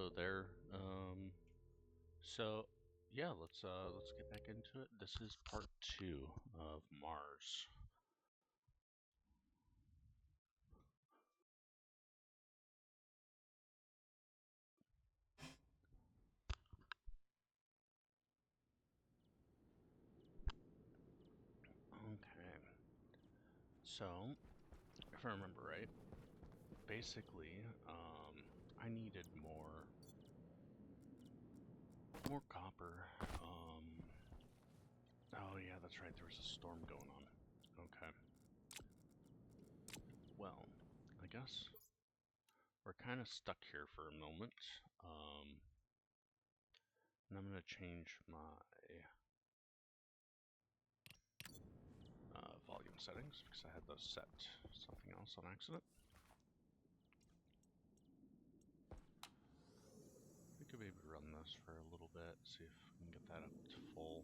hello there. So yeah, let's get back into it. This is part two of Mars. Okay. So if I remember right, basically, I needed more copper. Oh yeah, that's right. There was a storm going on. Okay. Well, I guess we're kind of stuck here for a moment. Um, and I'm gonna change my volume settings because I had those set something else on accident. We could maybe run this for a little bit, see if we can get that up to full.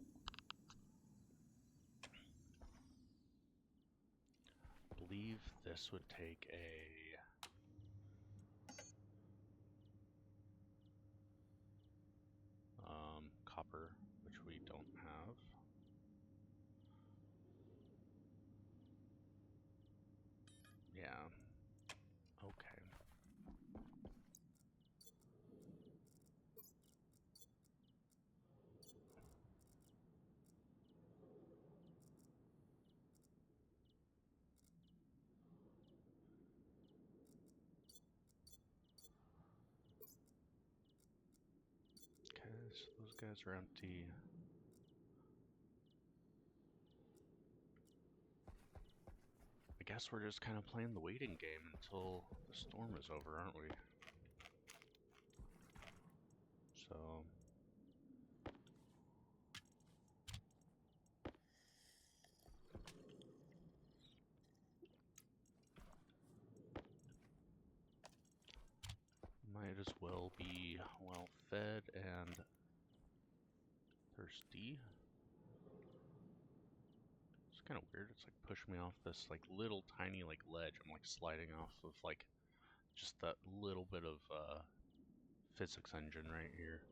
I believe this would take a copper, which we don't have. Yeah. Okay. Okay, so those guys are empty. I guess we're just kind of playing the waiting game until the storm is over, aren't we? So... might as well be well fed and thirsty. It's kind of weird. It's like pushing me off this like little tiny like ledge. I'm like sliding off of like just that little bit of physics engine right here.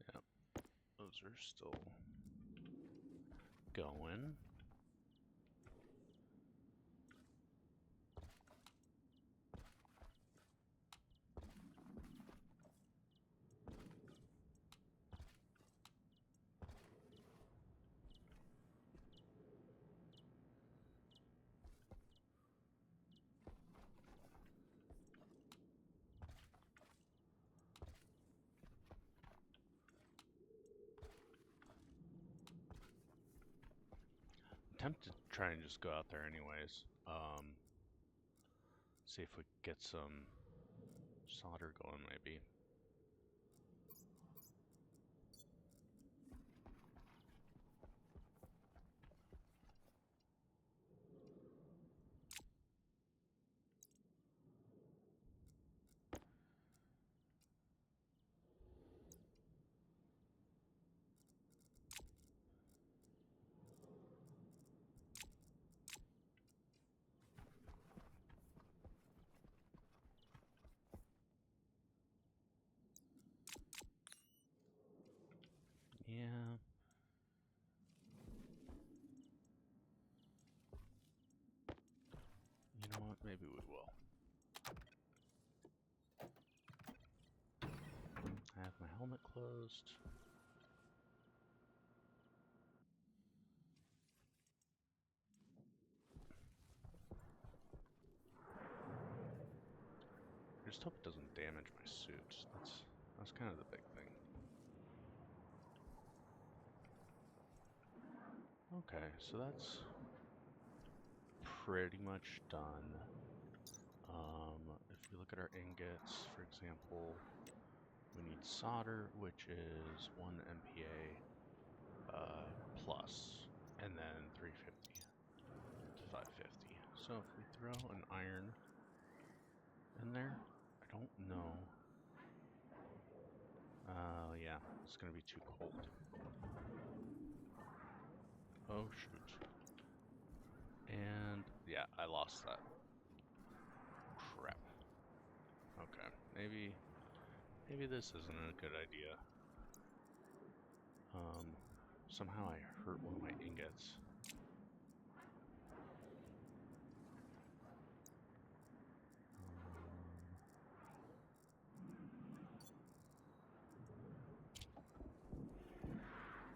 Yep, those are still going. Tempted to try and just go out there anyways. See if we get some solder going maybe. Yeah. You know what? Maybe we will. I have my helmet closed. I just hope it doesn't damage my suit. That's kind of the big thing. Okay, so that's pretty much done. If we look at our ingots, for example, we need solder, which is 1 MPa plus, and then 350 to 550. So if we throw an iron in there, I don't know it's gonna be too cold. Oh shoot. And yeah, I lost that. Crap. Okay, maybe this isn't a good idea. Somehow I hurt one of my ingots.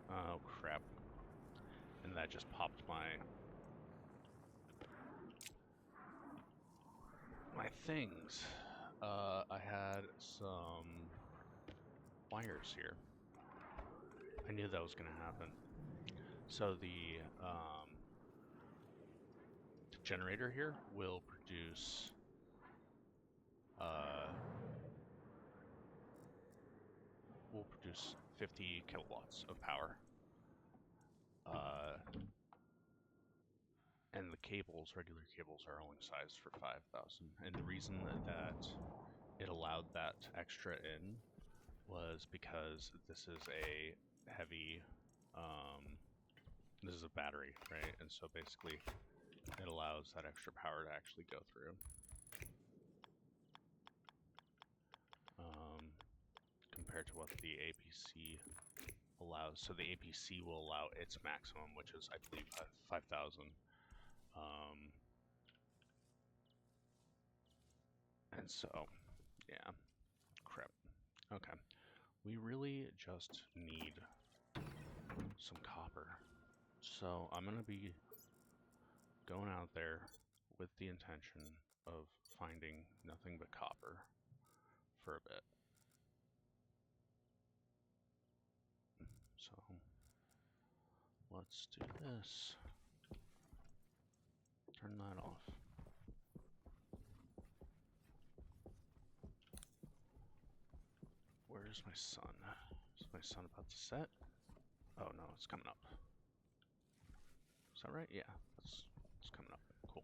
Oh crap. And that just popped my things. I had some wires here. I knew that was gonna happen. So the generator here will produce 50 kilowatts of power. And the cables, regular cables, are only sized for 5,000. And the reason that it allowed that extra in was because this is a heavy, this is a battery, right? And so basically it allows that extra power to actually go through. Compared to what the APC allows. So the APC will allow its maximum, which is, I believe, 5,000. And so, yeah, crap. Okay, we really just need some copper. So I'm gonna be going out there with the intention of finding nothing but copper for a bit. So let's do this. Turn that off. Where's my sun? Is my sun about to set? Oh no, it's coming up. Is that right? Yeah, it's coming up. Cool.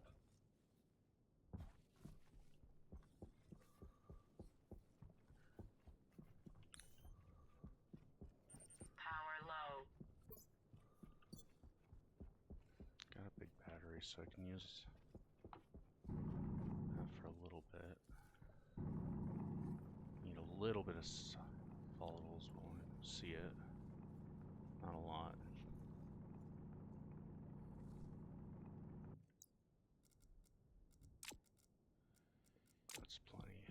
Power low. Got a big battery, so I can use that for a little bit. Need a little bit of volatiles while I see it. Not a lot. That's plenty.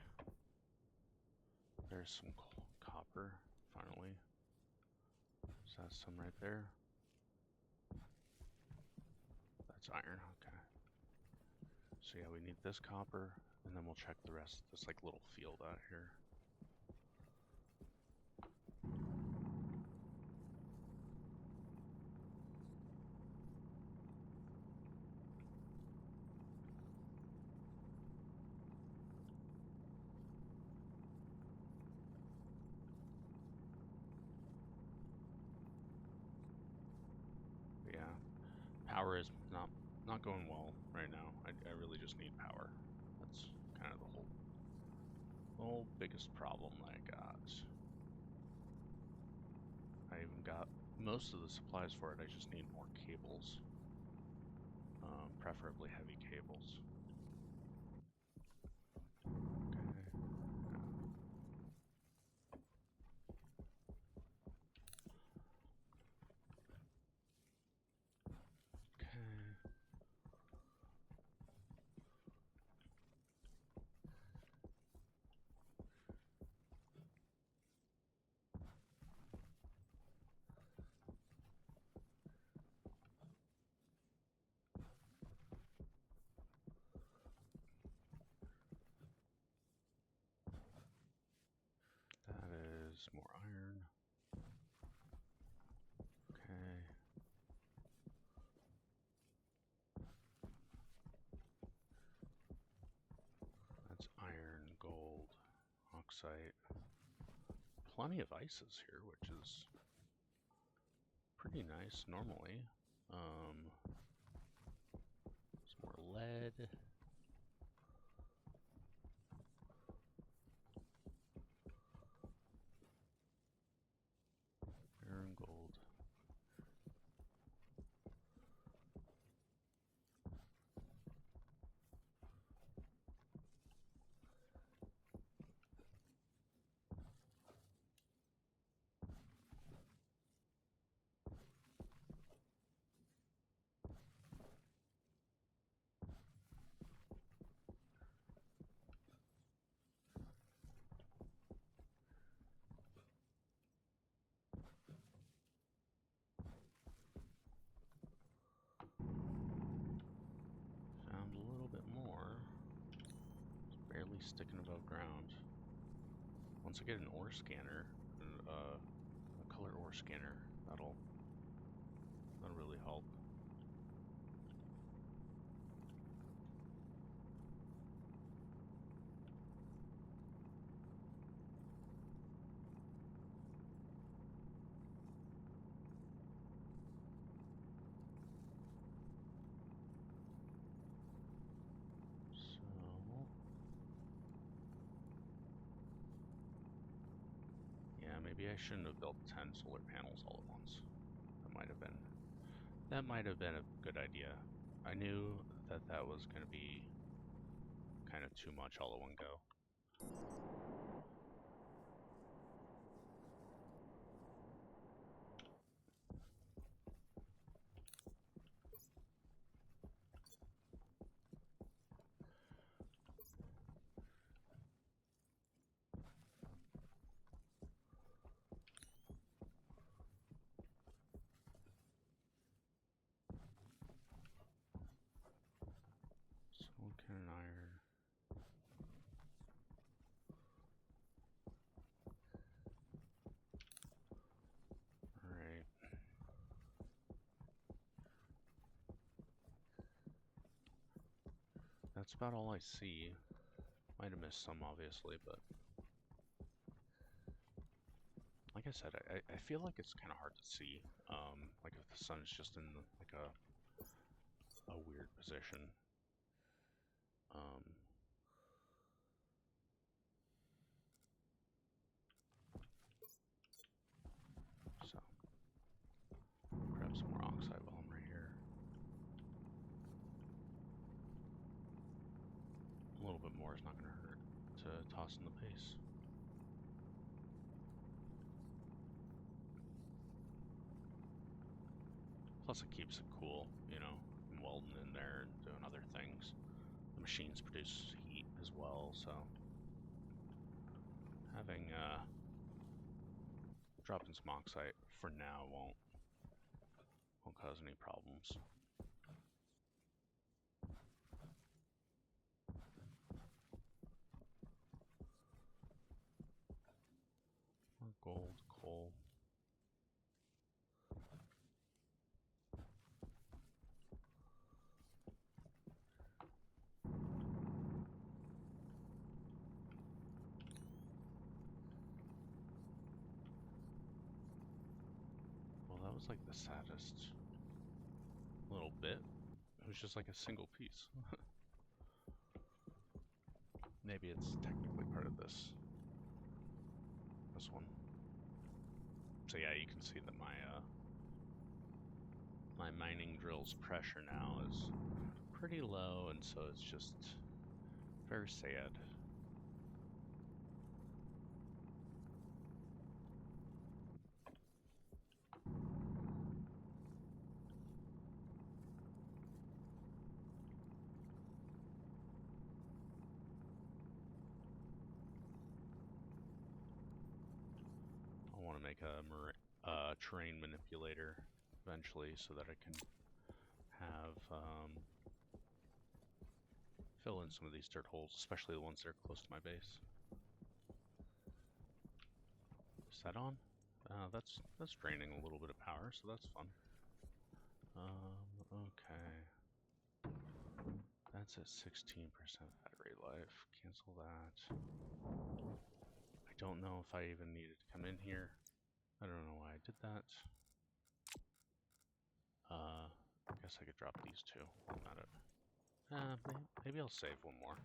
There's some copper, finally. Is that some right there? That's iron, okay. So yeah, we need this copper, and then we'll check the rest. This like little field out here. But yeah, power is not going well right now. I really just need power. That's kind of the whole biggest problem that I got. I even got most of the supplies for it. I just need more cables, preferably heavy cables. That is more iron. Okay. That's iron, gold, oxide. Plenty of ices here, which is pretty nice normally. Some more lead. sticking above ground. Once I get an ore scanner, a color ore scanner, that'll really help. So, yeah, maybe I shouldn't have built 10 solar panels all at once. That might have been a good idea. I knew that that was going to be kind of too much all at one go. Silicon and iron. Alright. That's about all I see. Might have missed some, obviously, but like I said, I feel like it's kind of hard to see. Like if the sun's just in like a weird position. Um, so grab some more oxide while I'm right here. A little bit more is not going to hurt to toss in the base. Plus, it keeps it cool, you know. I'm welding in there and doing other things. The machines produce heat as well, so having dropping some oxide for now won't cause any problems. More gold, coal. Well, that was like the saddest little bit. It was just like a single piece. Maybe it's technically part of this one. So yeah, you can see that my mining drill's pressure now is pretty low, and so it's just very sad. I want to make a terrain manipulator eventually so that I can have fill in some of these dirt holes, especially the ones that are close to my base. Is that on? That's draining a little bit of power, so that's fun. Okay. That's at 16% battery life. Cancel that. I don't know if I even needed to come in here. I don't know why I did that. I guess I could drop these two. Not it. Maybe I'll save one more.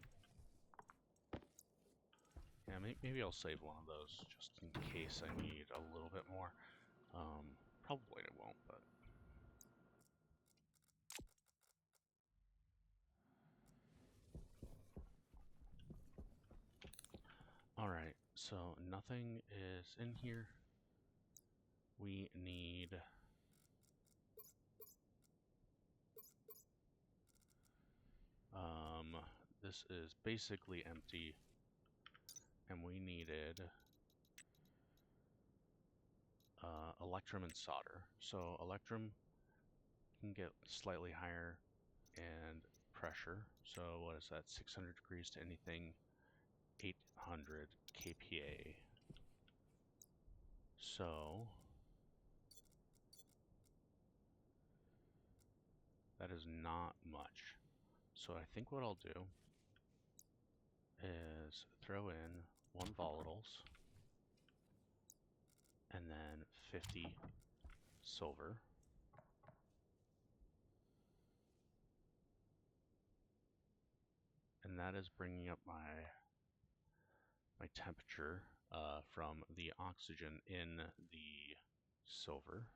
Yeah, maybe I'll save one of those just in case I need a little bit more. Probably I won't, but... Alright, so nothing is in here. We need... this is basically empty, and we needed electrum and solder. So electrum can get slightly higher and pressure. So what is that? 600 degrees to anything 800 kPa. So that is not much. So I think what I'll do is throw in 1 volatiles and then 50 silver. And that is bringing up my temperature from the oxygen in the silver.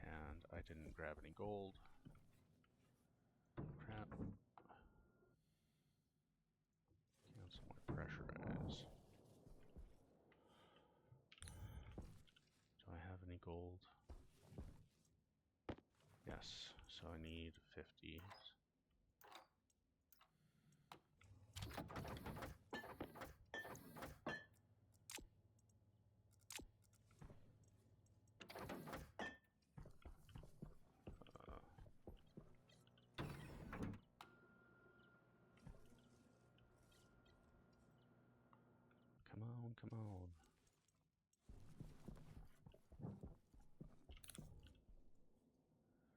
And I didn't grab any gold. Crap. Cancel my pressurize. Do I have any gold? Yes, so I need 50. Come on, come on.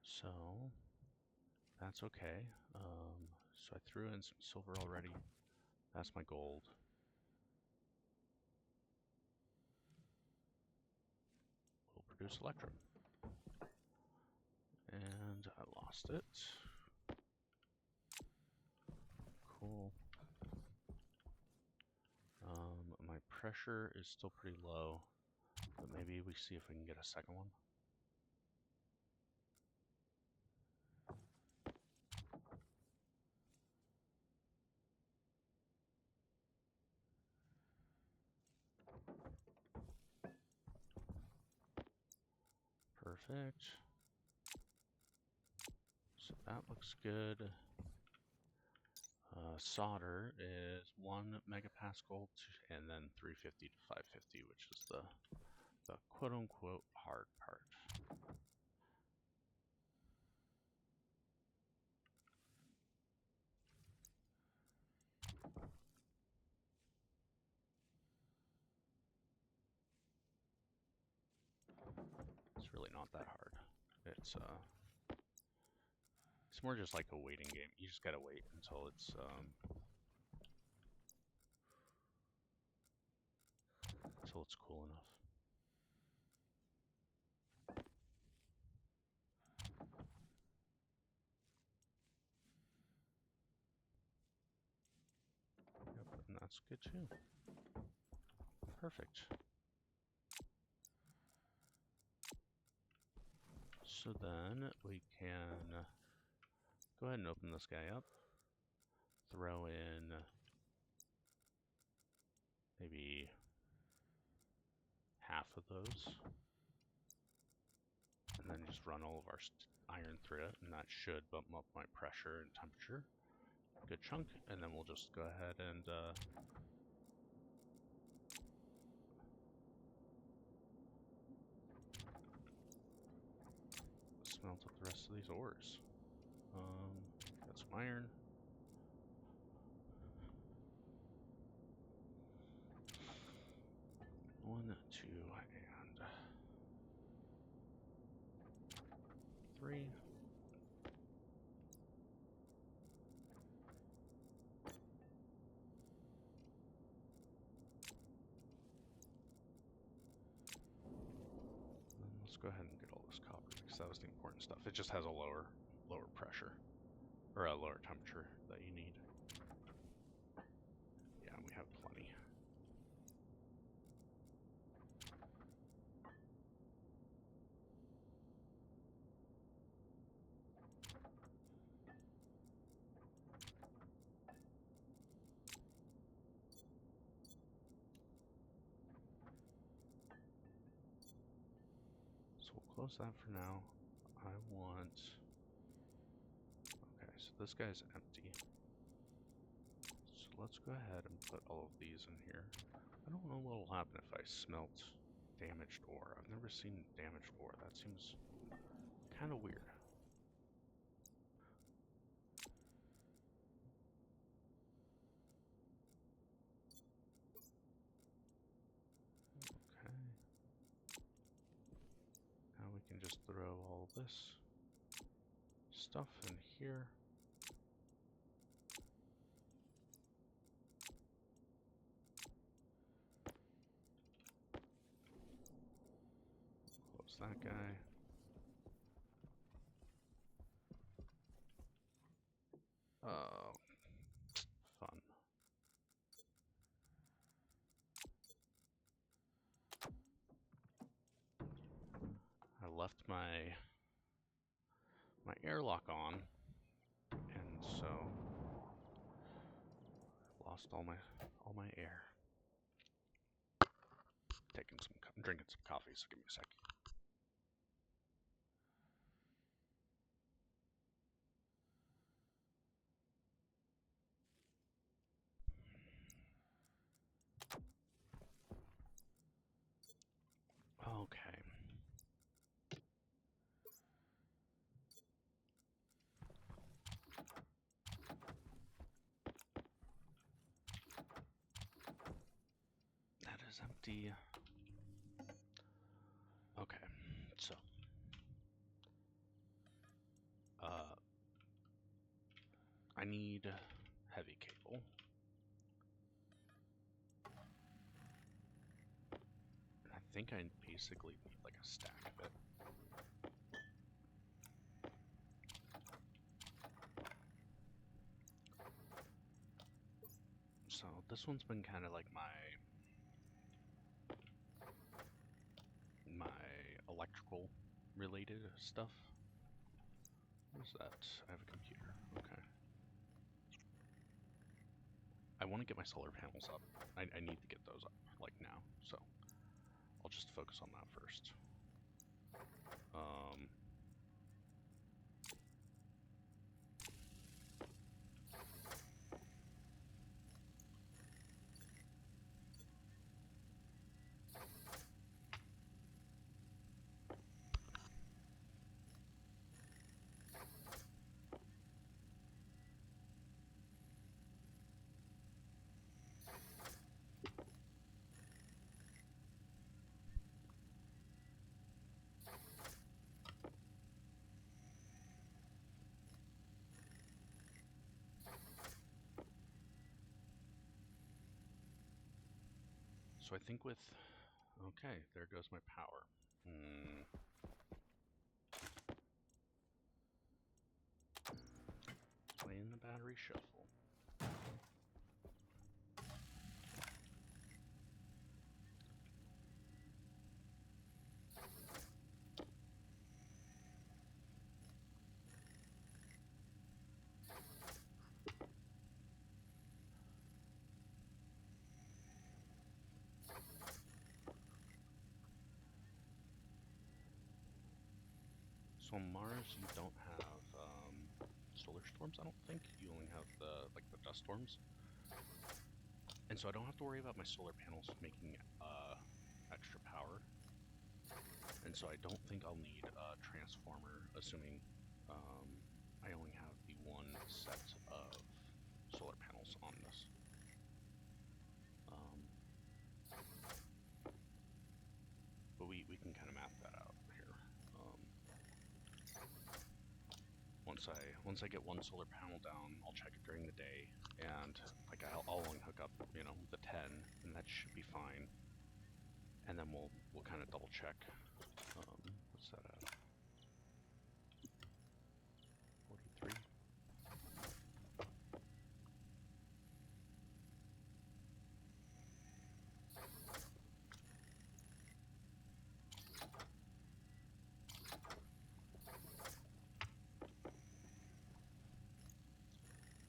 So, that's okay. So I threw in some silver already. That's my gold. We'll produce electrum. And I lost it. Cool. My pressure is still pretty low, but maybe we see if we can get a second one. Perfect. So that looks good. Solder is 1 megapascal and then 350 to 550, which is the quote-unquote hard part. It's really not that hard. It's more just like a waiting game. You just gotta wait until it's cool enough. Yep, and that's good too. Perfect. So then we can go ahead and open this guy up. Throw in maybe half of those. And then just run all of our iron through it, and that should bump up my pressure and temperature. Good chunk, and then we'll just go ahead and smelt up the rest of these ores. Got some iron. One, two, and 3. Let's go ahead and get all this copper because that was the important stuff. It just has a lower pressure or a lower temperature that you need. Yeah, we have plenty. So we'll close that for now. I want... Okay, so this guy's empty. So let's go ahead and put all of these in here. I don't know what will happen if I smelt damaged ore. I've never seen damaged ore. That seems kind of weird. just throw all this stuff in here. Close that guy. Oh, fun. I left my airlock on, and so lost all my air. Drinking some coffee, so give me a sec. Okay. That is empty. Okay, so I need heavy cable. I think I basically need like a stack of it. So this one's been kind of like my electrical related stuff. What is that? I have a computer. Okay. I want to get my solar panels up. I need to get those up, like now. So I'll just focus on that first. So I think with, okay, there goes my power. Playing the battery shuffle. So on Mars, you don't have solar storms, I don't think. You only have the dust storms. And so I don't have to worry about my solar panels making extra power. And so I don't think I'll need a transformer, assuming I only have the one set of solar panels on this. But we can kind of map that out here. Once I get one solar panel down, I'll check it during the day, and like I'll only hook up, you know, the 10, and that should be fine. And then we'll kind of double check. What's that at? 43.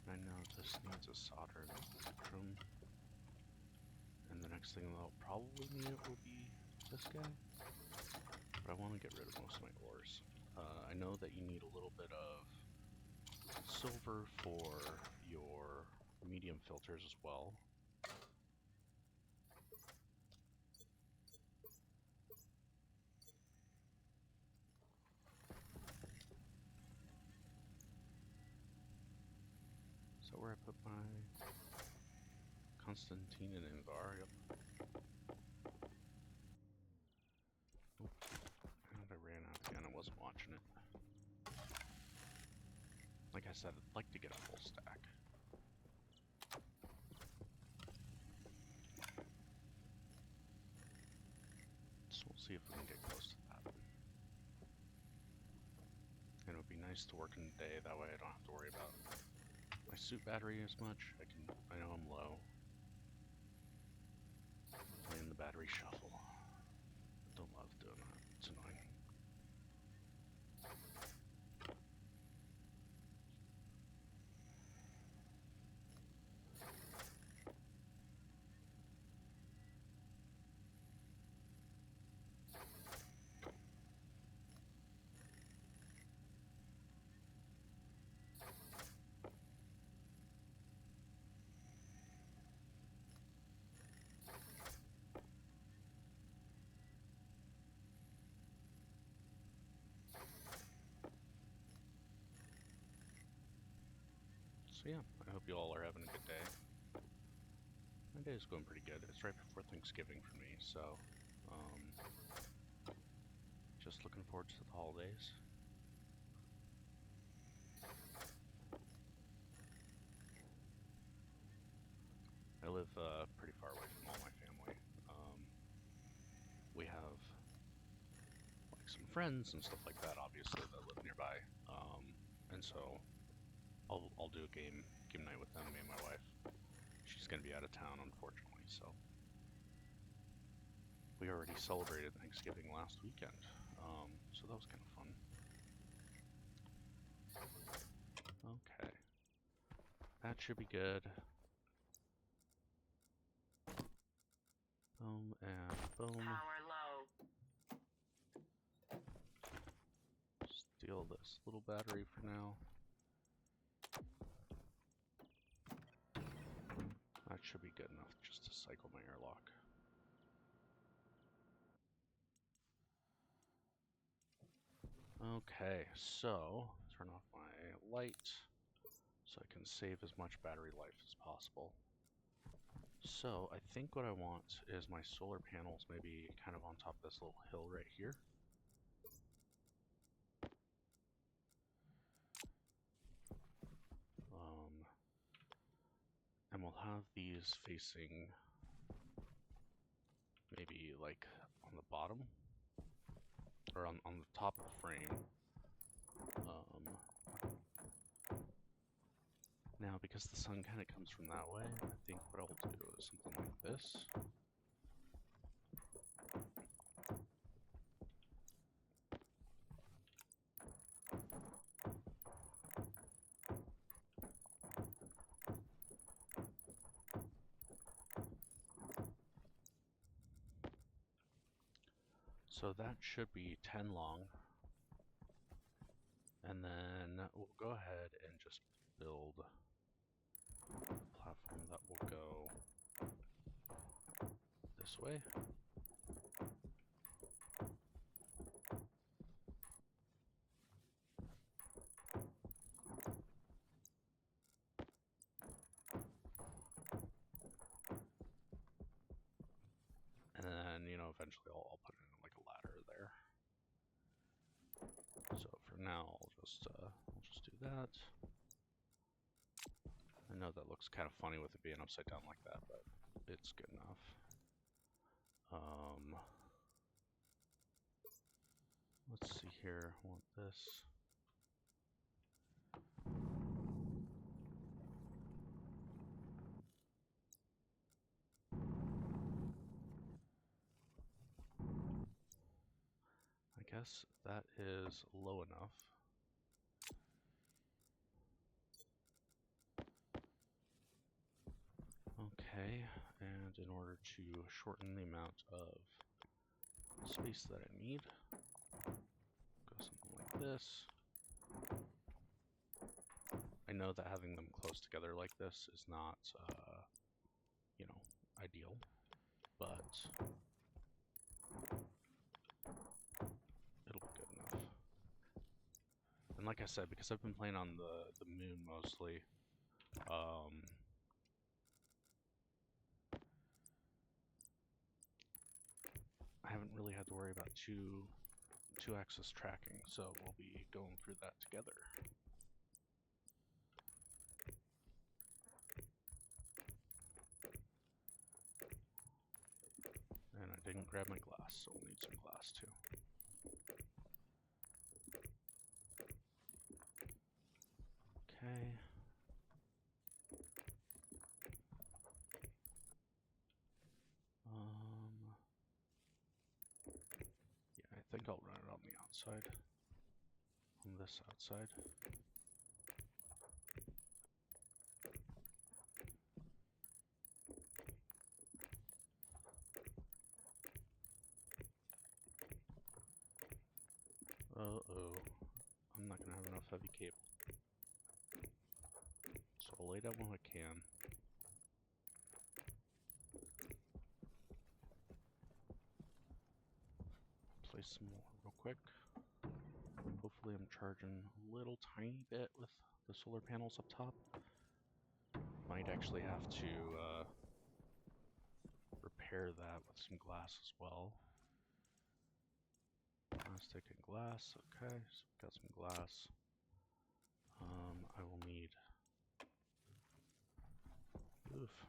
I know this needs a solder in the electrum. And the next thing I'll probably need it will be this guy. But I want to get rid of most of my ores. I know that you need a little bit of silver for your medium filters as well. Is that where I put my Constantine and Invar? Yep. Oh, and I ran out again. I wasn't watching it. Like I said, I'd like to get a full stack. So we'll see if we can get close to that. And it would be nice to work in the day, that way I don't have to worry about my suit battery as much. I know I'm low. Playing the battery shuffle. Don't love doing that. It's annoying. So yeah, I hope you all are having a good day. My day is going pretty good. It's right before Thanksgiving for me, so just looking forward to the holidays. I live pretty far away from all my family. We have like some friends and stuff like that, obviously, that live nearby, and so I'll do a game night with them, me and my wife. She's gonna be out of town, unfortunately, so we already celebrated Thanksgiving last weekend, so that was kind of fun. Okay, that should be good. Boom and boom. Power low. Steal this little battery for now. That should be good enough just to cycle my airlock. Okay, so turn off my light so I can save as much battery life as possible. So I think what I want is my solar panels maybe kind of on top of this little hill right here. And we'll have these facing maybe like on the bottom or on the top of the frame. Now, because the sun kind of comes from that way, I think what I'll do is something like this. So that should be 10 long. And then we'll go ahead and just build a platform that will go this way. And then, eventually I'll put in like a ladder there. So for now, I'll just do that. I know that looks kind of funny with it being upside down like that, but it's good enough. Let's see here. I want this. I guess that is low enough. Okay, and in order to shorten the amount of space that I need, go something like this. I know that having them close together like this is not, ideal, but it'll be good enough. And like I said, because I've been playing on the moon mostly, I haven't really had to worry about too 2-axis tracking, so we'll be going through that together. And I didn't grab my glass, so we'll need some glass too. Okay. Yeah, I think I'll run it on the outside. On this outside. Uh-oh. I'm not gonna have enough heavy cable. So I'll lay down what I can. Place some more real quick. Hopefully I'm charging a little tiny bit with the solar panels up top. Might actually have to repair that with some glass as well. Plastic and glass, okay, so we've got some glass. I will need... Oof.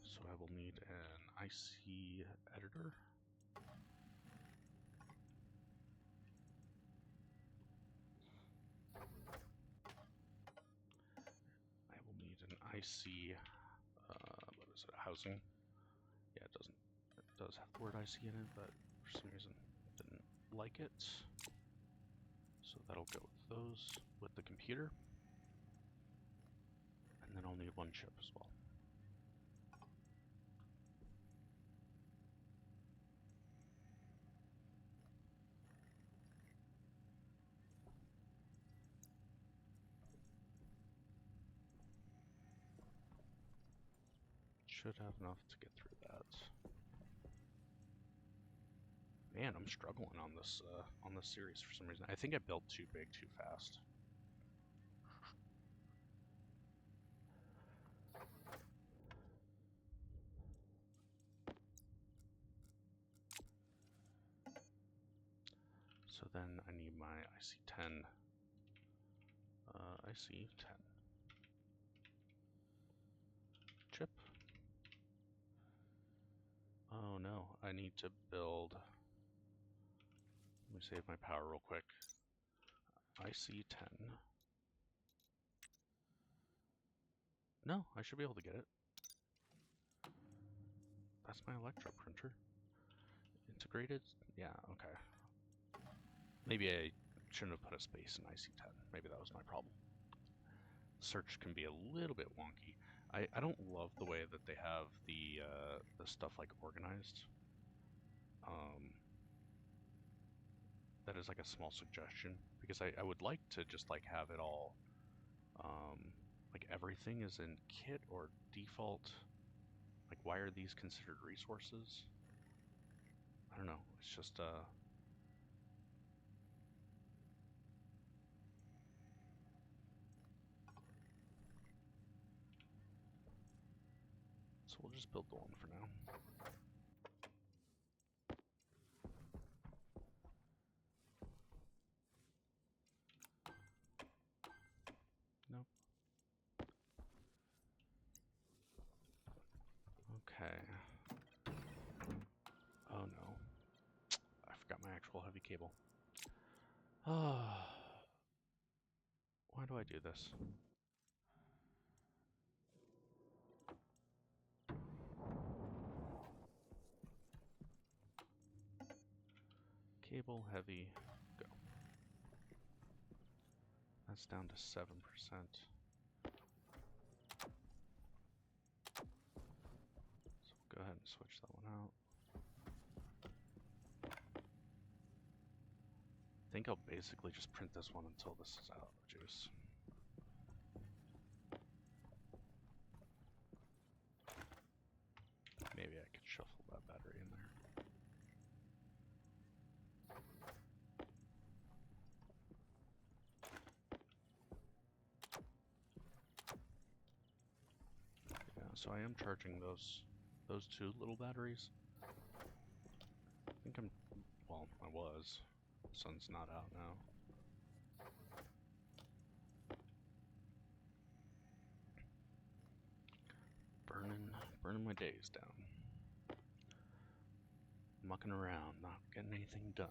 So I will need an IC editor. I will need an IC, what is it, housing? Yeah, it doesn't, it does have the word IC in it, but for some reason didn't like it. So that'll go with those, with the computer. And then I'll need one chip as well. Should have enough to get through that. Man, I'm struggling on this series for some reason. I think I built too big too fast. So then I need my IC10. IC10 chip. Oh no, I need to build. Let me save my power real quick. IC10. No, I should be able to get it. That's my electro printer. Integrated? Yeah, okay. Maybe I shouldn't have put a space in IC10. Maybe that was my problem. Search can be a little bit wonky. I don't love the way that they have the stuff like organized. That is like a small suggestion, because I would like to just like have it all, like everything is in kit or default. Like, why are these considered resources? I don't know. It's just so we'll just build the one for now. Nope. Okay. Oh no. I forgot my actual heavy cable. Ah. Why do I do this? Cable heavy, go. That's down to 7%. So we'll go ahead and switch that one out. I think I'll basically just print this one until this is out of juice. Maybe I could shuffle that battery in there. so I am charging those two little batteries. I think well, I was. The sun's not out now. Burning my days down. Mucking around, not getting anything done.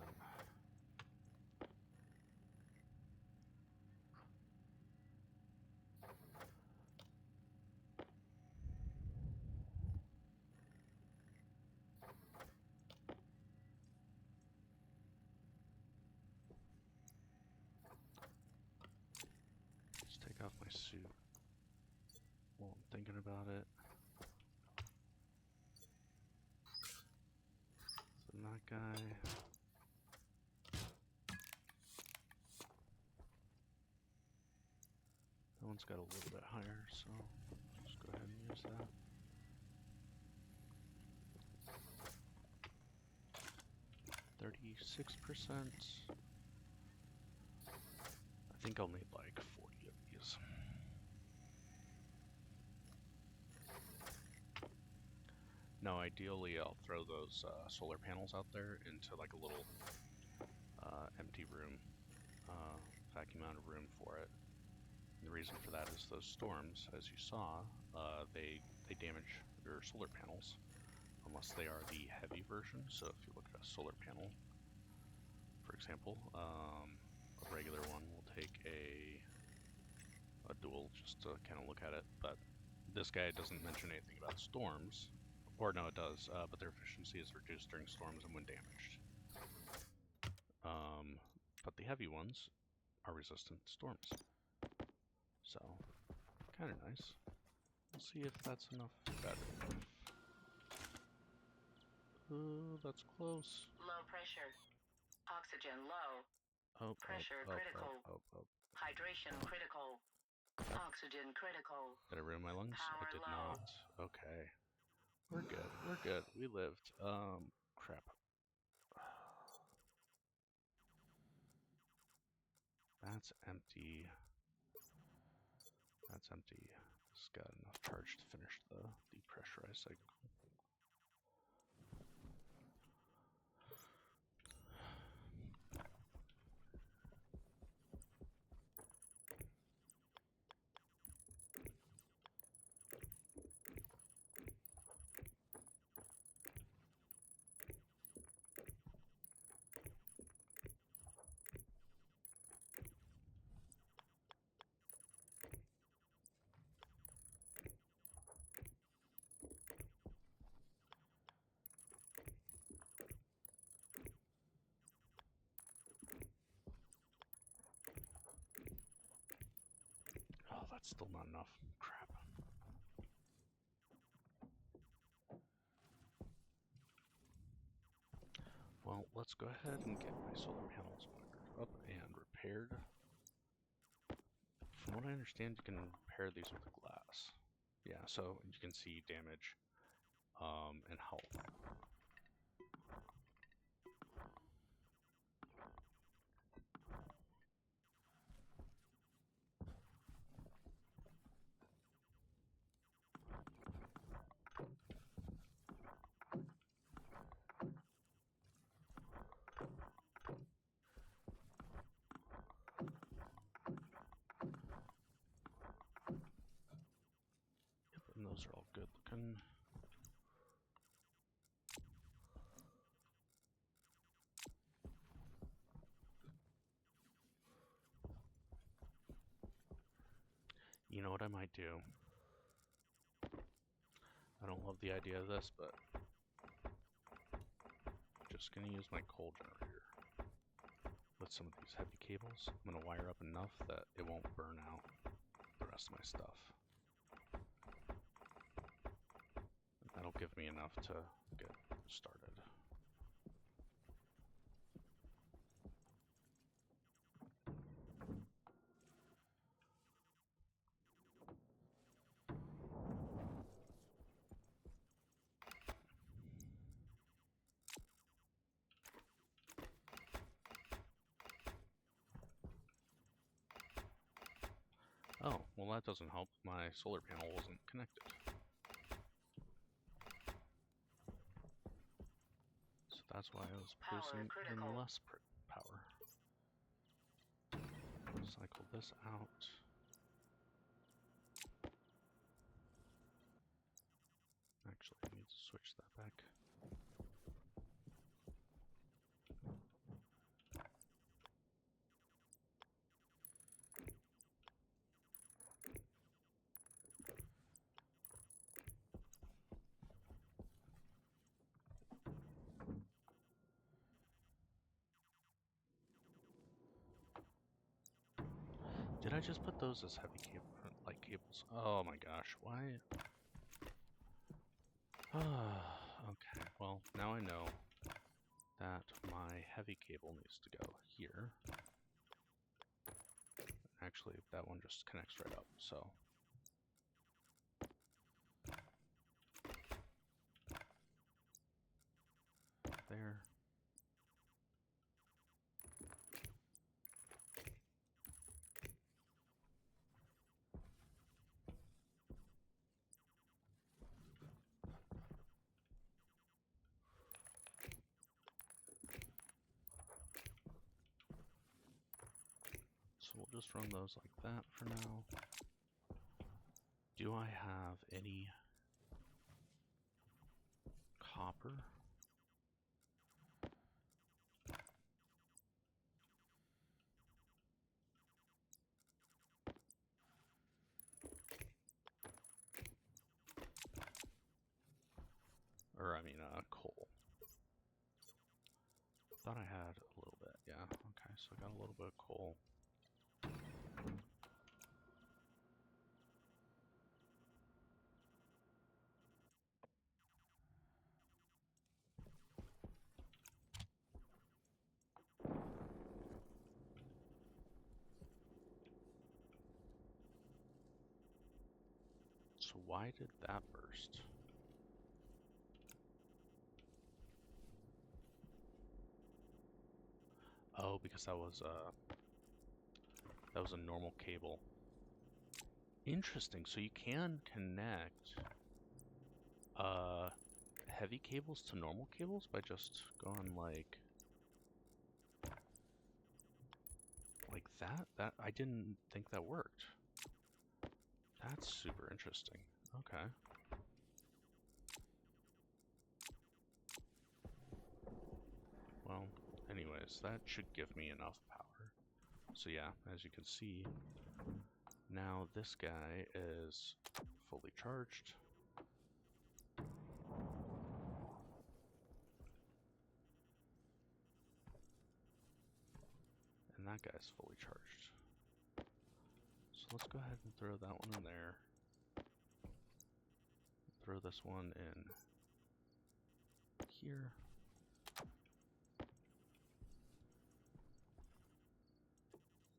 Let's take off my suit while I'm thinking about it. So that guy. That one's got a little bit higher, so just go ahead and use that. $36%. I think I'll need like 40 of these. No, ideally I'll throw those solar panels out there into like a little empty room, vacuum out of room for it. And the reason for that is those storms, as you saw, they damage your solar panels, unless they are the heavy version. So if you look at a solar panel, for example, a regular one will take a dual just to kind of look at it, but this guy doesn't mention anything about storms, or no, it does, but their efficiency is reduced during storms and when damaged. But the heavy ones are resistant to storms, so kind of nice. We'll see if that's enough better. That's close. Low pressure. Oxygen low. Pressure critical. Hydration critical. Oxygen critical. Did I ruin my lungs? Power I did low. not. Okay. We're good. We're good. We lived. Crap. That's empty. That's empty. It's got enough charge to finish the depressurized cycle. Oh, that's still not enough. Crap. Well, let's go ahead and get my solar panels wired up and repaired. From what I understand, you can repair these with glass. Yeah, so you can see damage and health. And those are all good looking. You know what I might do? I don't love the idea of this, but I'm just gonna use my coal generator with some of these heavy cables. I'm gonna wire up enough that it won't burn out the rest of my stuff. That'll give me enough to get started. Oh, well that doesn't help. My solar panel wasn't connected. That's why I was producing even less power. Cycle this out. Actually, I need to switch that back. Did I just put those as heavy cables? Oh my gosh, why? Okay, well, now I know that my heavy cable needs to go here. Actually, that one just connects right up, so. There. So we'll just run those like that for now. Do I have any copper? Or, I mean, coal. Thought I had a little bit, yeah. Okay, so I got a little bit of coal. So why did that burst? Oh, because that was a normal cable. Interesting. So you can connect heavy cables to normal cables by just going like that? That I didn't think that worked. That's super interesting. Okay. Well, anyways, that should give me enough power. So yeah, as you can see, now this guy is fully charged. And that guy's fully charged. So let's go ahead and throw that one in there. Throw this one in here.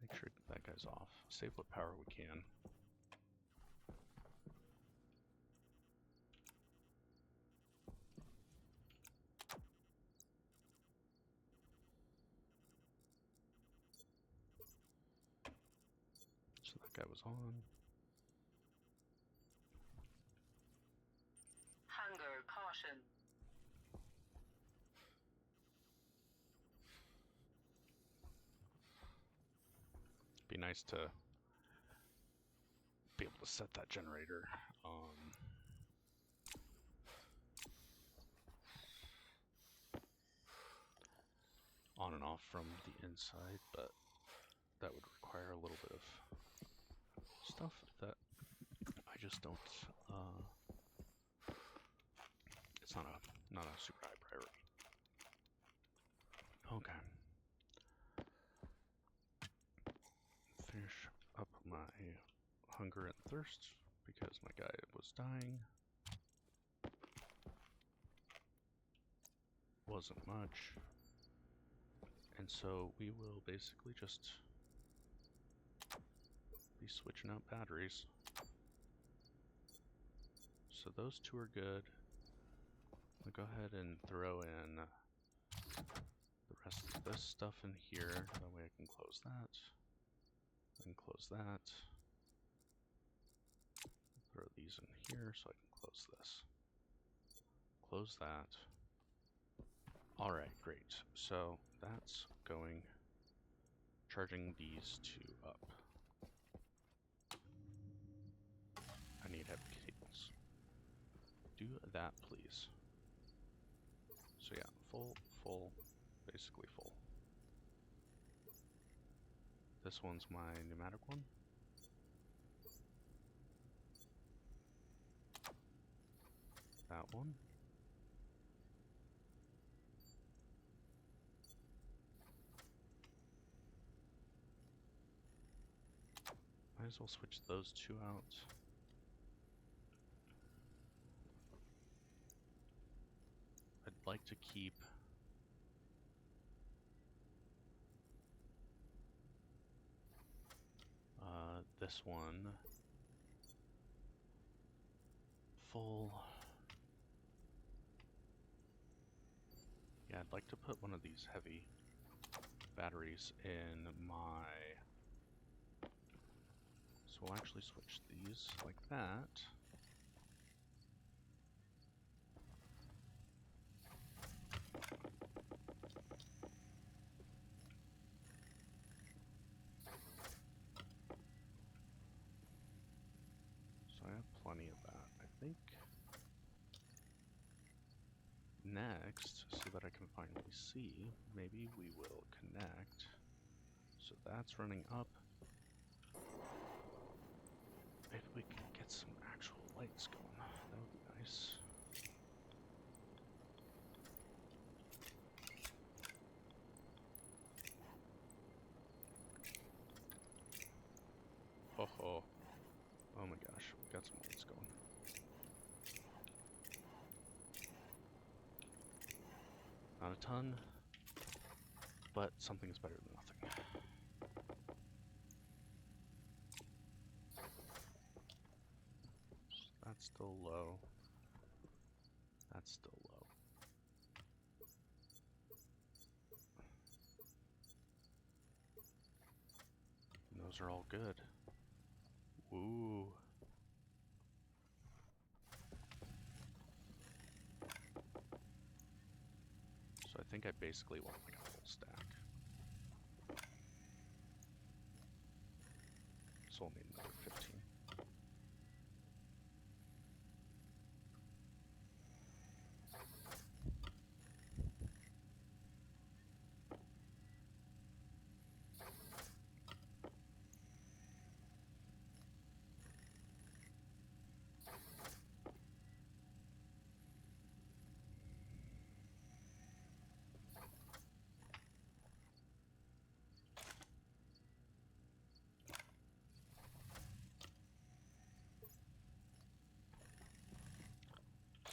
Make sure that guy's off. Save what power we can. So that guy was on. Hunger caution. Be nice to be able to set that generator on and off from the inside, but that would require a little bit of stuff that I just don't. It's not a super high priority. Okay. Finish up my hunger and thirst because my guy was dying. Wasn't much. And so we will basically just be switching out batteries. So those two are good. I'll go ahead and throw in the rest of this stuff in here. That way I can close that. And close that. Throw these in here so I can close this. Close that. Alright, great. So that's going, charging these two up. I need heavy cables. Do that, please. So yeah, full, basically full. This one's my pneumatic one. That one. Might as well switch those two out. I'd like to keep this one full. Yeah, I'd like to put one of these heavy batteries in my... So we'll actually switch these like that. So I have plenty of that, I think. Next, so that I can finally see, maybe we will connect. So that's running up. Maybe we can get some actual lights going. That would be nice. Ho ho. Oh my gosh, we got some lights going. Not a ton, but something is better than nothing. That's still low. That's still low. And those are all good. Ooh. So I think I basically want like a full stack. So we'll need another 15.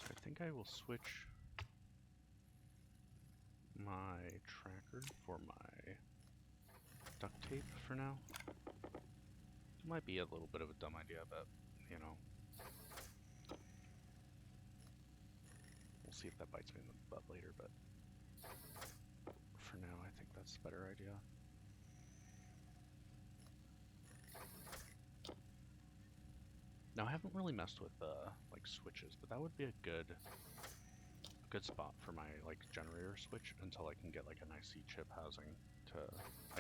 I think I will switch my tracker for my duct tape for now. Might be a little bit of a dumb idea, but, you know. We'll see if that bites me in the butt later, but for now I think that's the better idea. Now I haven't really messed with like switches, but that would be a good spot for my like generator switch until I can get like an IC chip housing to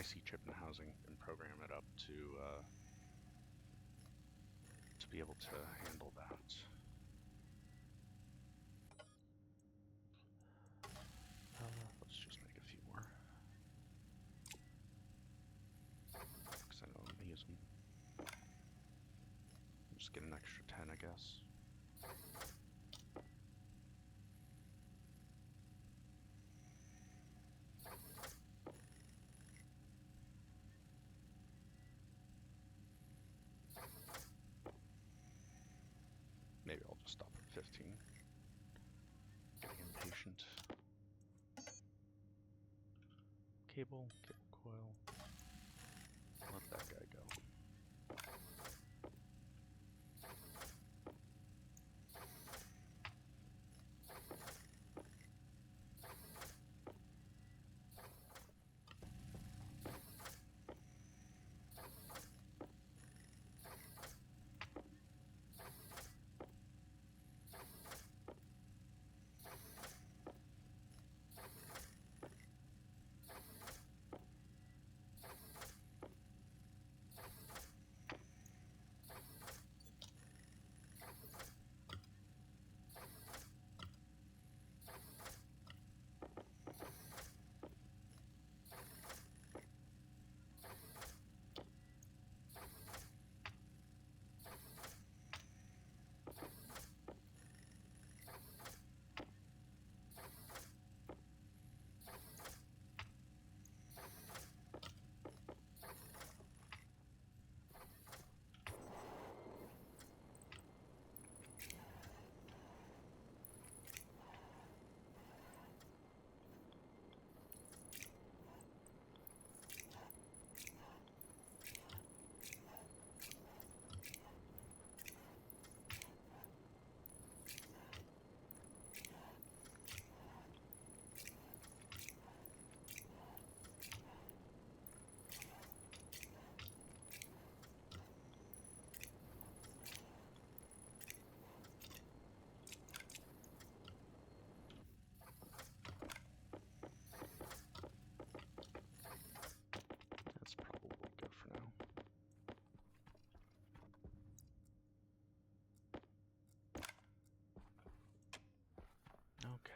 IC chip and housing and program it up to be able to handle that. Let's just make a few more, because I know I'm gonna use them. Just get an extra 10, I guess. Maybe I'll just stop at 15. Getting impatient. Cable coil. Let that guy go.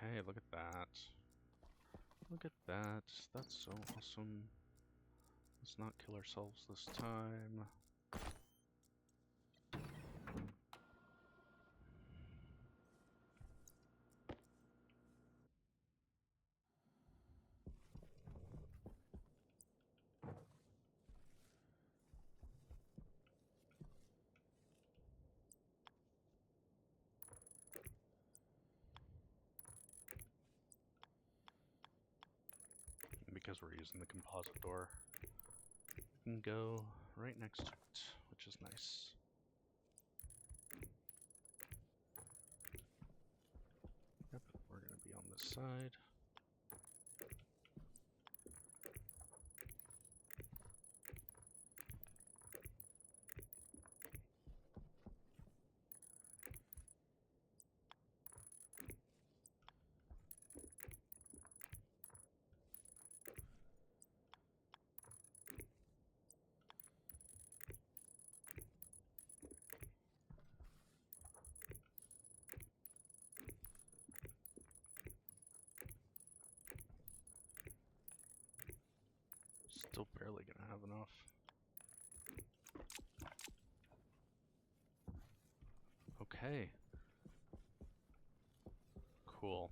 Okay, look at that. Look at that. That's so awesome. Let's not kill ourselves this time. Because we're using the composite door, we can go right next to it, which is nice. Yep, we're going to be on this side. Still barely gonna have enough. Okay. Cool.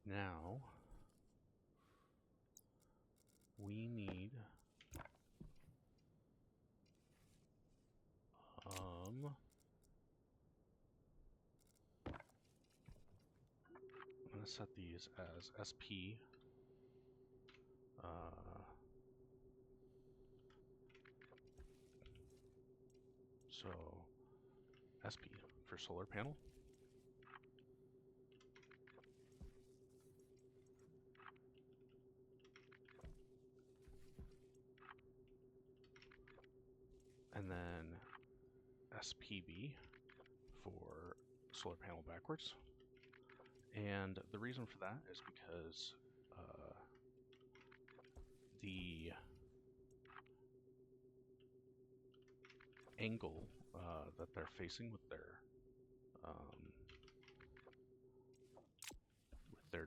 Now, we need I'm gonna set these as SP. So SP for solar panel. And then SPB for solar panel backwards. And the reason for that is because the angle that they're facing with their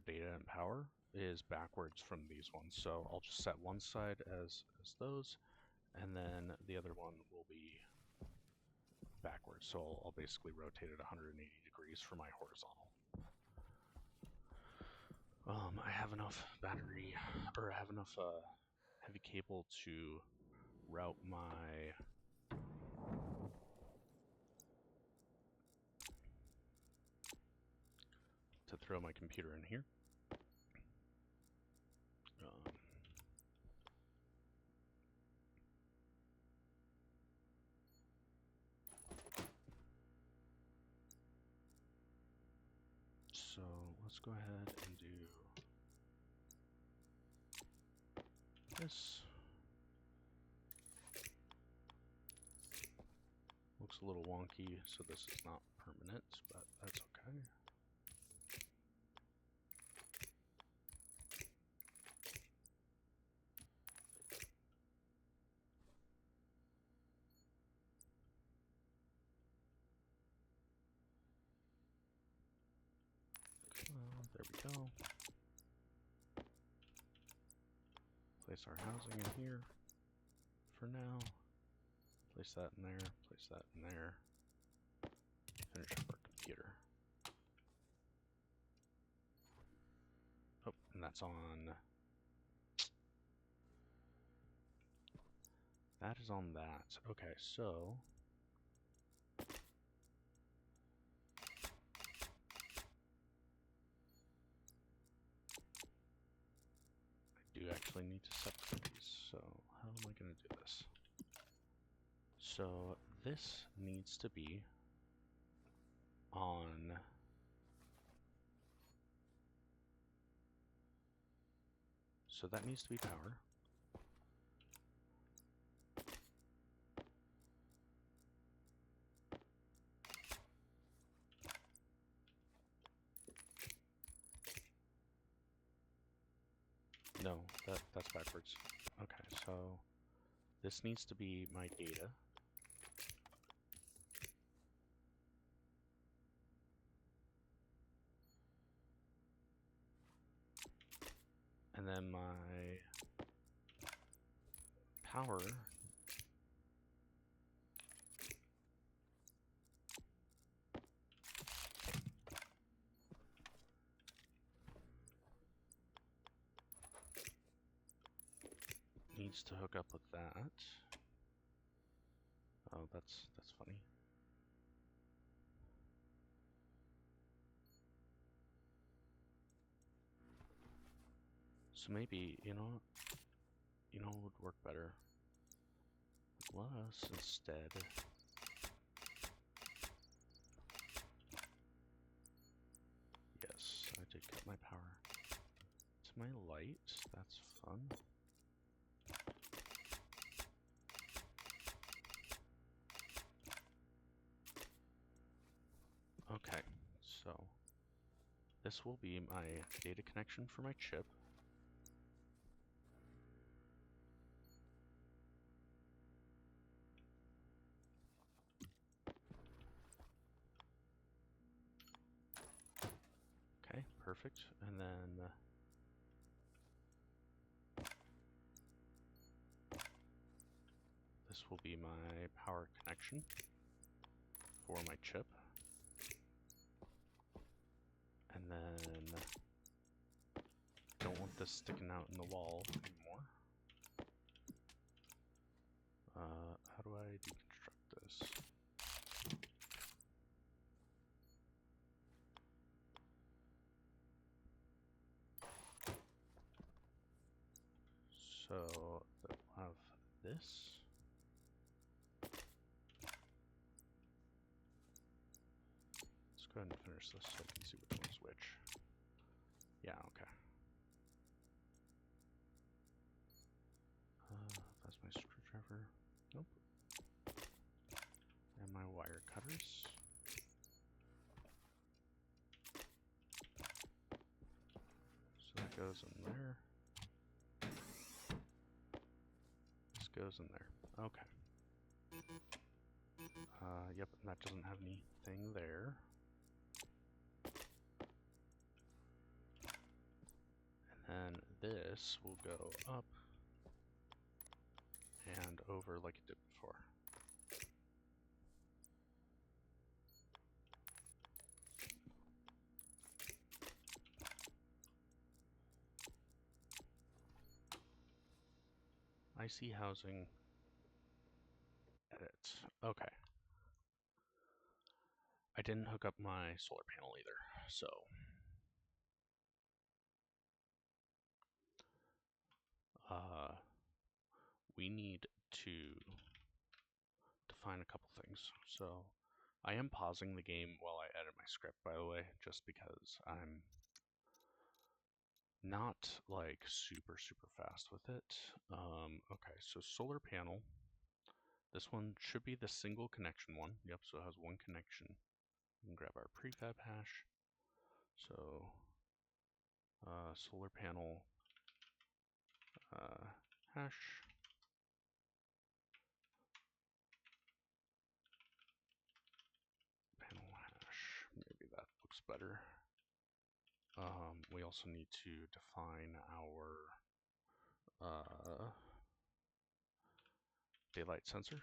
data and power is backwards from these ones. So I'll just set one side as those, and then the other one will be backwards. So I'll basically rotate it 180 degrees for my horizontal. I have enough battery, or I have enough heavy cable to route my throw my computer in here. So let's go ahead and do this. Looks a little wonky, so this is not permanent, but that's okay. There we go. Place our housing in here for now. Place that in there, place that in there. Finish up our computer. Oh, and that's on. That is on that. Okay, so. I do actually need to separate these, so how am I going to do this? So this needs to be on so that needs to be power. No, that's backwards. Okay, so this needs to be my data. then my power needs to hook up with that. Oh, that's funny. So maybe, you know what would work better? Let us instead yes, I did cut my power to my light. That's fun. Okay, so this will be my data connection for my chip. Okay, perfect. And then this will be my power connection for my chip. And then I don't want this sticking out in the wall anymore. How do I deconstruct this? So we'll have this. Let's go ahead and finish this so I can see which one's which. Yeah, okay. That's my screwdriver. Nope. And my wire cutters. So that goes in there. This goes in there. Okay. Yep, that doesn't have anything there. And then this will go up and over like it did before. IC housing, edit. Okay. I didn't hook up my solar panel either, so we need to define a couple things. So I am pausing the game while I edit my script, by the way, just because I'm not like super fast with it. Okay, so solar panel. This one should be the single connection one. Yep, so it has one connection. We can grab our prefab hash. So solar panel hash. Panel hash. Maybe that looks better. We also need to define our daylight sensor.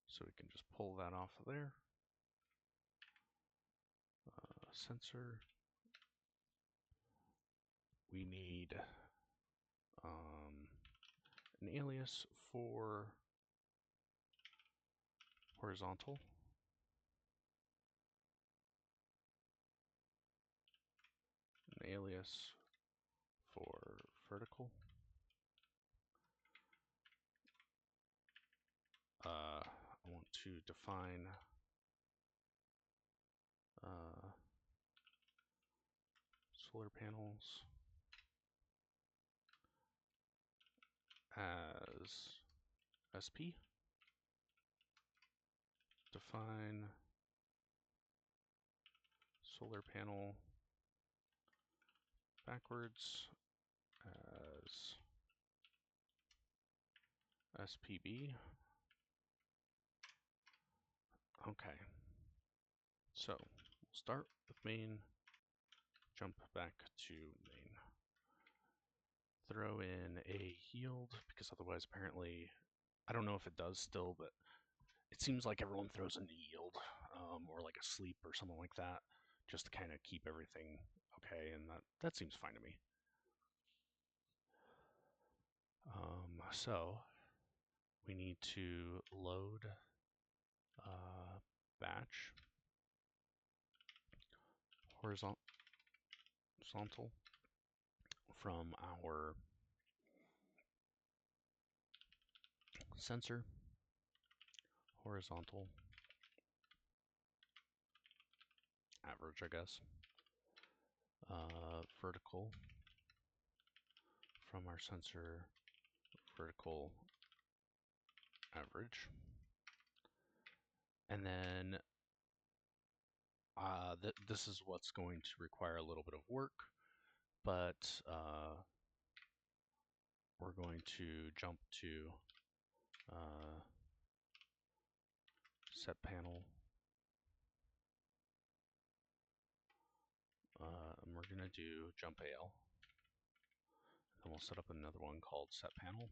So we can just pull that off of there. Sensor. We need an alias for horizontal. An alias for vertical. I want to define solar panels as SP. Define solar panel backwards as SPB. Okay, so we'll start with main, jump back to main. Throw in a healed, because otherwise apparently, I don't know if it does still, but it seems like everyone throws in a yield, or like a sleep or something like that, just to kind of keep everything okay, and that seems fine to me. So we need to load batch horizontal from our sensor, horizontal average, I guess, vertical from our sensor, vertical average, and then this is what's going to require a little bit of work, but we're going to jump to set panel, and we're going to do jump AL, and we'll set up another one called set panel,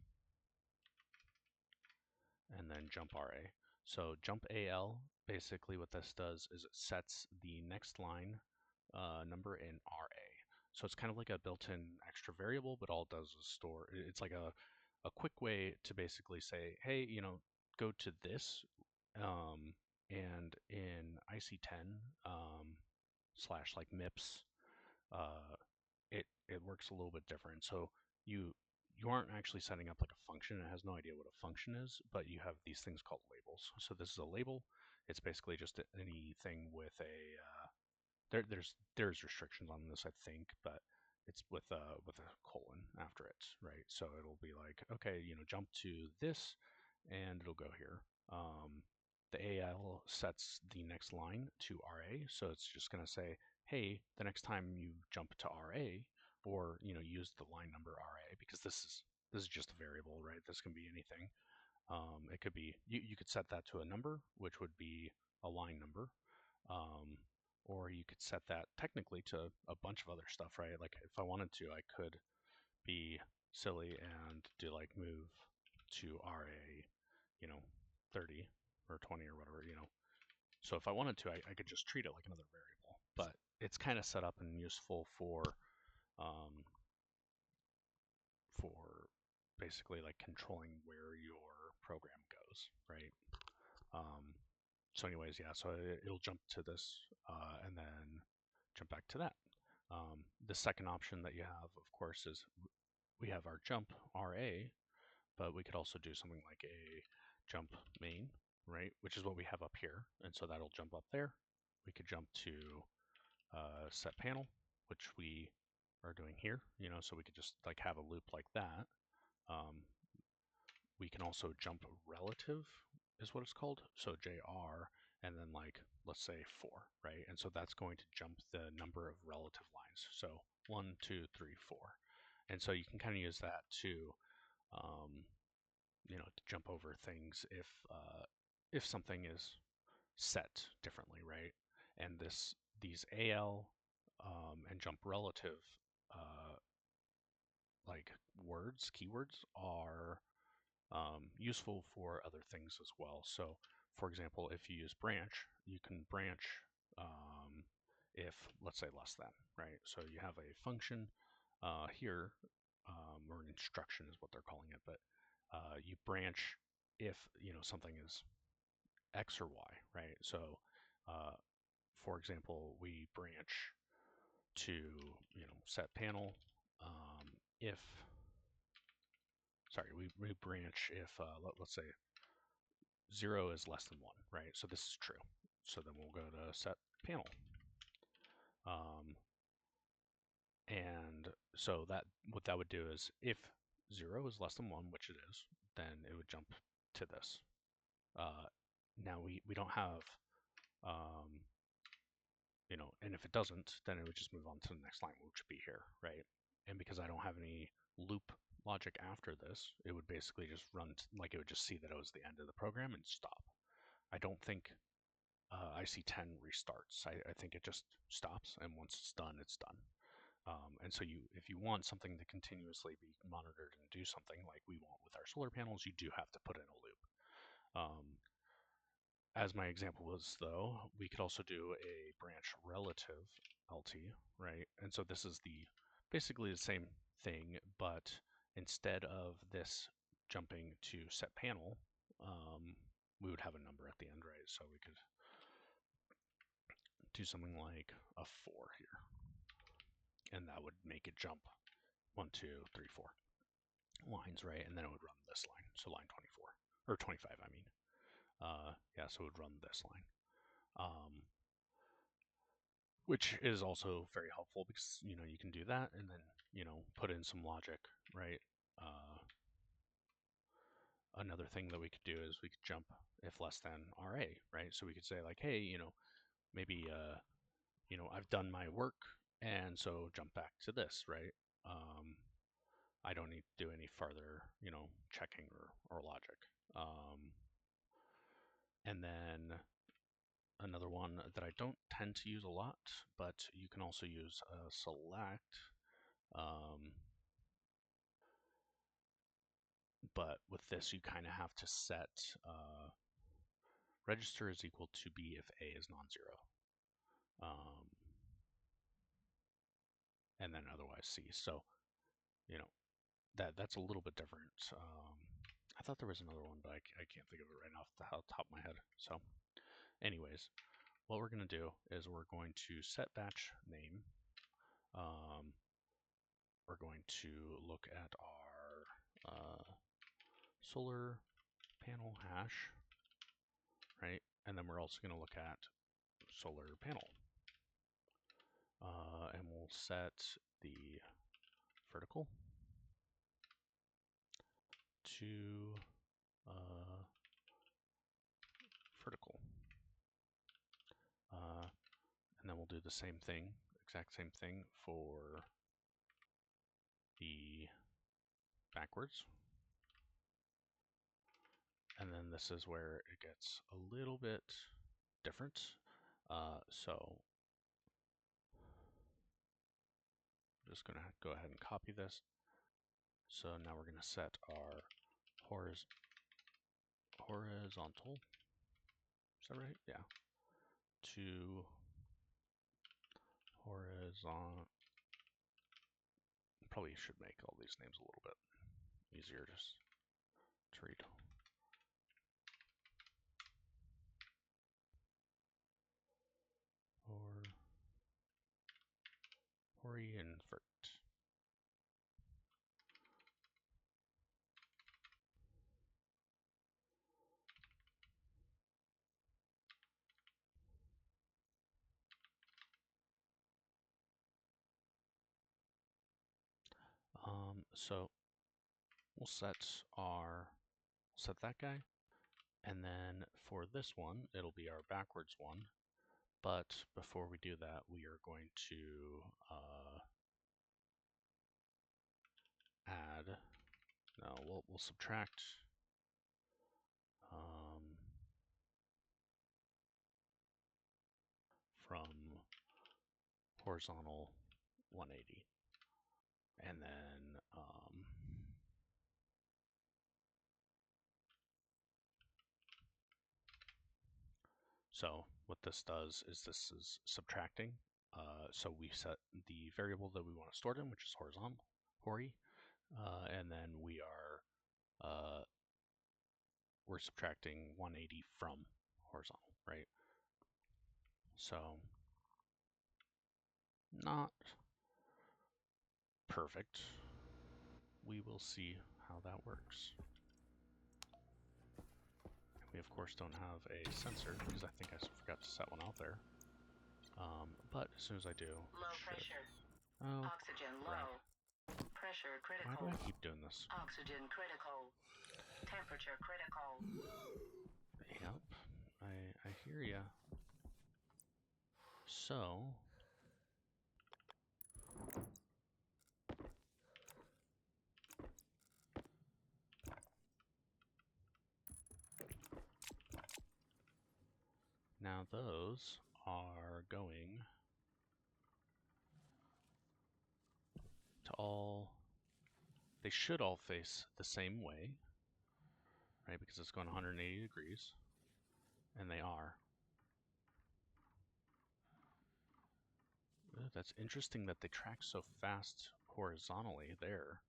and then jump RA. So jump AL, basically what this does is it sets the next line number in RA. So it's kind of like a built-in extra variable, but all it does is store. It's like a quick way to basically say, hey, go to this, and in IC10 slash like MIPS, it works a little bit different. So you aren't actually setting up like a function. It has no idea what a function is, but you have these things called labels. So this is a label. It's basically just anything with a there's restrictions on this, I think, but it's with a colon after it, right? So it'll be like, okay, jump to this, and it'll go here. The AL sets the next line to RA, so it's just going to say, hey, the next time you jump to RA, or use the line number RA, because this is just a variable, right? This can be anything. It could be you could set that to a number, which would be a line number. Or you could set that technically to a bunch of other stuff, right? Like if I wanted to, I could be silly and do like move to RA, 30 or 20 or whatever, So if I wanted to, I could just treat it like another variable. But it's kind of set up and useful um, for basically like controlling where your program goes, right? So anyways, yeah, so it'll jump to this and then jump back to that. The second option that you have, of course, is we have our jump RA, but we could also do something like a jump main, right? Which is what we have up here. And so that'll jump up there. We could jump to set panel, which we are doing here, so we could just like have a loop like that. We can also jump relative is what it's called. So JR, and then like, let's say 4, right? And so that's going to jump the number of relative lines. So 1, 2, 3, 4. And so you can kind of use that to, to jump over things if something is set differently, right? And these AL and jump relative like keywords are useful for other things as well. So, for example, if you use branch, you can branch if, let's say, less than, right? So you have a function here, or an instruction is what they're calling it, but you branch if, something is X or Y, right? So, for example, we branch to, set panel if sorry, we branch if, let's say 0 is less than 1, right? So this is true. So then we'll go to set panel. And so what that would do is if 0 is less than 1, which it is, then it would jump to this. Now we don't have, and if it doesn't, then it would just move on to the next line, which would be here, right? And because I don't have any loop logic after this, it would basically just run, like it would just see that it was the end of the program and stop. I don't think I see 10 restarts. I think it just stops, and once it's done, it's done. And so if you want something to continuously be monitored and do something like we want with our solar panels, you do have to put in a loop. As my example was, though, we could also do a branch relative LT, right? And so this is basically the same thing, but instead of this jumping to set panel, we would have a number at the end, right? So we could do something like a 4 here, and that would make it jump 1, 2, 3, 4 lines, right? And then it would run this line, so line 24 or 25, I mean. Yeah, so it would run this line, which is also very helpful because you can do that and then put in some logic, right? Another thing that we could do is we could jump if less than RA, right? So we could say like, hey, maybe I've done my work, and so jump back to this, right? I don't need to do any further, checking or logic. And then another one that I don't tend to use a lot, but you can also use select. But with this, you kind of have to set register is equal to B if A is non-zero. And then otherwise C. So, that's a little bit different. I thought there was another one, but I can't think of it right off the top of my head. So, anyways, what we're going to do is we're going to set batch name. We're going to look at our solar panel hash, right? And then we're also going to look at solar panel. And we'll set the vertical to vertical. And then we'll do the same thing, exact same thing for the backwards. And then this is where it gets a little bit different. So I'm just going to go ahead and copy this. So now we're going to set our horizontal. Is that right? Yeah. To horizontal. Probably should make all these names a little bit easier just to read. Horinvert. So we'll set that guy, and then for this one, it'll be our backwards one. But before we do that, we are going to add. No, we'll subtract. From horizontal 180, and then so what this does is this is subtracting. So we set the variable that we want to store it in, which is horizontal, hori, and then we're subtracting 180 from horizontal, right? So not perfect. We will see how that works. We of course don't have a sensor because I think I forgot to set one out there. But as soon as I do, low pressure. Oh, oxygen crap. low. Pressure critical. Why do I keep doing this? Oxygen critical. Temperature critical. Yep, I hear ya. So Now those are going to all, they should all face the same way, right? Because it's going 180 degrees, and they are. That's interesting that they track so fast horizontally there.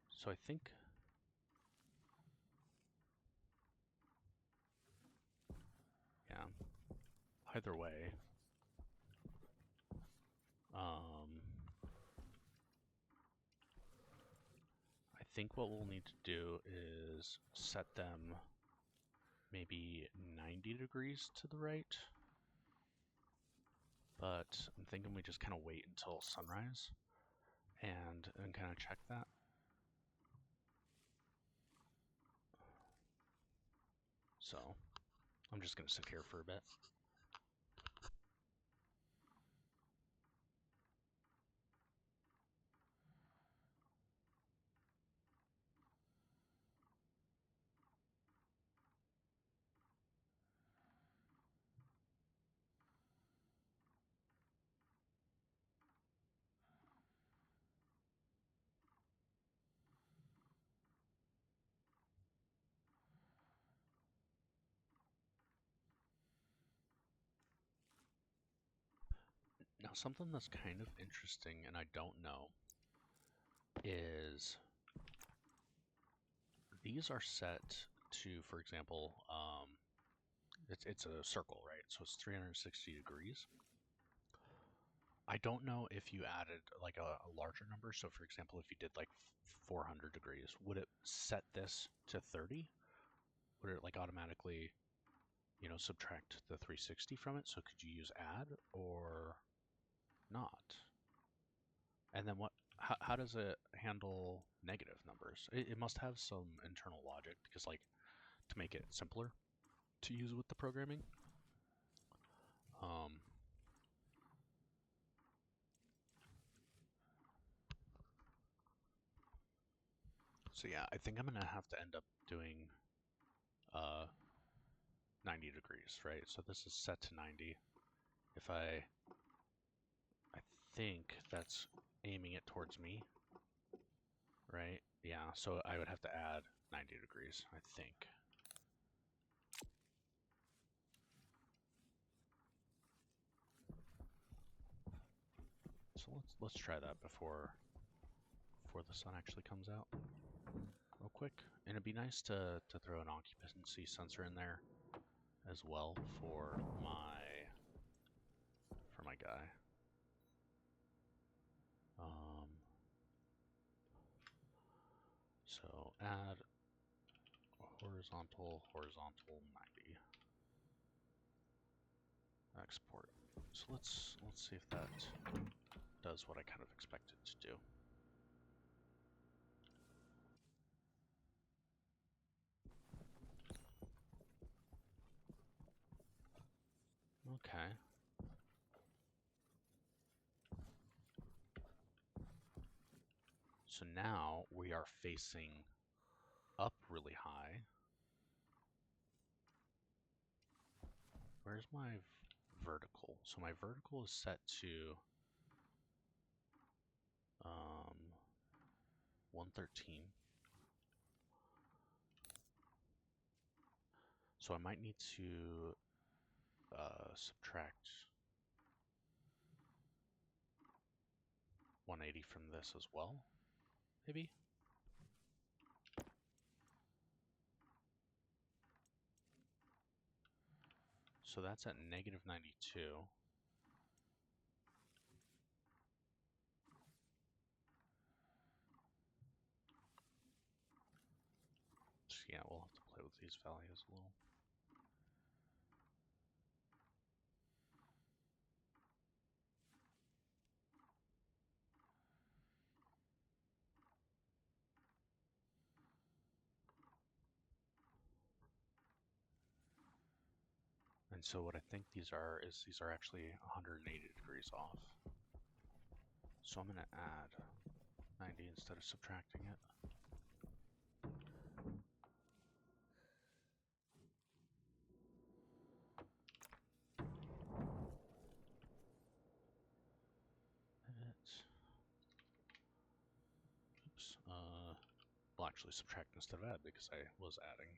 So I think, yeah, either way, I think what we'll need to do is set them maybe 90 degrees to the right. But I'm thinking we just kind of wait until sunrise and kind of check that. So I'm just going to sit here for a bit. Now, something that's kind of interesting, and I don't know, is these are set to, for example, it's a circle, right? So it's 360 degrees. I don't know if you added like a larger number. So, for example, if you did like 400 degrees, would it set this to 30? Would it like automatically, subtract the 360 from it? So could you use add or not? And then how does it handle negative numbers? It must have some internal logic because, like, to make it simpler to use with the programming. Um, so yeah, I think I'm gonna have to end up doing 90 degrees, right? So this is set to 90. If I think that's aiming it towards me, right? Yeah, so I would have to add 90 degrees, I think. So let's try that before the sun actually comes out real quick. And it'd be nice to throw an occupancy sensor in there as well for my guy. So add horizontal 90. Export. So let's see if that does what I kind of expect it to do. Okay. So now we are facing up really high. Where's my vertical? So my vertical is set to 113. So I might need to subtract 180 from this as well, maybe? So that's at negative 92. So yeah, we'll have to play with these values a little. And so what I think these are actually 180 degrees off. So I'm going to add 90 instead of subtracting it. Well, actually subtract instead of add because I was adding.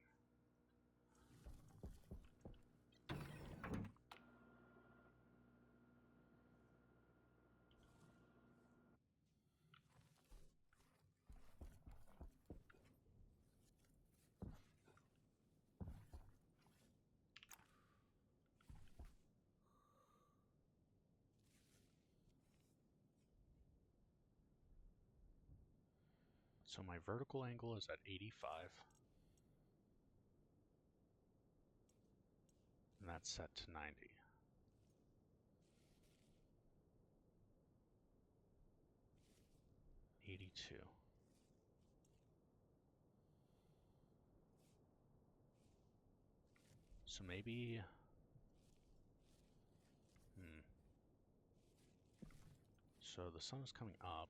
So my vertical angle is at 85. And that's set to 90. $82. So maybe, so the sun is coming up.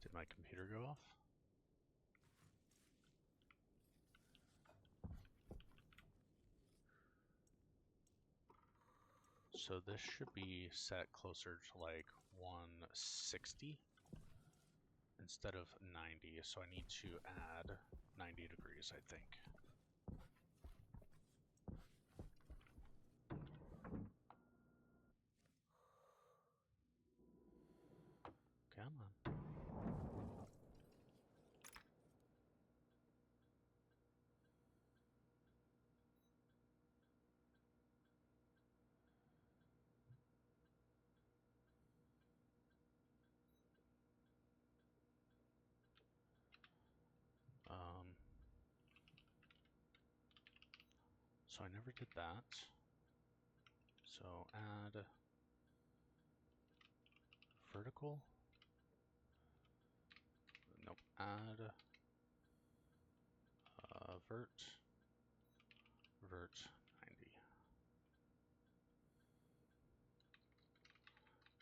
Did my computer go off? So this should be set closer to like 160 instead of 90. So I need to add 90 degrees, I think. Come on. So I never did that. So add vertical. Nope. Add vert 90.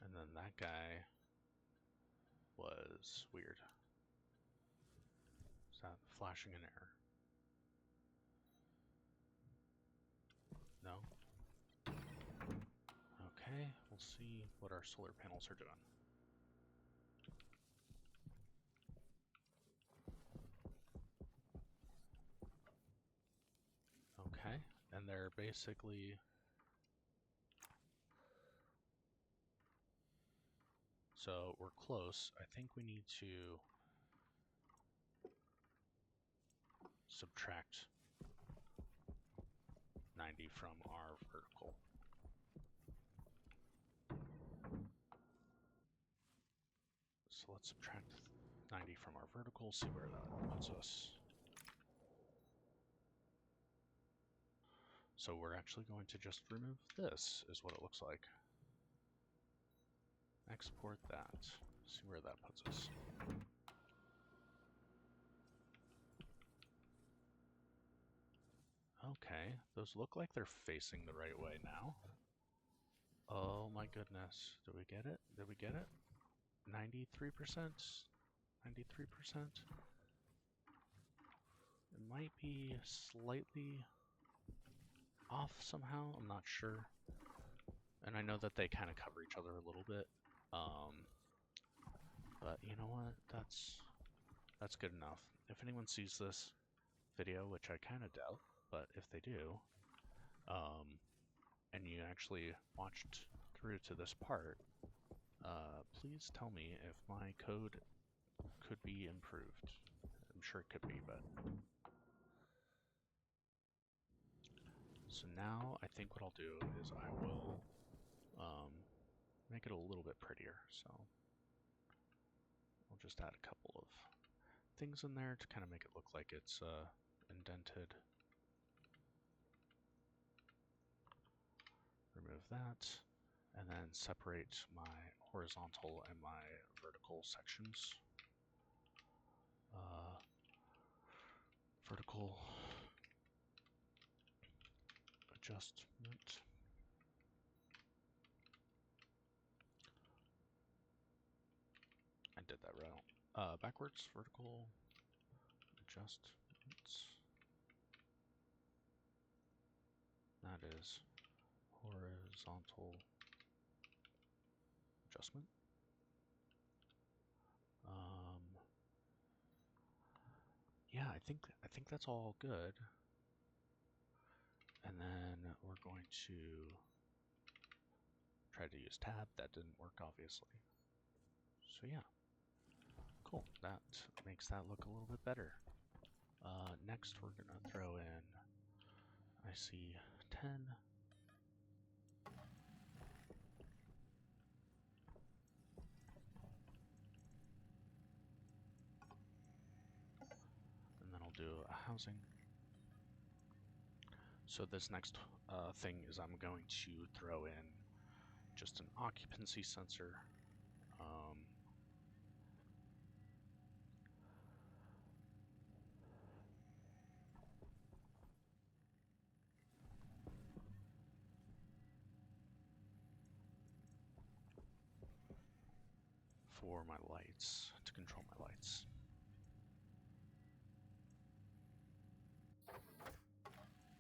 And then that guy was weird. Is that flashing an error? No? Okay, we'll see what our solar panels are doing. Okay, and they're basically... So we're close. I think we need to subtract 90 from our vertical. So let's subtract 90 from our vertical, see where that puts us. So we're actually going to just remove this, is what it looks like. Export that, see where that puts us. Okay, those look like they're facing the right way now. Oh my goodness, did we get it? Did we get it? 93%? 93%? It might be slightly off somehow, I'm not sure. And I know that they kind of cover each other a little bit. But you know what? That's good enough. If anyone sees this video, which I kind of doubt, but if they do, and you actually watched through to this part, please tell me if my code could be improved. I'm sure it could be, but... So now I think what I'll do is I will make it a little bit prettier. So I'll just add a couple of things in there to kind of make it look like it's indented. Remove that, and then separate my horizontal and my vertical sections. Vertical adjustment. did that right. Backwards, vertical, adjustments. That is horizontal adjustment. Yeah, I think that's all good. And then we're going to try to use tab. That didn't work, obviously. So yeah, cool. That makes that look a little bit better. Next, we're gonna throw in. I see 10. And then I'll do a housing. So this next thing is I'm going to throw in just an occupancy sensor. For my lights, to control my lights.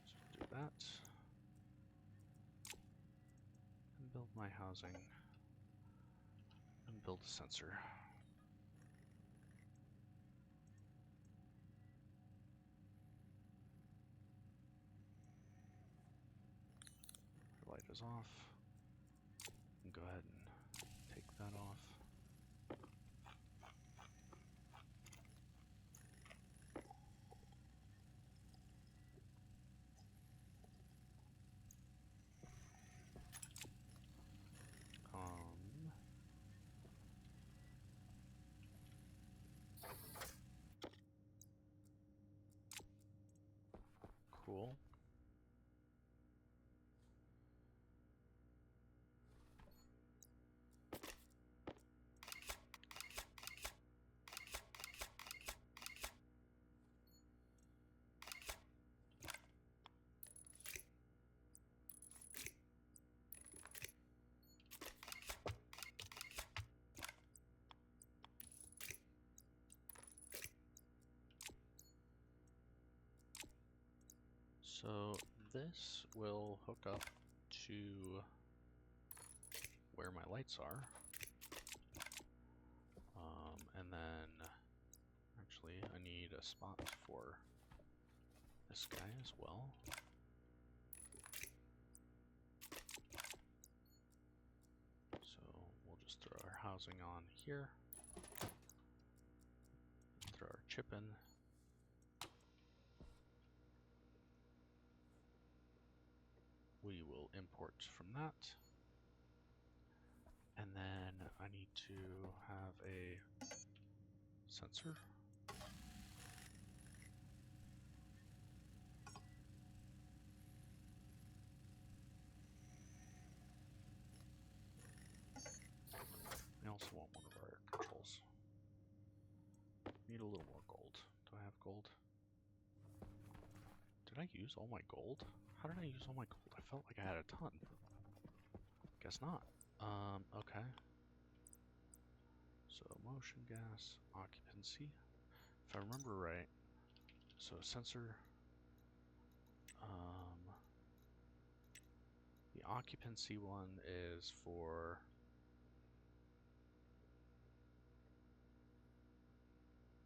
So do that. And build my housing. And build a sensor. Light is off. And go ahead and take that off. Cool. So this will hook up to where my lights are. And then actually I need a spot for this guy as well. So we'll just throw our housing on here. Throw our chip in. We will import from that. And then I need to have a sensor. I also want one of our controls. Need a little more gold. Do I have gold? Did I use all my gold? How did I use all my gold? I felt like I had a ton. Guess not. Okay. So motion gas, occupancy. If I remember right, so sensor, the occupancy one is for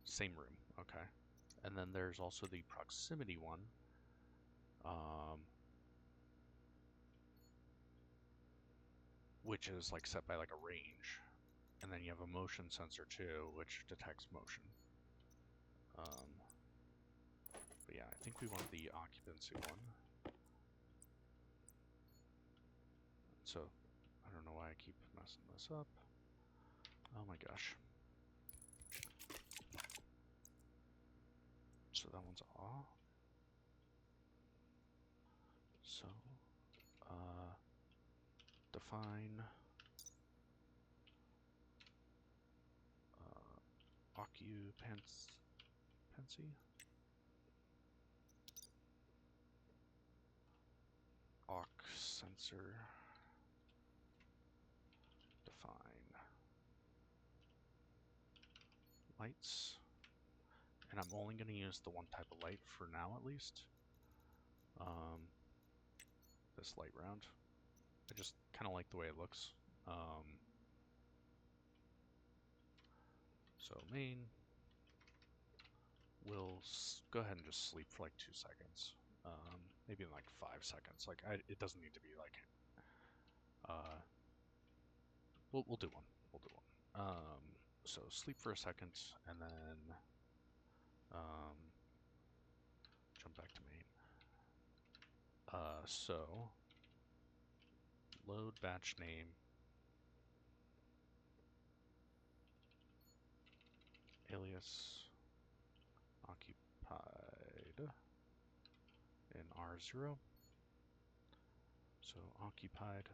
same room, okay. And then there's also the proximity one, which is like set by like a range. And then you have a motion sensor too, which detects motion. But yeah, I think we want the occupancy one. So, I don't know why I keep messing this up. Oh my gosh. So that one's off. So, define occupancy. Occ sensor define. lights. And I'm only going to use the one type of light for now, at least. This light round. I just kind of like the way it looks. So main, we'll go ahead and just sleep for like 2 seconds. Maybe in like 5 seconds. Like it doesn't need to be like. We'll do one. We'll do one. So sleep for a second, and then jump back to main. So load batch name. Alias occupied in R0. So occupied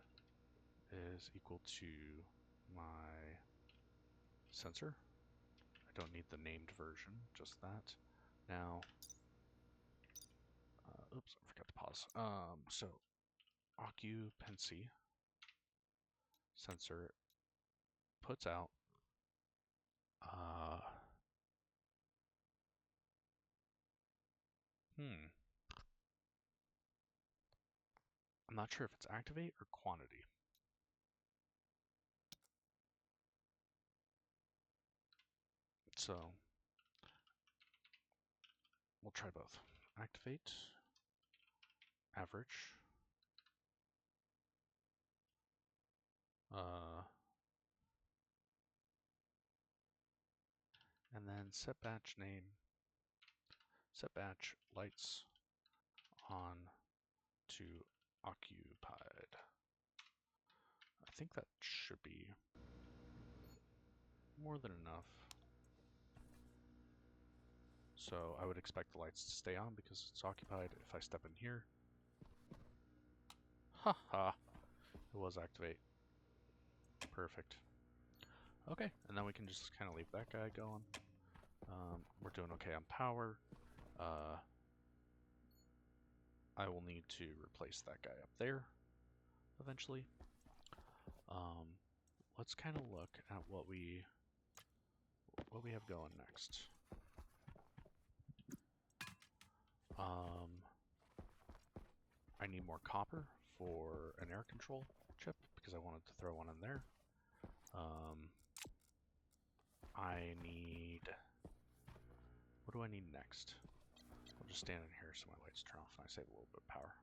is equal to my sensor. I don't need the named version, just that. Now, oops, I forgot to pause. So occupancy sensor puts out I'm not sure if it's activate or quantity. So we'll try both. Activate, average, and then set batch name, set batch lights on to occupied. I think that should be more than enough. So I would expect the lights to stay on because it's occupied. If I step in here, haha, it was activate. Perfect. Okay, and then we can just kind of leave that guy going. We're doing okay on power. I will need to replace that guy up there eventually. Let's kind of look at what we have going next. I need more copper for an air control chip because I wanted to throw one in there. I need... What do I need next? I'll just stand in here so my lights turn off and I save a little bit of power.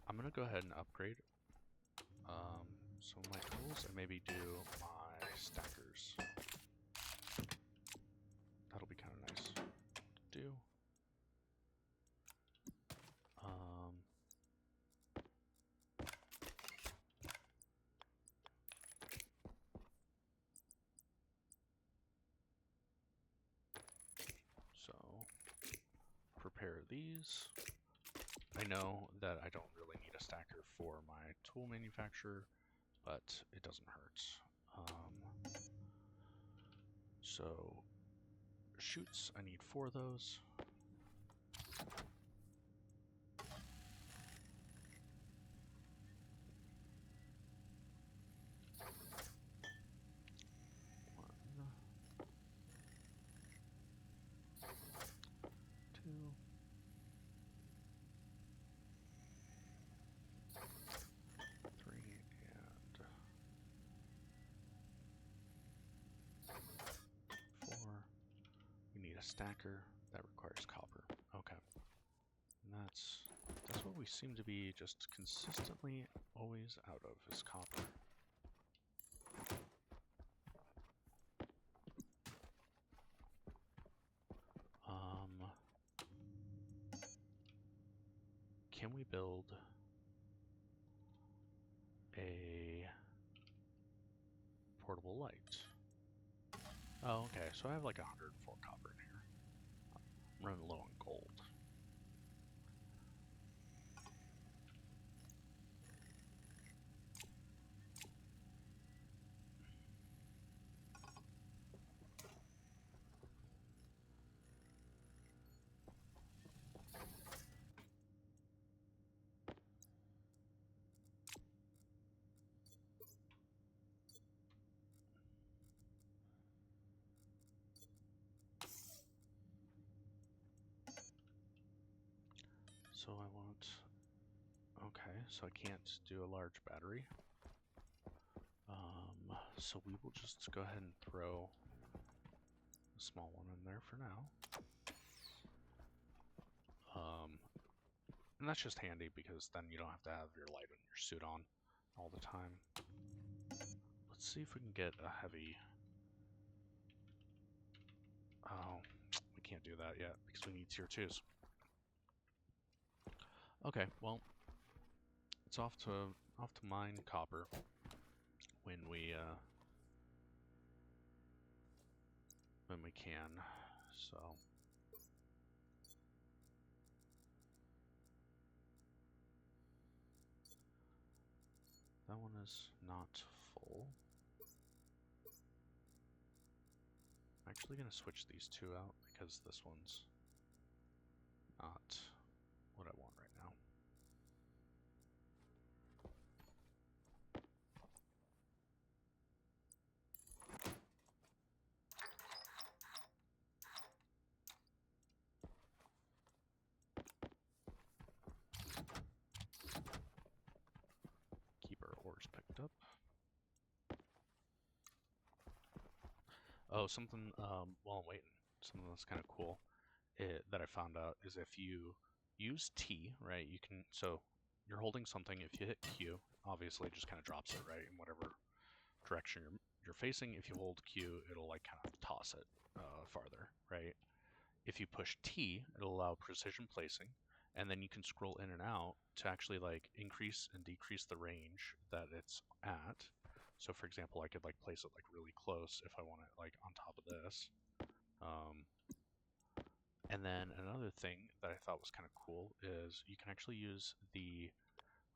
I'm going to go ahead and upgrade some of my tools and maybe do my stackers. That'll be kind of nice to do. So prepare these. I know that I don't really need a stacker for my tool manufacturer, but it doesn't hurt. So chutes, I need 4 of those. Stacker that requires copper. Okay, and that's what we seem to be just consistently always out of is copper. Can we build a portable light? Oh, okay, so I have like 104 copper in here. I'm running low on gold. So I want... Okay, so I can't do a large battery. So we will just go ahead and throw a small one in there for now. And that's just handy because then you don't have to have your light and your suit on all the time. Let's see if we can get a heavy... Oh, we can't do that yet because we need tier 2s. Okay, well, it's off to mine copper when we can. So that one is not full. I'm actually going to switch these two out because this one's not what I want right now. Keep our ores picked up. Oh, something, while I'm waiting, something that's kind of cool that I found out is if you use T, right, you can, so you're holding something, if you hit Q, obviously it just kind of drops it, right, in whatever direction you're facing. If you hold Q, it'll like kind of toss it farther, right? If you push T, it'll allow precision placing, and then you can scroll in and out to actually like increase and decrease the range that it's at. So for example, I could like place it like really close if I want it like on top of this. And then another thing that I thought was kind of cool is you can actually use the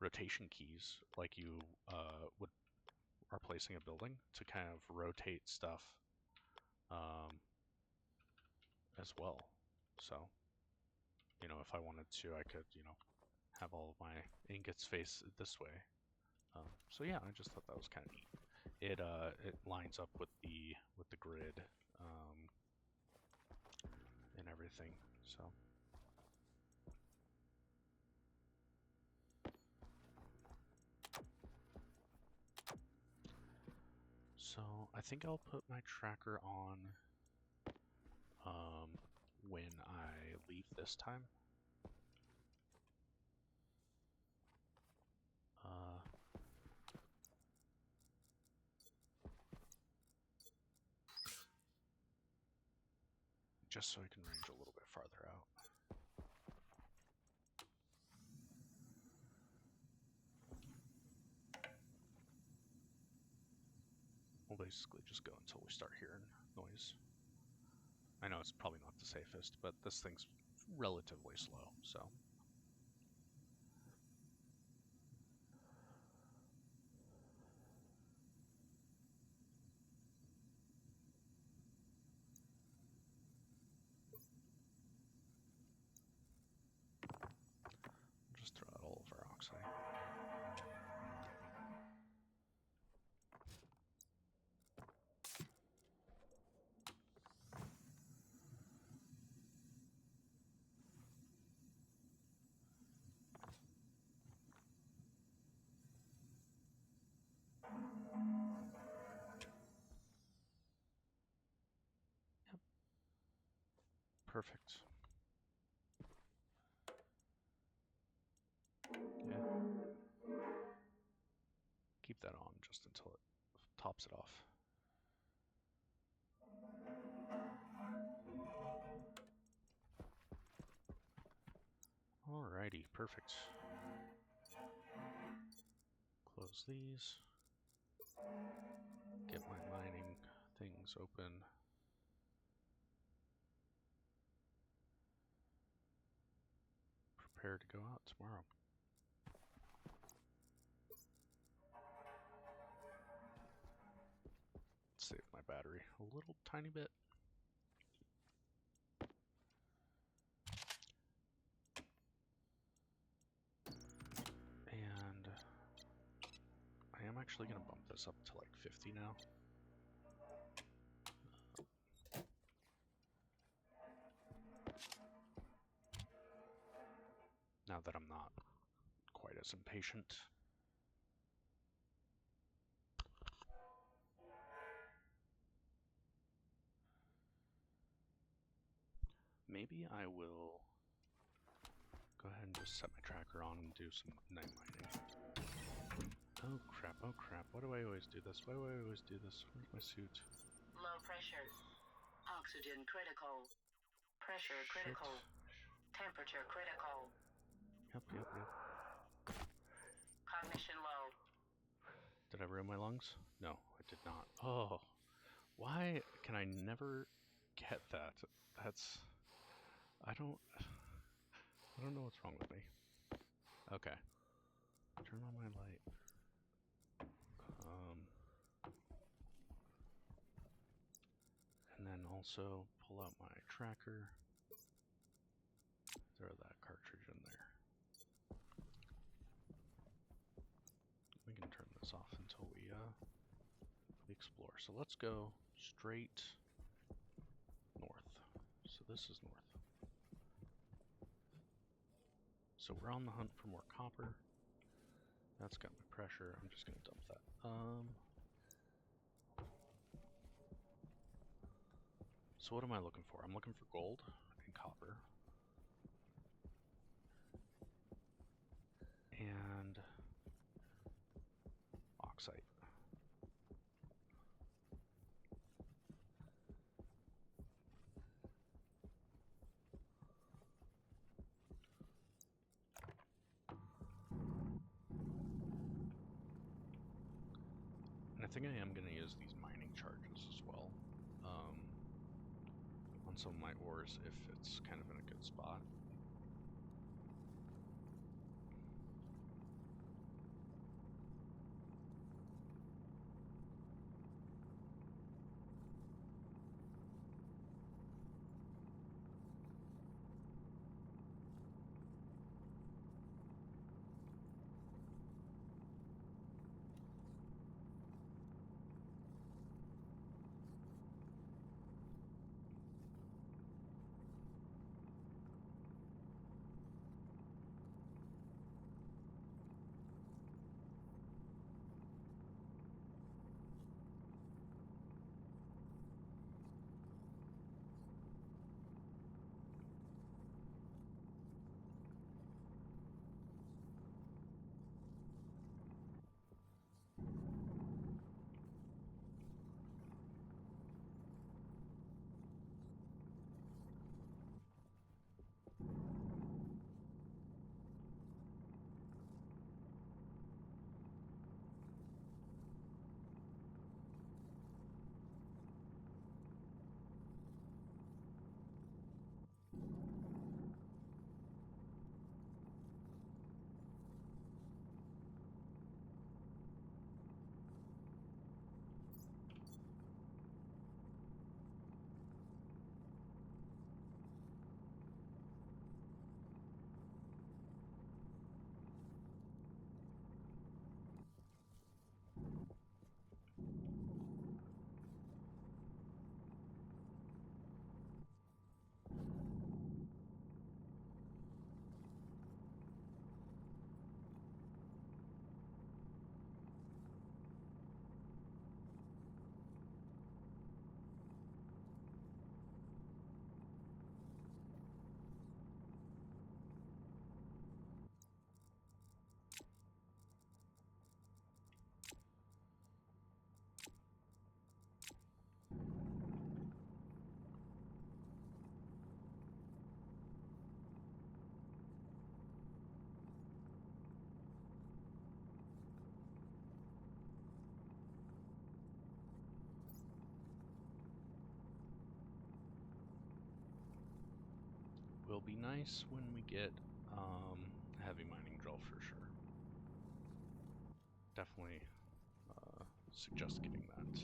rotation keys like you are placing a building to kind of rotate stuff as well. So, you know, if I wanted to, I could, you know, have all of my ingots face this way. So yeah, I just thought that was kind of neat. It lines up with the grid and everything. So I think I'll put my tracker on when I leave this time. Just so I can range a little bit farther out. We'll basically just go until we start hearing noise. I know it's probably not the safest, but this thing's relatively slow, so. Just throw out all of our oxide. Yep. Perfect. Yeah. Keep that on just until it tops it off. Alrighty, perfect. Close these. Get my mining things open. Prepare to go out tomorrow. Save my battery a little tiny bit. And I am actually going to bump this up to like 50 now. Now guess impatient. Maybe I will go ahead and just set my tracker on and do some night mining. Oh crap, oh crap. Why do I always do this? Why do I always do this? Where's my suit? Low pressure. Oxygen critical. Pressure Shit. critical. Temperature critical. Yep. Cognition low. Did I ruin my lungs? No, I did not. Oh, why can I never get that? That's... I don't know what's wrong with me. Okay. Turn on my light. And then also pull out my tracker. Throw that cartridge in there. We can turn this off until we explore. So let's go straight north. So this is north. So we're on the hunt for more copper. That's got my pressure. I'm just gonna dump that. So what am I looking for? I'm looking for gold and copper. And bauxite. And I think I am going to use these mining charges as well on some of my ores if it's kind of in a good spot. Will be nice when we get a heavy mining drill for sure. Definitely suggest getting that.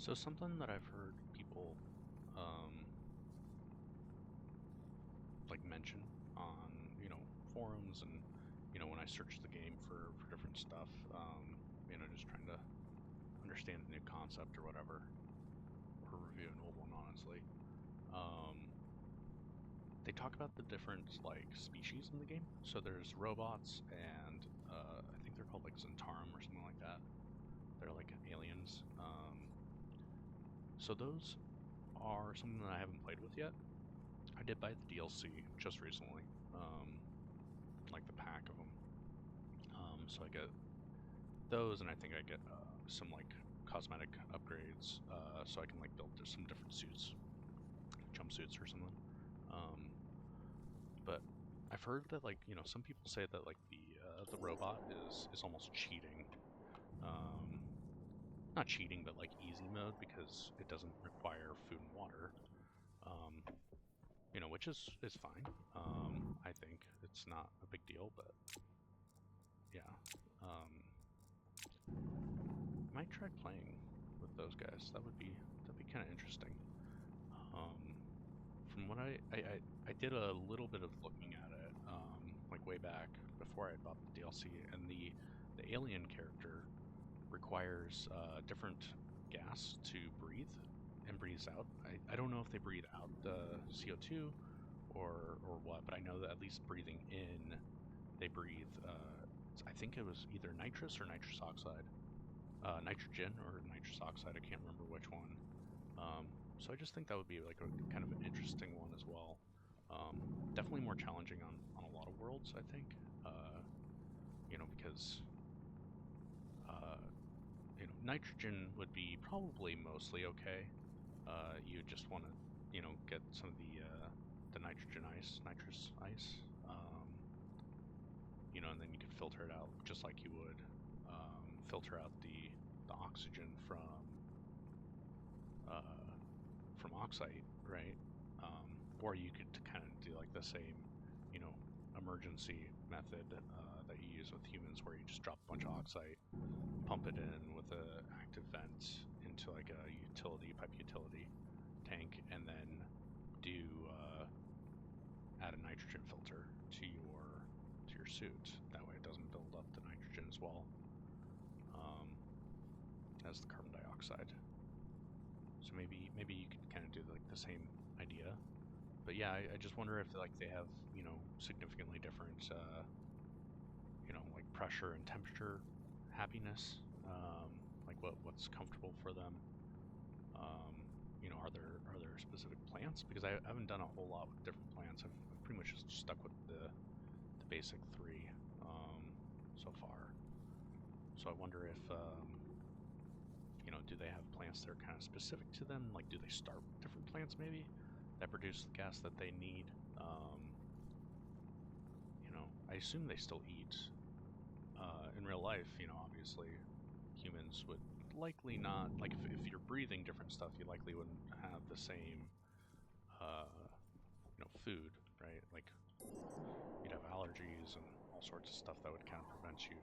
So something that I've heard people um, like mention on forums and when I search the game for different stuff, just trying to understand a new concept or whatever, or review an old one, honestly. Um, they talk about the different like species in the game. So there's robots, and I think they're called like Zentarum or something like that. They're like aliens. So those are something that I haven't played with yet. I did buy the DLC just recently, like the pack of them. So I get those, and I think I get some like cosmetic upgrades, so I can like build some different suits, jumpsuits or something. Um, but I've heard that like some people say that like the robot is almost cheating. Um, Not cheating, but like easy mode because it doesn't require food and water. Um, which is fine. I think it's not a big deal, but yeah. Might try playing with those guys. That'd be kind of interesting. Um, from what I did a little bit of looking at it, like way back before I had bought the DLC, and the alien character requires different gas to breathe and breathes out. I don't know if they breathe out the CO2 or what, but I know that at least breathing in, they breathe. I think it was either nitrous or nitrous oxide, nitrogen or nitrous oxide. I can't remember which one. So I just think that would be like a kind of an interesting one as well. Definitely more challenging on a lot of worlds, I think. Because uh, nitrogen would be probably mostly okay. You just want to, get some of the nitrogen ice, nitrous ice, and then you could filter it out just like you would filter out the oxygen uh, from oxide, right? Or you could kind of do like the same, you know, emergency method that you use with humans, where you just drop a bunch of oxide, pump it in with a active vent into like a pipe utility tank, and then do add a nitrogen filter to your suit. That way, it doesn't build up the nitrogen as well um, as the carbon dioxide. So maybe you could kind of do like the same idea. But yeah, I just wonder if like they have significantly different like pressure and temperature happiness, like what's comfortable for them. Are there specific plants? Because I haven't done a whole lot with different plants. I've pretty much just stuck with the basic three so far. So I wonder if do they have plants that are kind of specific to them? Like, do they start with different plants maybe that produce the gas that they need? Um, I assume they still eat in real life. Obviously, humans would likely not like if you're breathing different stuff, you likely wouldn't have the same food, right? Like you'd have allergies and all sorts of stuff that would kind of prevent you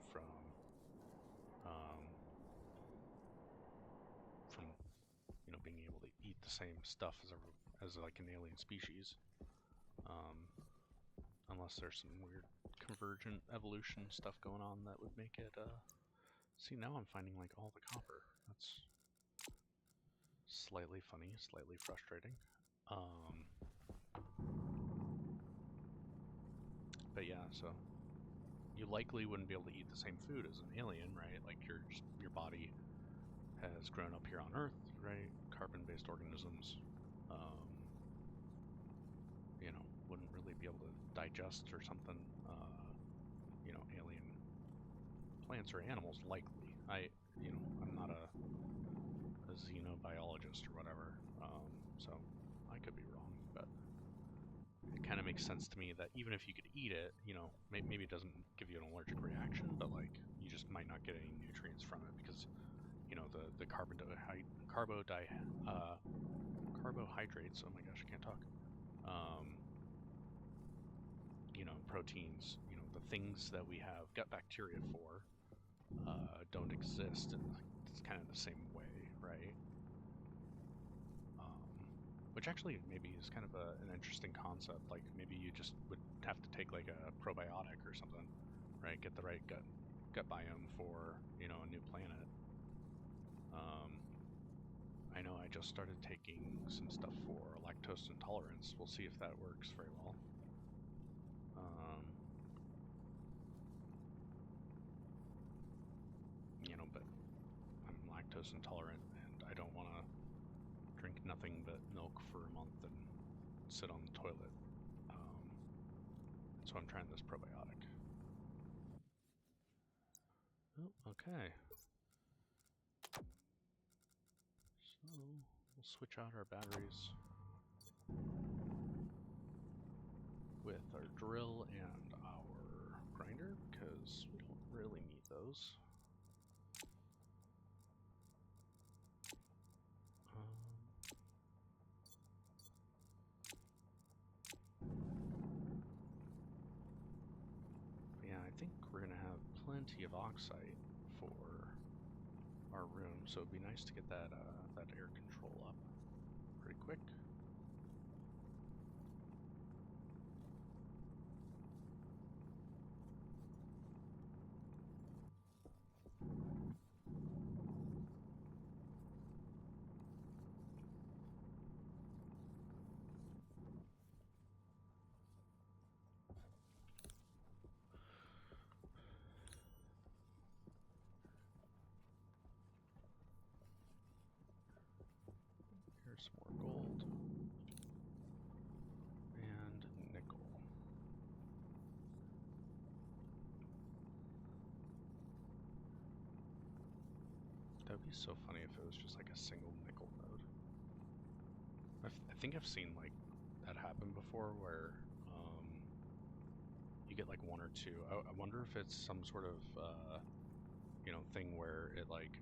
um, from being able to eat the same stuff as like an alien species, um, unless there's some weird convergent evolution stuff going on that would make it. See, now I'm finding like all the copper. That's slightly funny, slightly frustrating. Um, but yeah, so you likely wouldn't be able to eat the same food as an alien, right? Like your body has grown up here on Earth, right? Carbon-based organisms, um, wouldn't really be able to digest or something. Alien plants or animals likely. I'm not a xenobiologist or whatever, so I could be wrong, but it kind of makes sense to me that even if you could eat it, maybe it doesn't give you an allergic reaction, but like you just might not get any nutrients from it because the uh, carbohydrates. Oh my gosh, I can't talk. Um, proteins. The things that we have gut bacteria for don't exist, and it's kind of the same way, right? which actually maybe is kind of an interesting concept. Like maybe you just would have to take like a probiotic or something, right? Get the right gut biome for a new planet. Um, I know I just started taking some stuff for lactose intolerance. We'll see if that works very well. But I'm lactose intolerant and I don't want to drink nothing but milk for a month and sit on the toilet. So I'm trying this probiotic. Oh, okay. So we'll switch out our batteries with our drill and our grinder because we don't really need those. Yeah, I think we're going to have plenty of oxide for our room, so it'd be nice to get that air control up pretty quick. Here's some more gold and nickel. That would be so funny if it was just like a single nickel node. I think I've seen like that happen before where you get like one or two. I wonder if it's some sort of thing where it like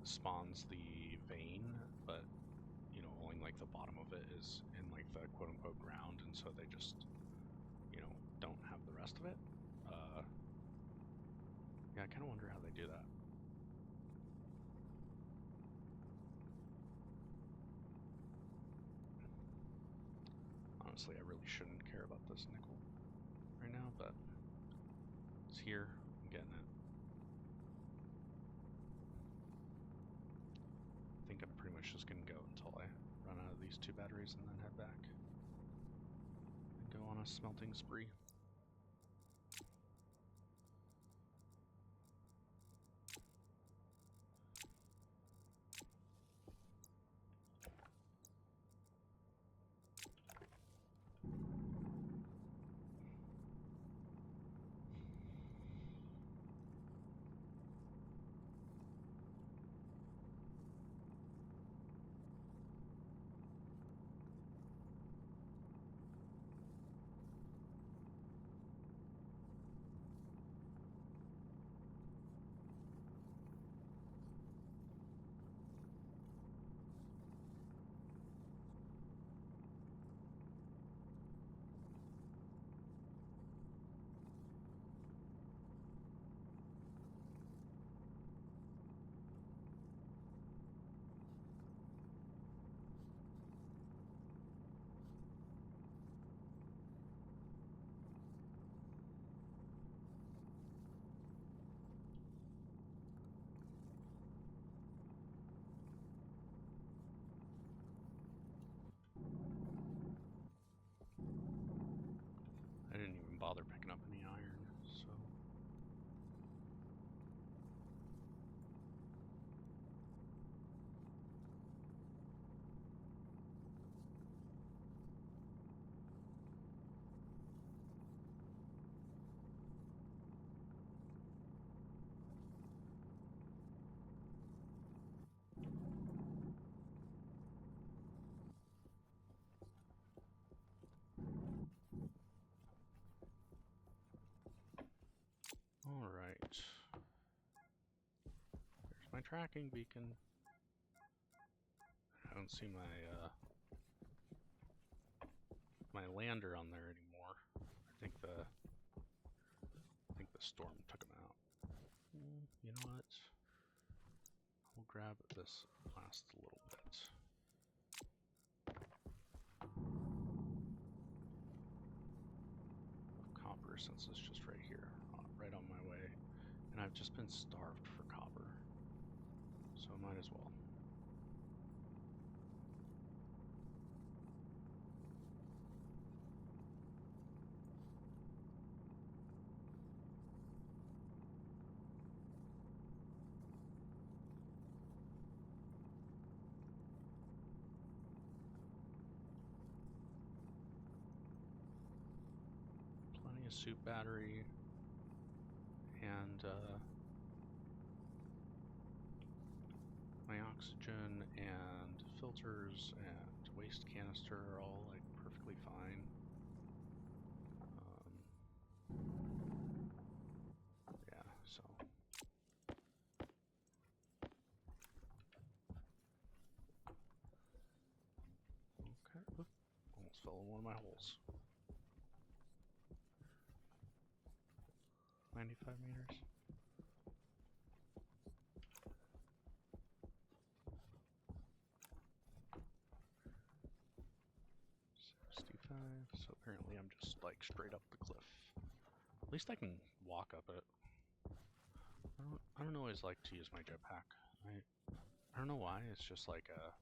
spawns the vein, but only like the bottom of it is in like the quote unquote ground, and so they just don't have the rest of it. Yeah, I kind of wonder how they do that. Honestly, I really shouldn't care about this nickel right now, but it's here. I'm getting it. I think I'm pretty much just going to go until I run out of these two batteries and then head back and go on a smelting spree. I didn't even bother picking up any iron, so... Alright. There's my tracking beacon. I don't see my lander on there anymore. I think the storm took him out. You know what? We'll grab this last little bit. copper since it's just right here, right on my way. And I've just been starved for copper. So I might as well. Plenty of soup battery and my oxygen and filters and waste canister are all like perfectly fine. Yeah, so okay. Oop, almost fell in one of my holes. 95 meters. 65. So apparently I'm just like straight up the cliff. At least I can walk up it. I don't always like to use my jetpack. I don't know why. It's just like a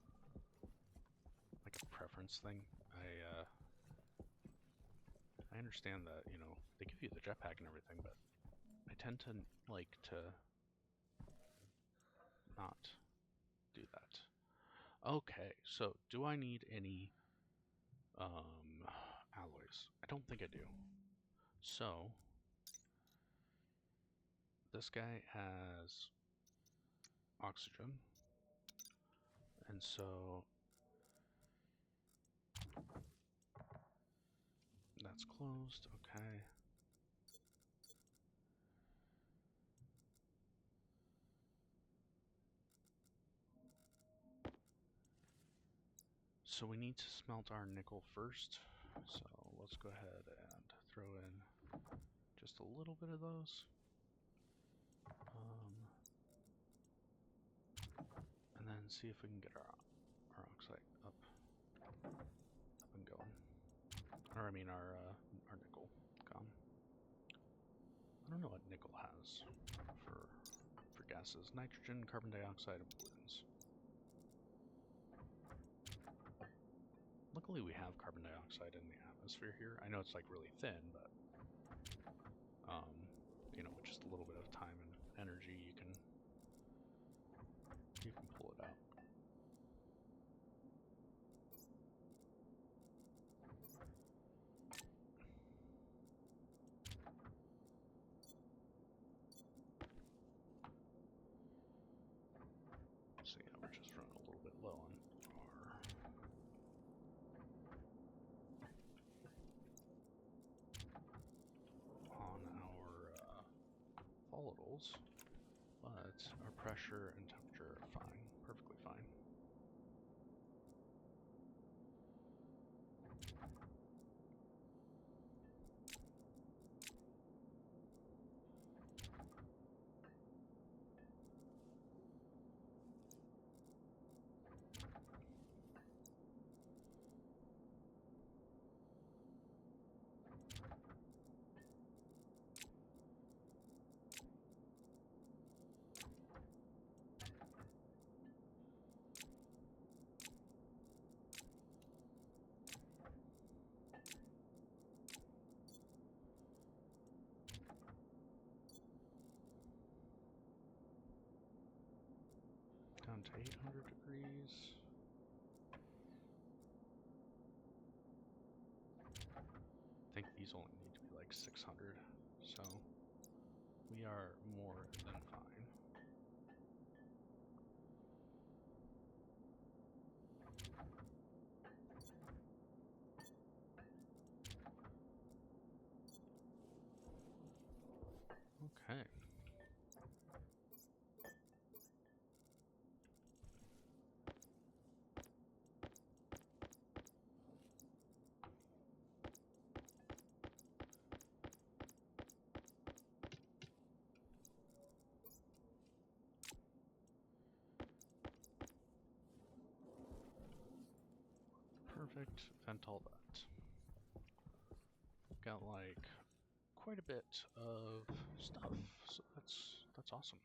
preference thing. I understand that, you know, they give you the jetpack and everything, but I tend to like to not do that. Okay, so do I need any alloys? I don't think I do. So this guy has oxygen, and so that's closed. Okay. So we need to smelt our nickel first. So let's go ahead and throw in just a little bit of those. And then see if we can get our oxide up and going. Or I mean our nickel gone. I don't know what nickel has for gases. Nitrogen, carbon dioxide, and balloons. Luckily we have carbon dioxide in the atmosphere here. I know it's like really thin, but you know, with just a little bit of time and energy you can pull it out. So yeah, we're just running a little bit low on our volatiles, but our pressure and temperature are fine, perfectly fine. Down to 800 degrees. I think these only need to be like 600, so we are more than fine. Okay. Perfect. Vent all that. Got like quite a bit of stuff, so that's awesome.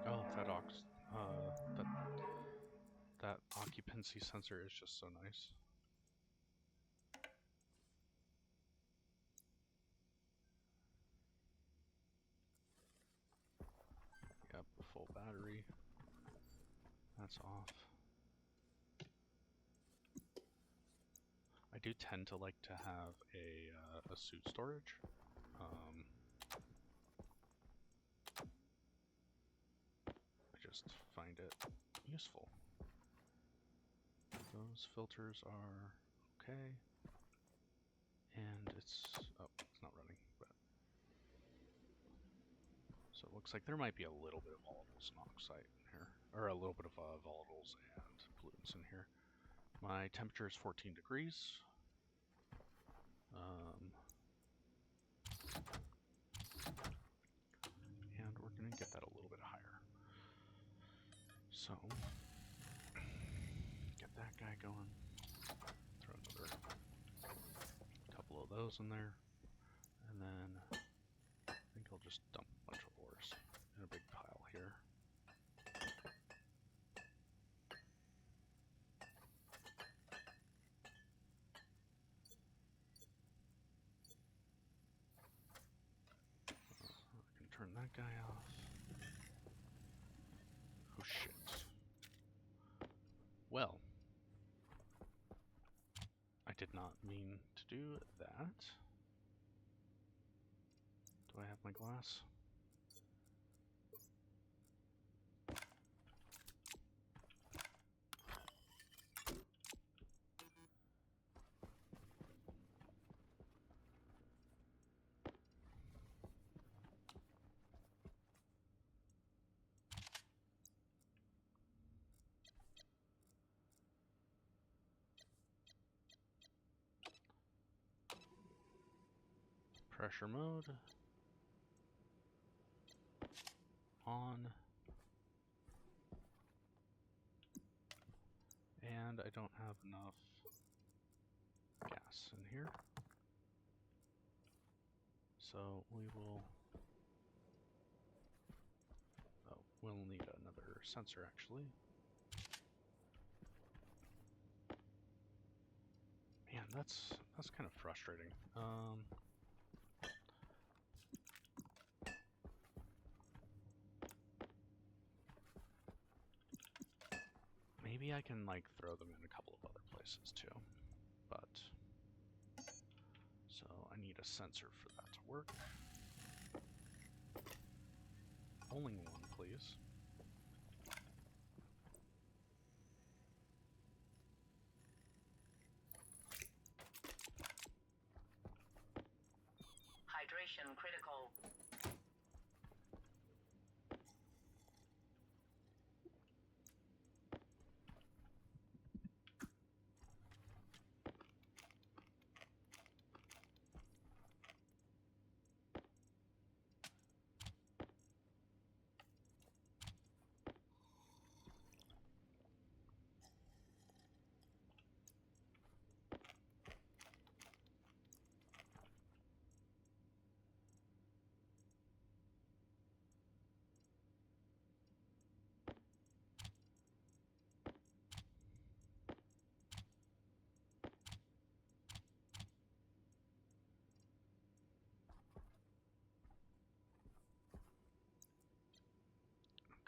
Oh, that that occupancy sensor is just so nice. Yep, full battery. That's off. I do tend to like to have a suit storage. I just find it useful. Those filters are okay. And it's not running, but so it looks like there might be a little bit of volatiles and oxide in here, or a little bit of volatiles and pollutants in here. My temperature is 14 degrees. And we're going to get that a little bit higher. So, get that guy going. Throw another couple of those in there. And then I think I'll just dump a bunch of ores in a big pile here. I can turn that guy off. Oh shit. Well, I did not mean to do that. Do I have my glass? Pressure mode. On. And I don't have enough gas in here. So we will... Oh, we'll need another sensor actually. Man, that's kind of frustrating. Maybe I can like throw them in a couple of other places too, but so I need a sensor for that to work. Only one, please. Hydration critical.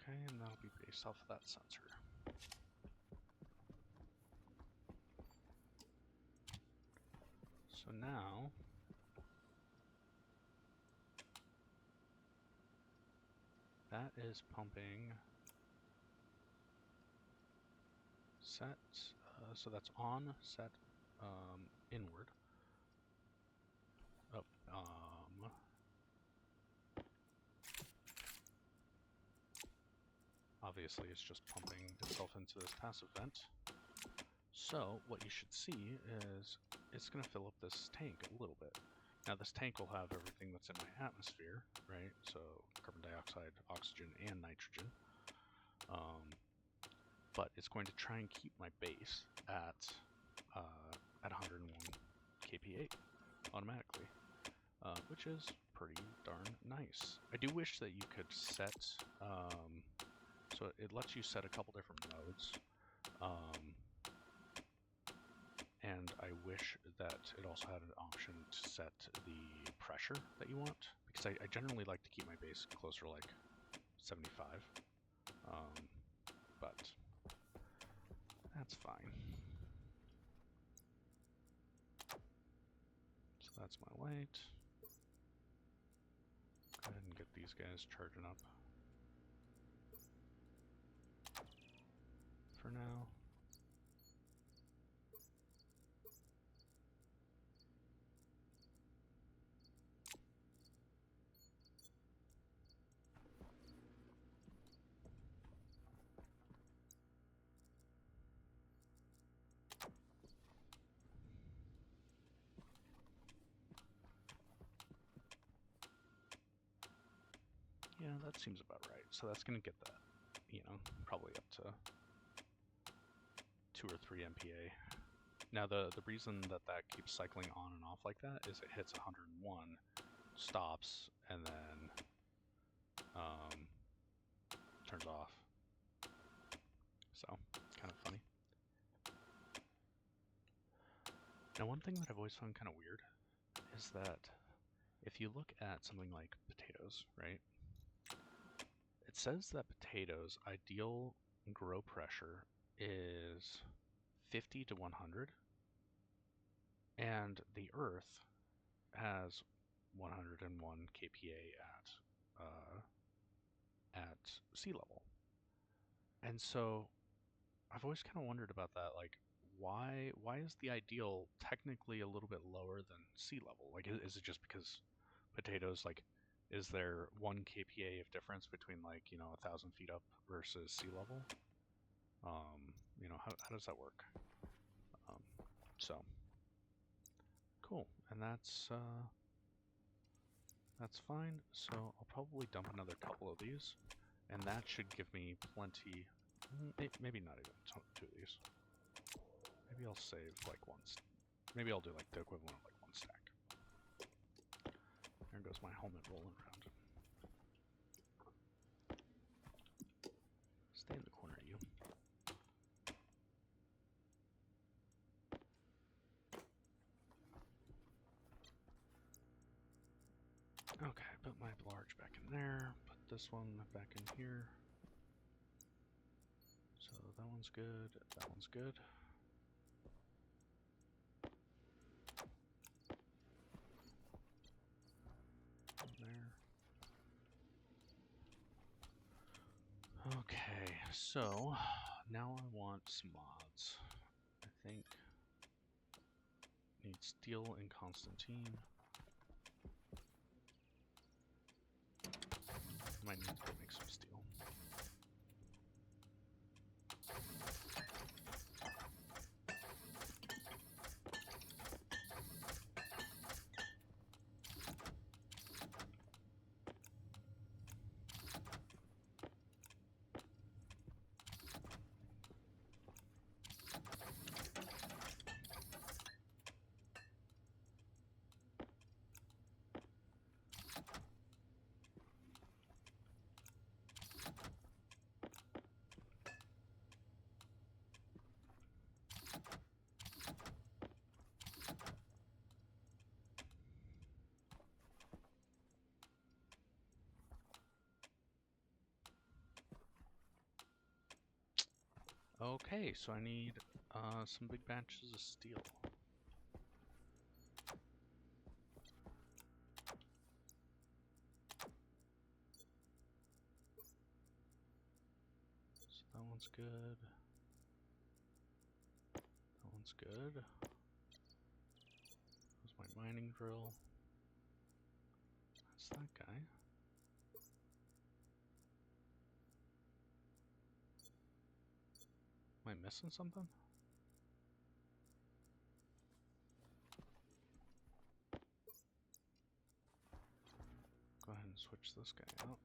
Okay, and that'll be based off of that sensor. So now that is pumping set, so that's on, set, inward. Oh, obviously it's just pumping itself into this passive vent. So what you should see is it's going to fill up this tank a little bit. Now this tank will have everything that's in my atmosphere, right? So carbon dioxide, oxygen, and nitrogen. But it's going to try and keep my base at 101 kPa automatically, which is pretty darn nice. I do wish that you could set, so it lets you set a couple different modes. And I wish that it also had an option to set the pressure that you want, because I generally like to keep my base closer to like 75, but that's fine. So that's my light. Go ahead and get these guys charging up for now. Yeah, that seems about right. So that's going to get that, you know, probably up to 2 or 3 MPa. Now the reason that keeps cycling on and off like that is it hits 101, stops, and then turns off. So, kind of funny. Now one thing that I've always found kind of weird is that if you look at something like potatoes, right? It says that potatoes' ideal grow pressure is 50 to 100, and the Earth has 101 kPa at sea level. And so I've always kind of wondered about that, like why is the ideal technically a little bit lower than sea level? Like is it just because potatoes, like, is there 1 kPa of difference between, like, you know, 1,000 feet up versus sea level? You know, how does that work? So cool, and that's fine. So I'll probably dump another couple of these, and that should give me plenty. Maybe not even 2 of these. Maybe I'll save like one. Maybe I'll do like the equivalent of like 1 stack. There goes my helmet rolling around. Stay in the corner, you. Okay, put my large back in there. Put this one back in here. So that one's good. That one's good. There. Okay, so now I want some mods. I think need steel and Constantine. Might need to go make some steel. Okay, so I need some big batches of steel. So that one's good. That one's good. There's my mining drill. That's that guy. Am I missing something? switch this guy out.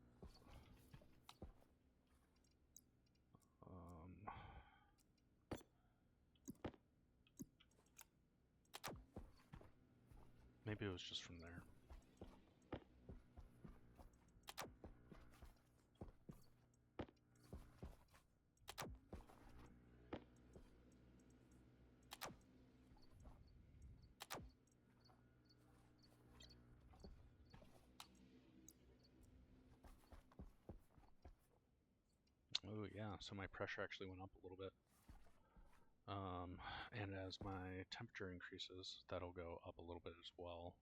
Maybe it was just from there. Oh yeah, so my pressure actually went up a little bit. And as my temperature increases, that'll go up a little bit as well.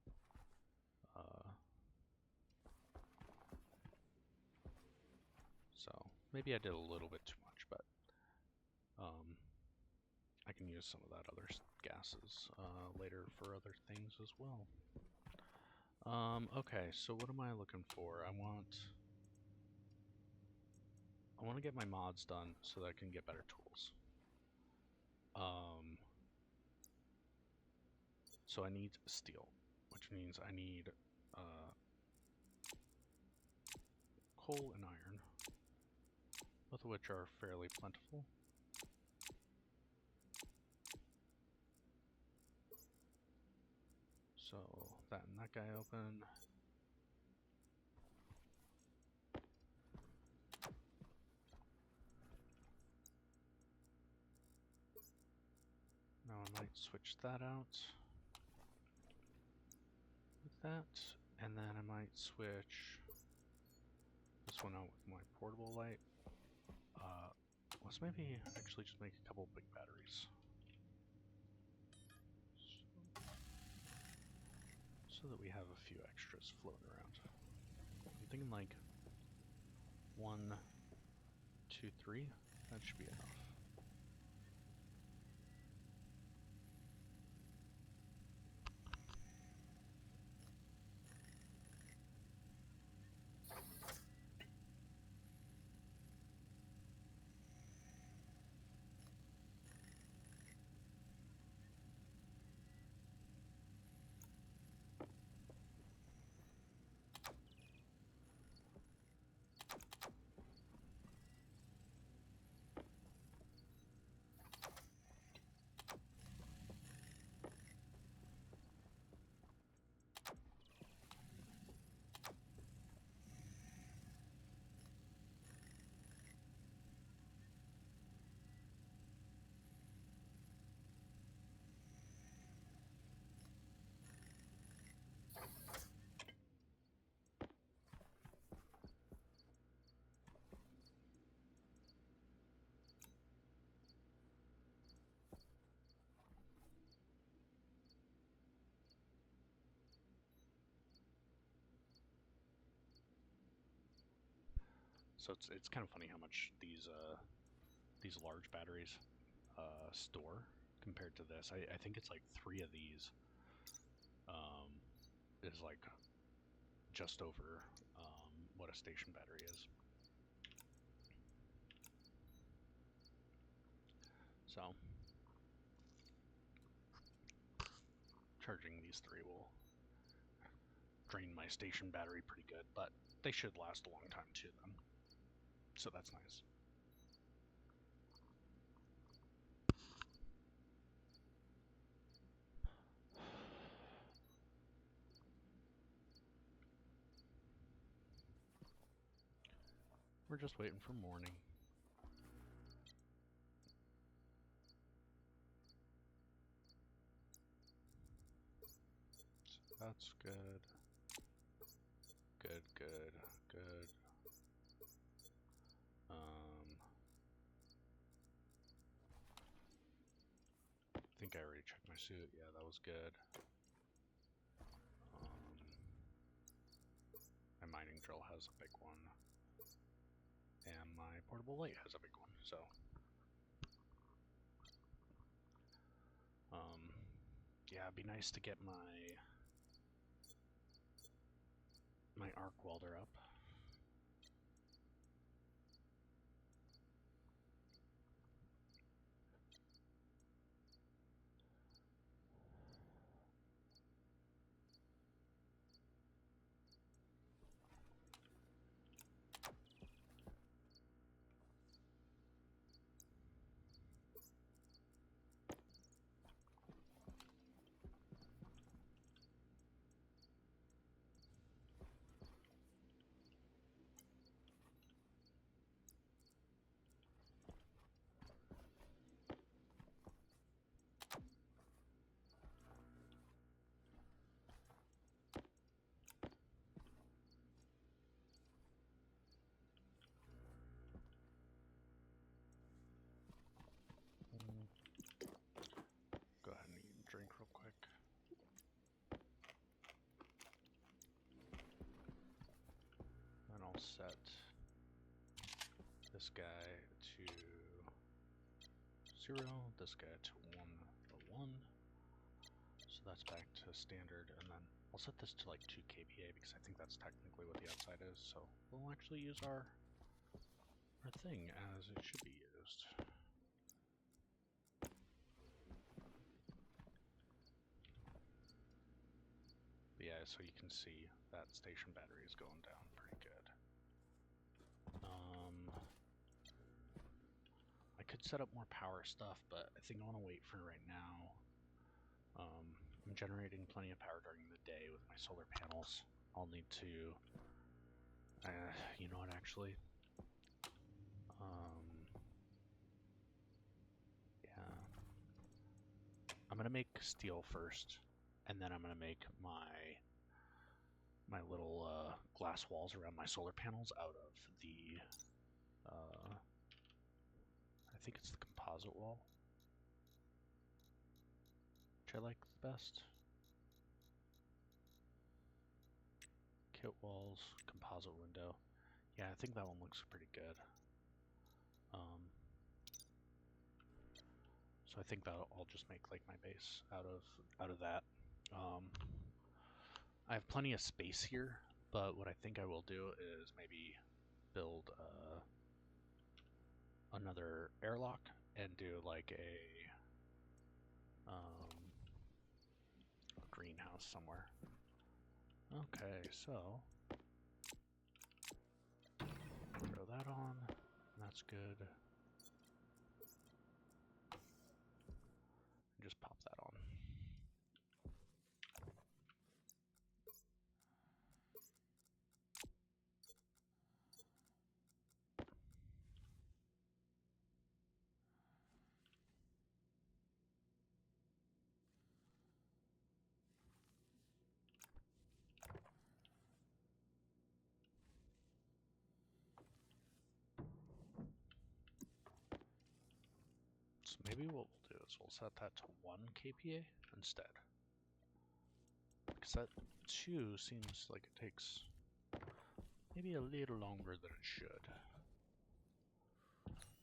So maybe I did a little bit too much, but I can use some of that other gases later for other things as well. Okay, so what am I looking for? I want to get my mods done so that I can get better tools. So I need steel, which means I need coal and iron, both of which are fairly plentiful. So that and that guy open. Now I might switch that out with that, and then I might switch this one out with my portable light. Let's maybe actually just make a couple big batteries. So that we have a few extras floating around. I'm thinking like 1, 2, 3. That should be enough. So it's kind of funny how much these large batteries store compared to this. I think it's like 3 of these is like just over what a station battery is. So charging these 3 will drain my station battery pretty good, but they should last a long time too then. So that's nice. We're just waiting for morning. So that's good. Good, good, good. I think I already checked my suit. Yeah, that was good. My mining drill has a big one. And my portable light has a big one, so. Yeah, it'd be nice to get my arc welder up. set this guy to 0, this guy to 101. So that's back to standard, and then I'll set this to like 2 kPa because I think that's technically what the outside is. So we'll actually use our thing as it should be used. But yeah, so you can see that station battery is going down pretty good. I could set up more power stuff, but I think I want to wait for right now. I'm generating plenty of power during the day with my solar panels. I'll need to, you know what, actually? Yeah. I'm gonna make steel first, and then I'm gonna make my little glass walls around my solar panels out of the, I think it's the composite wall, which I like the best. Kit walls, composite window. Yeah, I think that one looks pretty good. So I think that I'll just make like my base out of that. I have plenty of space here, but what I think I will do is maybe build another airlock and do like a greenhouse somewhere. Okay, so throw that on. That's good. And just pop that on. So maybe what we'll do is we'll set that to 1 kPa instead. Because that 2 seems like it takes maybe a little longer than it should.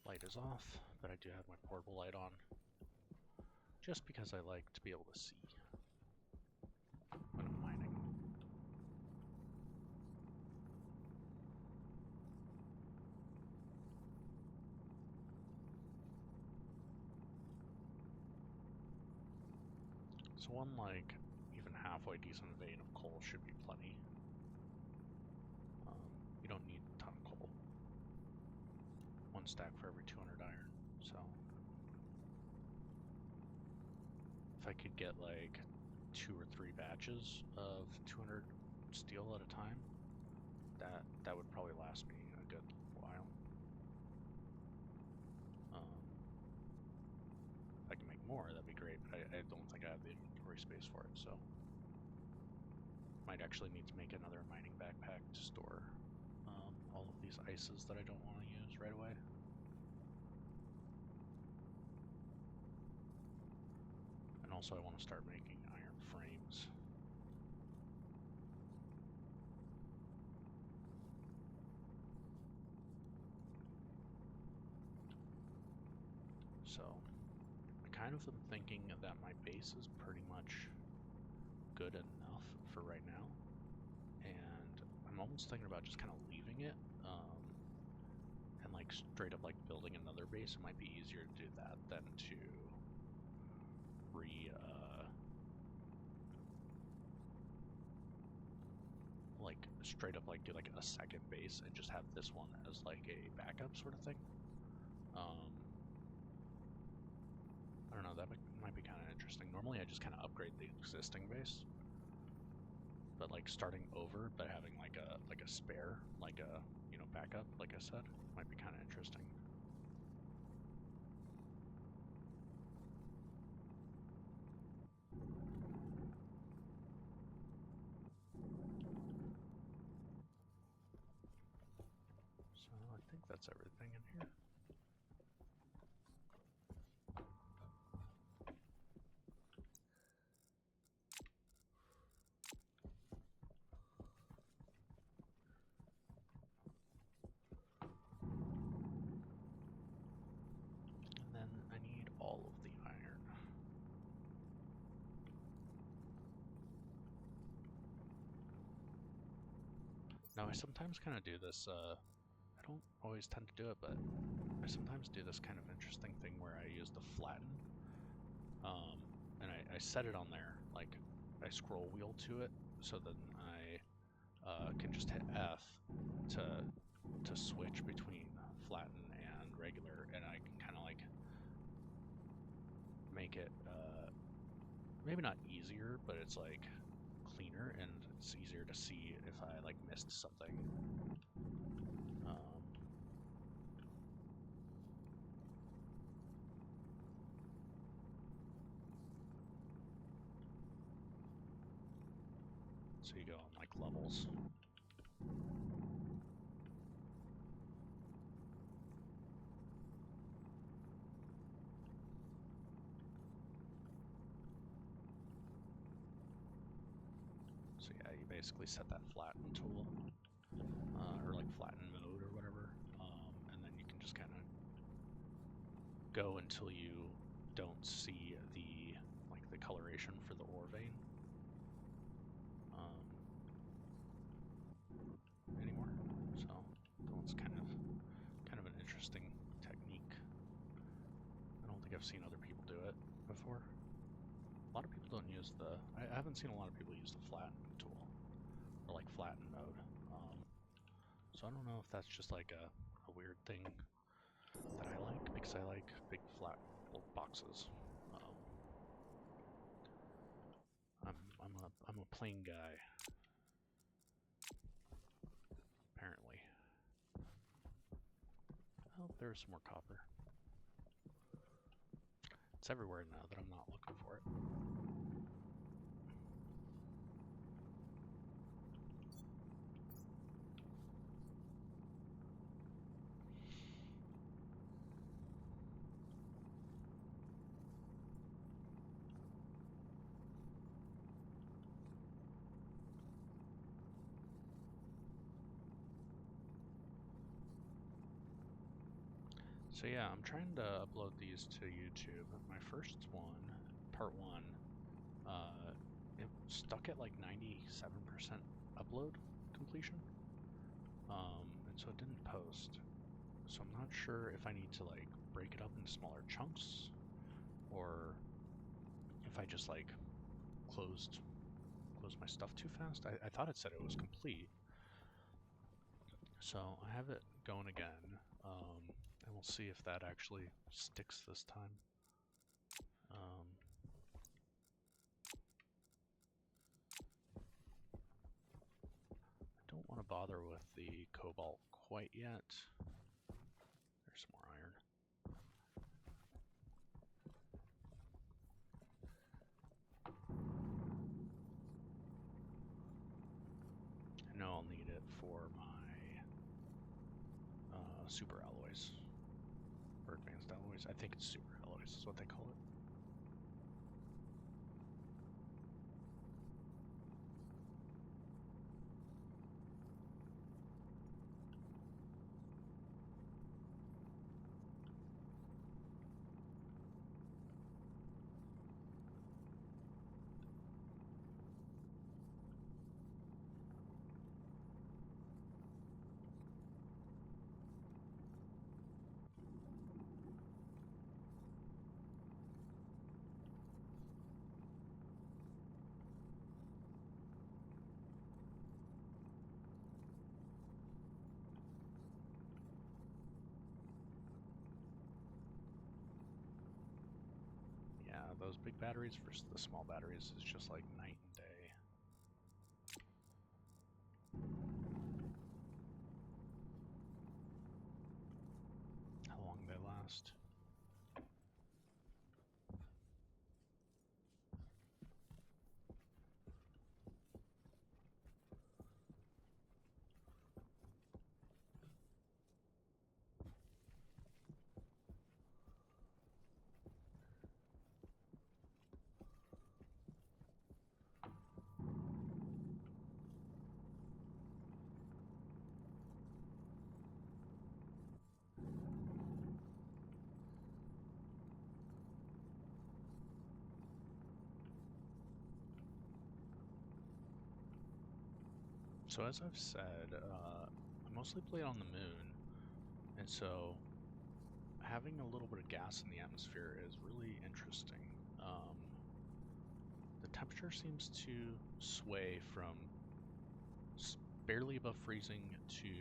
Light is off, but I do have my portable light on. Just because I like to be able to see when I'm mining. So one like even halfway decent vein of coal should be plenty. You don't need a ton of coal. 1 stack for every 200 iron. So if I could get like 2 or 3 batches of 200 steel at a time, that would probably last me a good while. If I can make more, that'd be great, but I don't think I have the inventory space for it, so might actually need to make another mining backpack to store all of these ices that I don't want to use right away. And also I want to start making iron frames. So I kind of am thinking that my base is pretty much good enough for right now. And I'm almost thinking about just kind of leaving it and like straight up like building another base. It might be easier to do that than to like straight up like do like a second base and just have this one as like a backup sort of thing. I don't know, that might be kind of interesting. Normally I just kind of upgrade the existing base, but like starting over but having like a spare, like a, you know, backup, like I said, might be kind of interesting. So I think that's everything in here. Now I sometimes kind of do this, I don't always tend to do it, but I sometimes do this kind of interesting thing where I use the flatten, and I set it on there, like I scroll wheel to it, so then I can just hit F to switch between flatten and regular, and I can kind of like make it maybe not easier, but it's like cleaner and it's easier to see if I like missed something. So you go on like levels. So yeah, you basically set that flatten tool, or like flatten mode or whatever, and then you can just kind of go until you don't see the like the coloration for the ore vein anymore. So that one's kind of an interesting technique. I don't think I've seen other people do it before. A lot of people don't use the. I haven't seen a lot of people use the flatten tool or like flatten mode. So I don't know if that's just like a weird thing that I like because I like big flat boxes. I'm a plain guy apparently. Oh, there's some more copper. It's everywhere now that I'm not looking for it. So yeah, I'm trying to upload these to YouTube. My first one, part one, it stuck at like 97% upload completion, and so it didn't post. So I'm not sure if I need to like break it up into smaller chunks, or if I just like closed my stuff too fast. I thought it said it was complete, so I have it going again, and we'll see if that actually sticks this time. I don't want to bother with the cobalt quite yet. There's some more iron. I know I'll need it for my super alloys, or advanced alloys. I think it's super alloys is what they call it. Yeah, those big batteries versus the small batteries is just like night and day. How long they last. So as I've said, I mostly play on the moon, and so having a little bit of gas in the atmosphere is really interesting. The temperature seems to sway from barely above freezing to,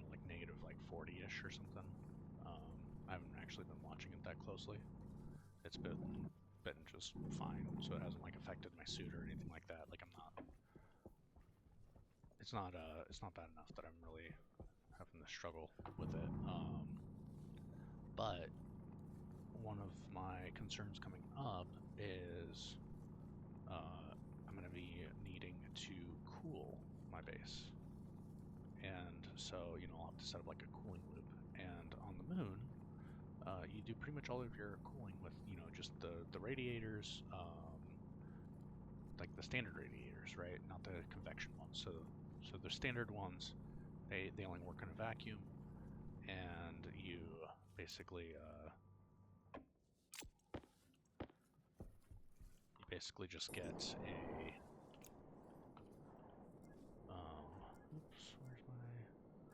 like negative like 40-ish or something. I haven't actually been watching it that closely. It's been just fine, so it hasn't like affected my suit or anything like that. Like it's not bad enough that I'm really having to struggle with it. But one of my concerns coming up is I'm going to be needing to cool my base. And so, I'll have to set up like a cooling loop. And on the moon, you do pretty much all of your cooling with, just the radiators, like the standard radiators, right? Not the convection ones. So the standard ones, they only work in a vacuum, and you basically just get a oops, where's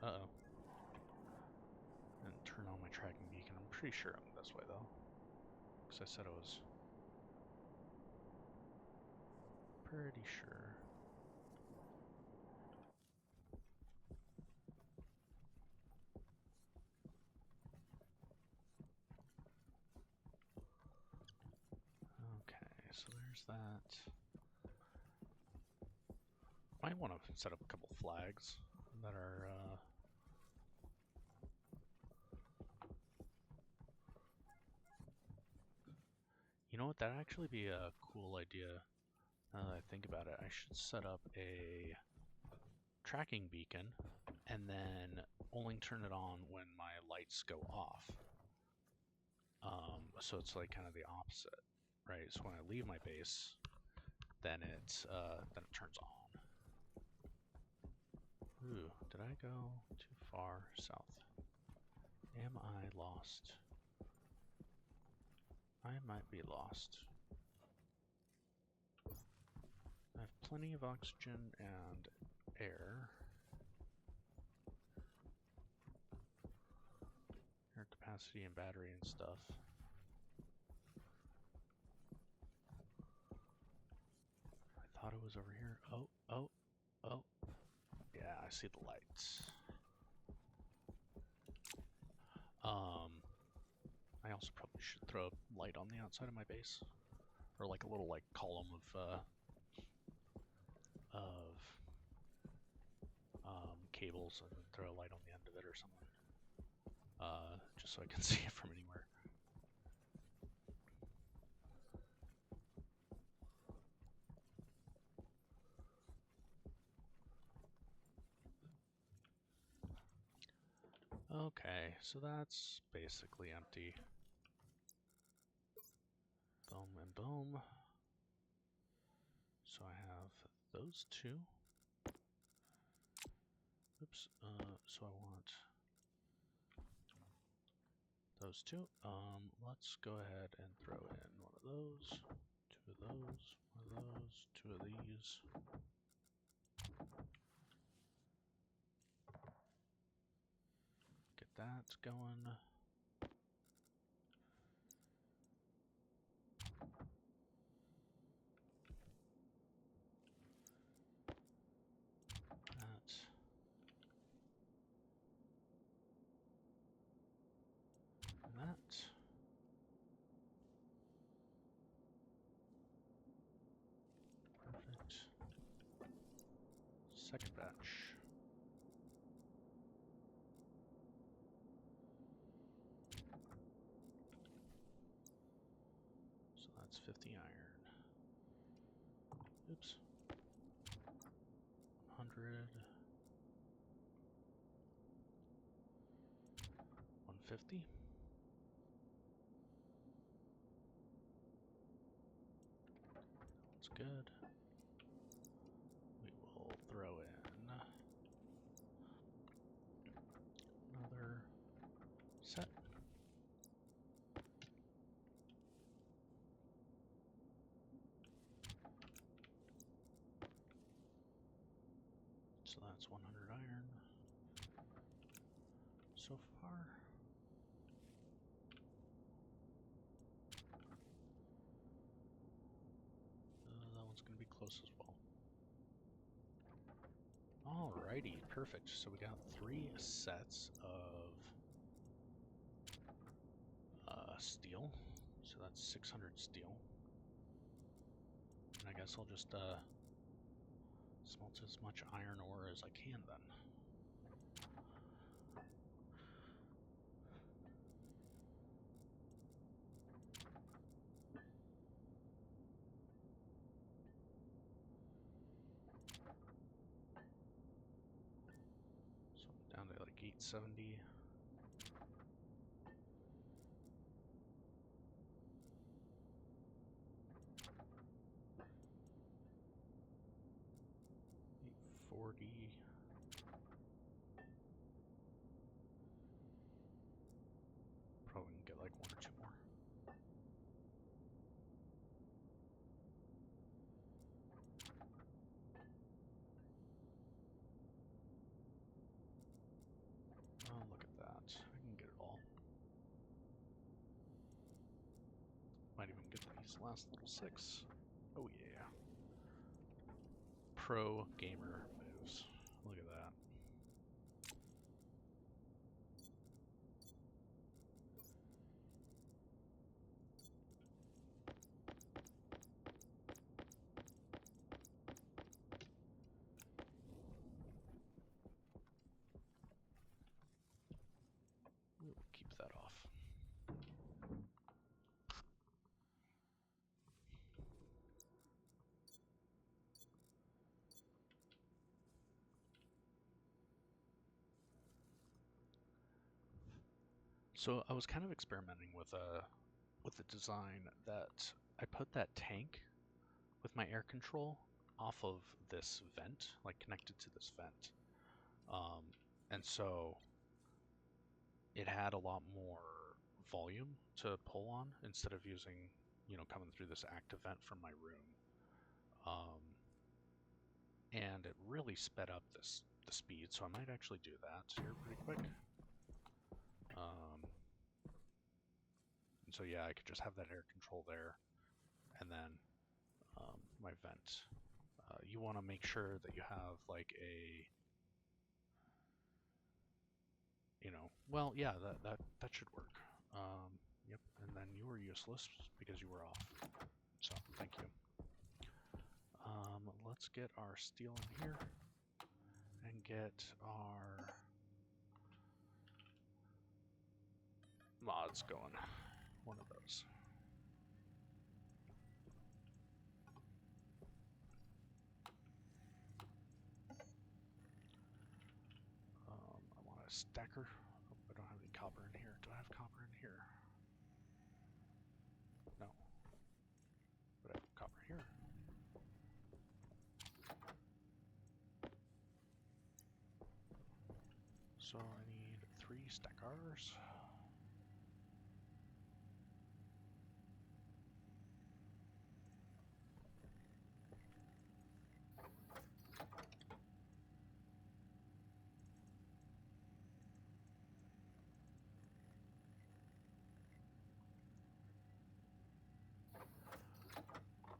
my and turn on my tracking beacon. I'm pretty sure I'm this way though, because I said I was pretty sure. Okay, so there's that. Might want to set up a couple flags that are you know what, that'd actually be a cool idea. Now that I think about it, I should set up a tracking beacon and then only turn it on when my lights go off. So it's like kind of the opposite, right? So when I leave my base, then it turns on. Ooh, did I go too far south? Am I lost? I might be lost. I have plenty of oxygen and air. Air capacity and battery and stuff. I thought it was over here. Oh. Yeah, I see the lights. I also probably should throw a light on the outside of my base. Or like a little like column of cables and throw a light on the end of it or something. Just so I can see it from anywhere. Okay, so that's basically empty. Boom and boom. So I have those two. Oops, so I want those two. Let's go ahead and throw in one of those, two of those, one of those, two of these. Get that going. That. Perfect. Second batch. So that's 50 iron. Oops. 100. 150. That's good. We will throw in another set. that's 100 iron so far. That one's going to be close as well. Alrighty, perfect. So we got 3 sets of steel. So that's 600 steel. And I guess I'll just smelt as much iron ore as I can then. So I'm down to like 870. $840. Probably can get like 1 or 2 more. Oh, look at that. I can get it all. Might even get these last little 6. Oh yeah. Pro gamer moves. Look at that. We'll keep that off. So I was kind of experimenting with the design that I put that tank with my air control off of this vent, like connected to this vent. And so it had a lot more volume to pull on instead of using, coming through this active vent from my room. And it really sped up the speed, so I might actually do that here pretty quick. And so yeah, I could just have that air control there, and then my vent. You want to make sure that you have like a, well, yeah, that should work. Yep, and then you were useless because you were off. So thank you. Let's get our steel in here and get our mods going. One of those. I want a stacker. Oh, I don't have any copper in here. Do I have copper in here? No. But I have copper here. So I need 3 stackers.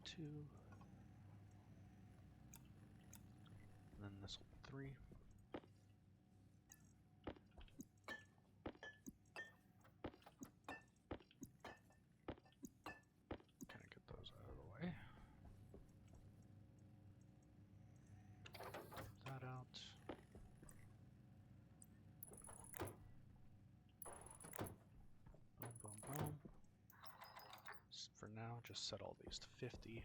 Two. And then this will be 3. Kind of get those out of the way. That out. Boom, boom, boom. For now, just set all these to 50.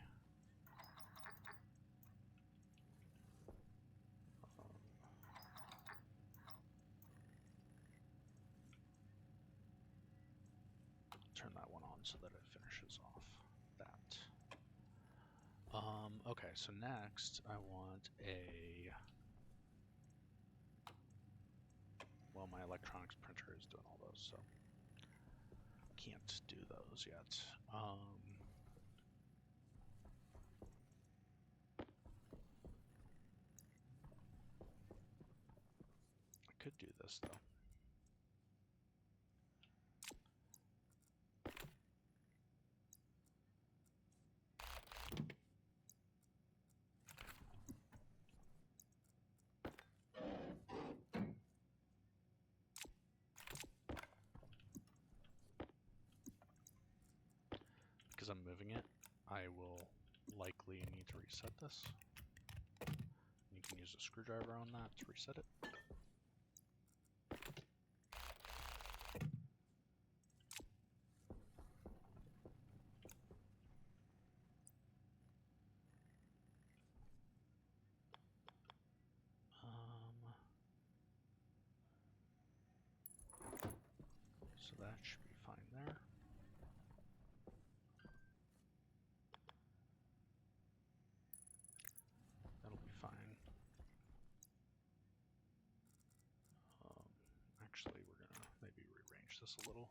Turn that one on so that it finishes off that. Okay, so next I want well, my electronics printer is doing all those, so can't do those yet. could do this though. Because I'm moving it, I will likely need to reset this. You can use a screwdriver on that to reset it. So that should be fine there. That'll be fine. Actually, we're gonna maybe rearrange this a little.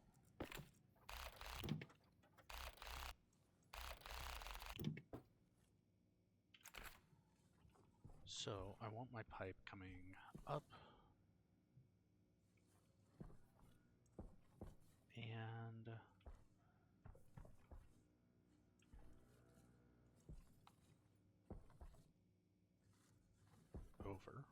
So I want my pipe coming up and over.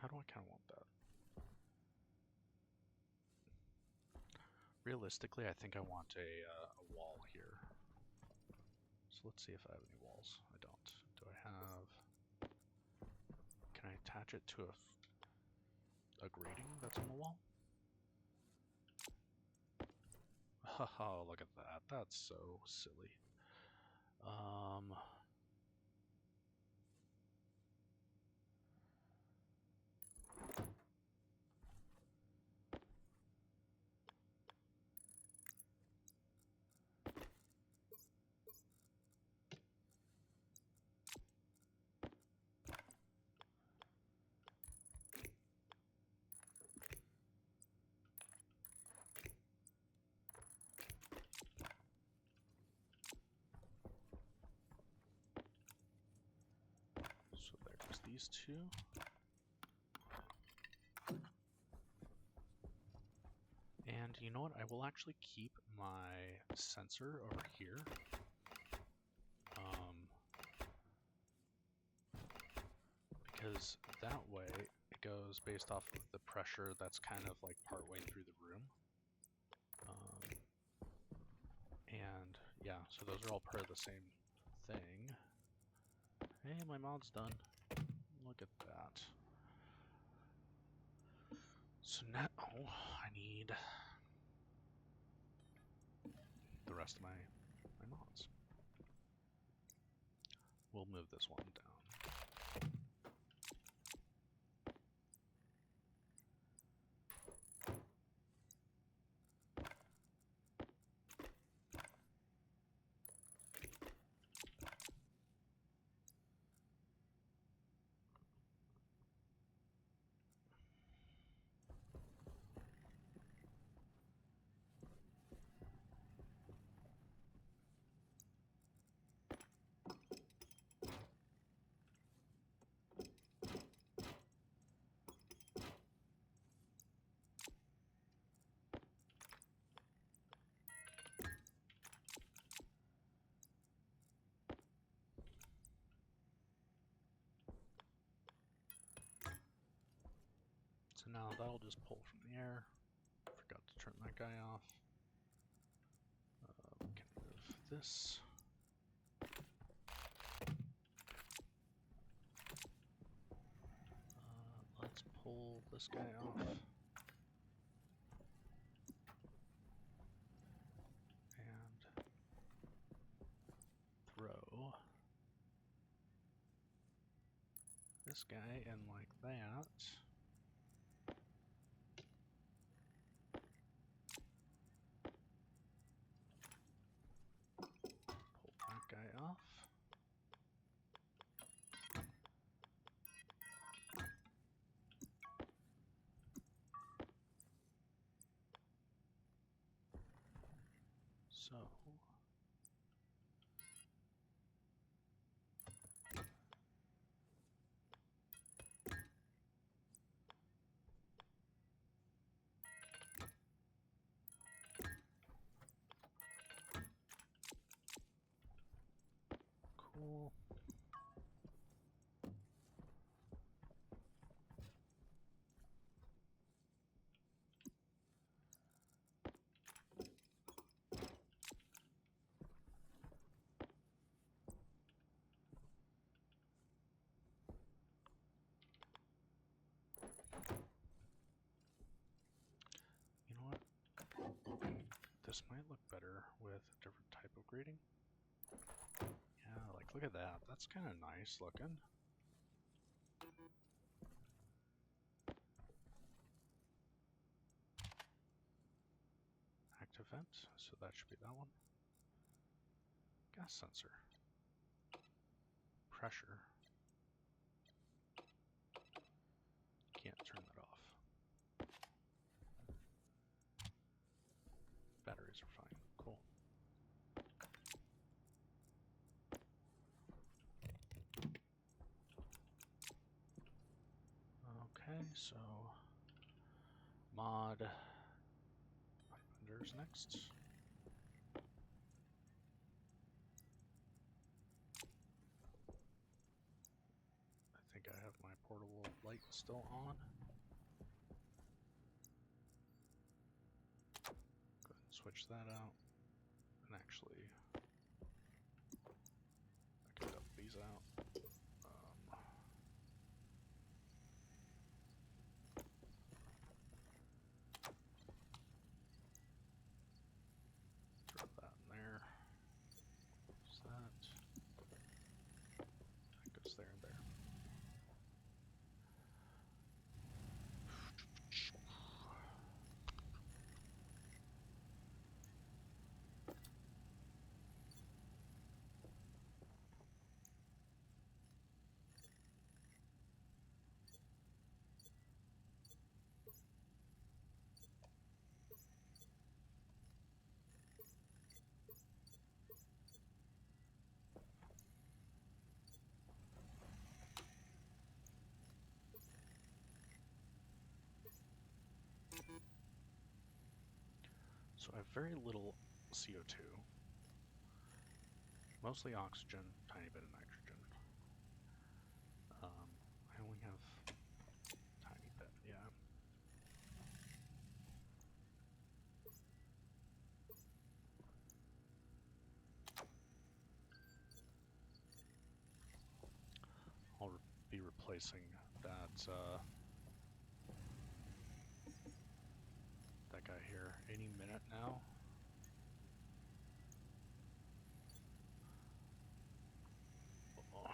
How do I kind of want that? Realistically, I think I want a wall here. So let's see if I have any walls. I don't. Do I have... Can I attach it to a grating that's on the wall? Oh, look at that. That's so silly. So there's these two. And you know what? I will actually keep my sensor over here. Because that way it goes based off of the pressure that's kind of like partway through the room. And yeah, so those are all part of the same thing. Hey, my mod's done. Look at that. So now I need the rest of my mods. We'll move this one down. So now that'll just pull from the air. Forgot to turn that guy off. We can move this. Let's pull this guy off. And throw this guy in like that. Pull that guy off. So upgrading? Yeah, like look at that. That's kind of nice looking. Active vent, so that should be that one. Gas sensor. Pressure. Can't turn that off. Batteries are fine. Cool. Okay, so mod pipe vendors next. I think I have my portable light still on. Go ahead and switch that out. And actually, I can dump these out. Throw that in there. There's that. That goes there and there. So I have very little CO2, mostly oxygen, tiny bit of nitrogen. I only have tiny bit, yeah. I'll be replacing that that guy here any minute now. Oh.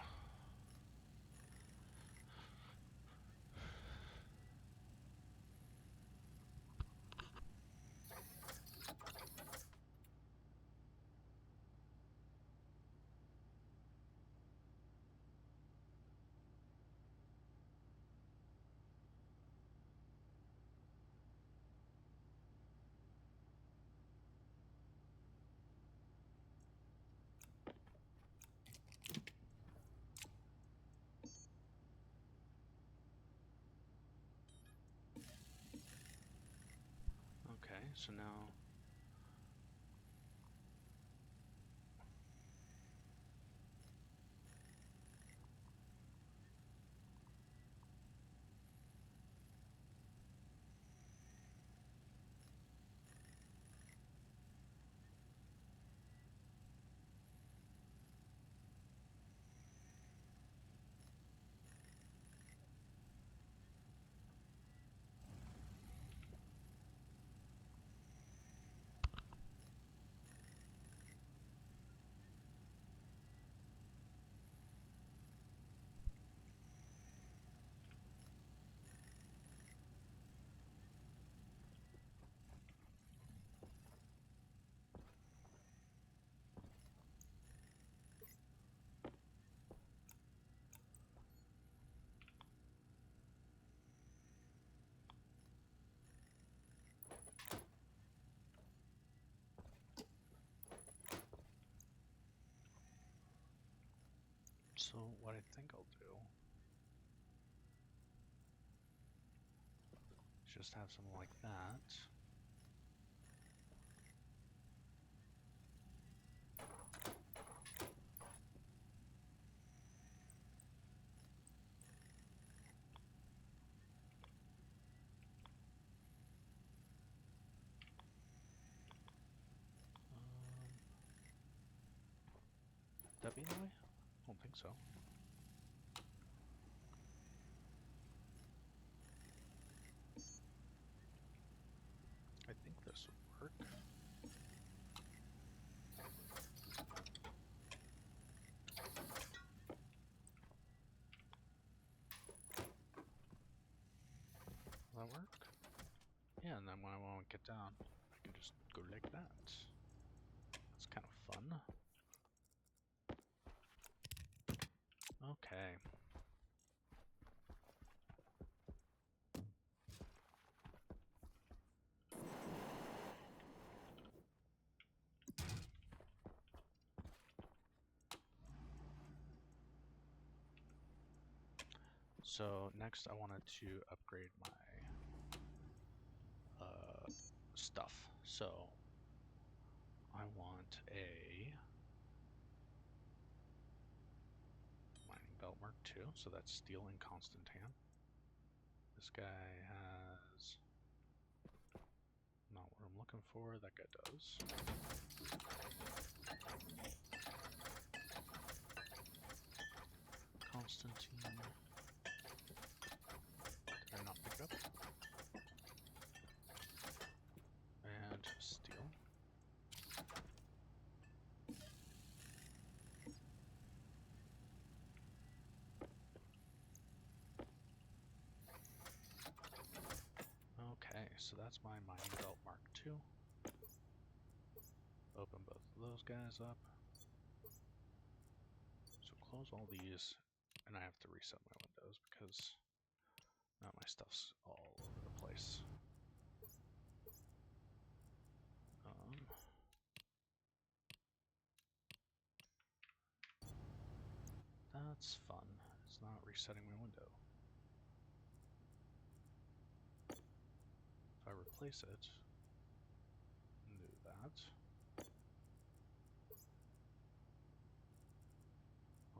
Okay, so now so what I think I'll do is just have something like that. Would that be in the way? I don't think so. I think this would work. Yeah, and then when I want to get down, I can just go like that. That's kind of fun. Okay. So next I wanted to upgrade my stuff. So I want a mining belt Mark II, so that's steel and Constantan. This guy has not what I'm looking for, that guy does. Constantine. Did I not pick it up? And steel. Okay, so that's my mining belt Mark II. Open both of those guys up. So close all these, and I have to reset my windows because now my stuff's all over the place. That's fun. It's not resetting my window. If I replace it, and do that.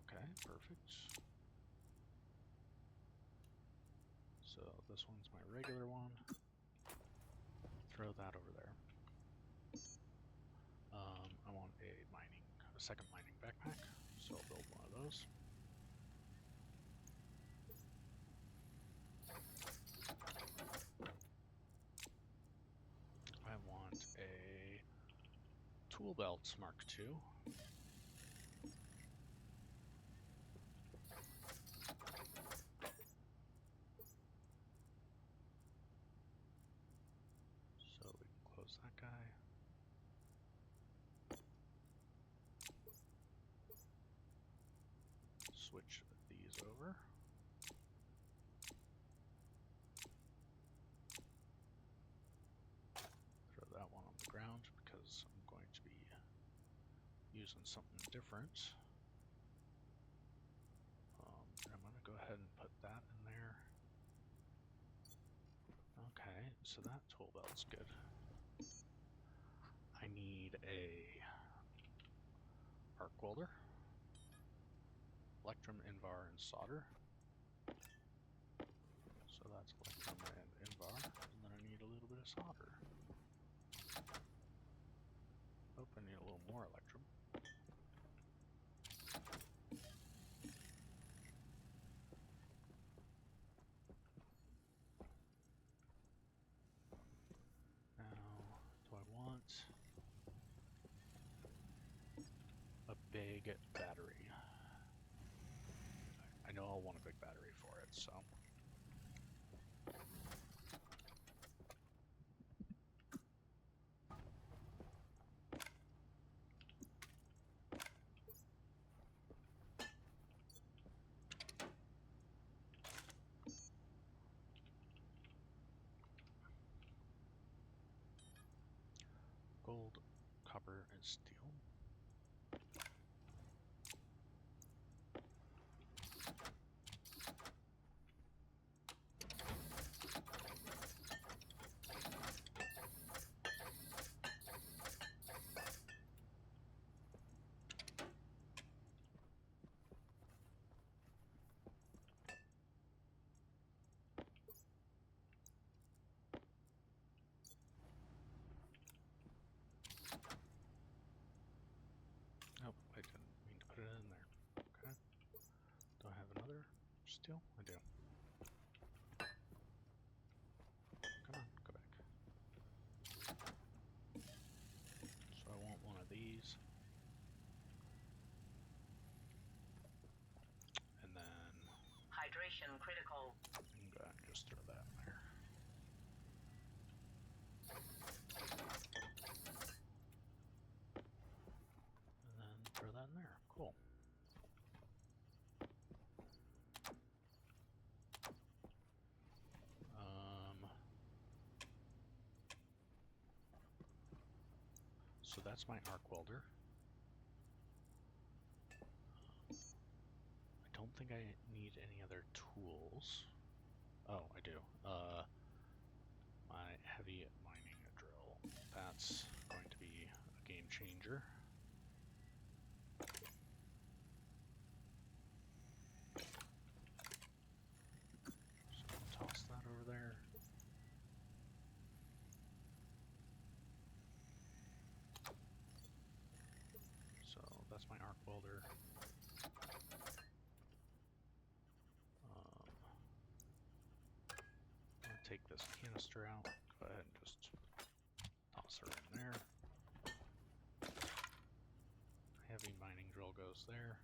Okay, perfect. So this one's my regular one. Throw that over there. I want a second mining backpack, so I'll build one of those. I want a tool belt Mark II. So we can close that guy. Switch these over. Throw that one on the ground because I'm going to be using something different. I'm going to go ahead and put that in there. Okay, so that tool belt's good. I need a arc welder, electrum, invar, and solder. So that's electrum and invar, and then I need a little bit of solder. Oh, I need a little more electrum. Now, do I want a big battery? I know I'll want a big battery for it, so. Gold, copper, and steel. Oh, I didn't mean to put it in there. Okay. Do I have another steel? I do. Come on, go back. So I want one of these. And then Hydration critical. I'm going to just throw that in there. So that's my arc welder. I don't think I need any other tools. Oh, I do. My heavy mining drill. That's going to be a game changer. So toss that over there. So that's my arc welder. I'm gonna take this canister out. Go ahead and just toss her in there. Heavy mining drill goes there.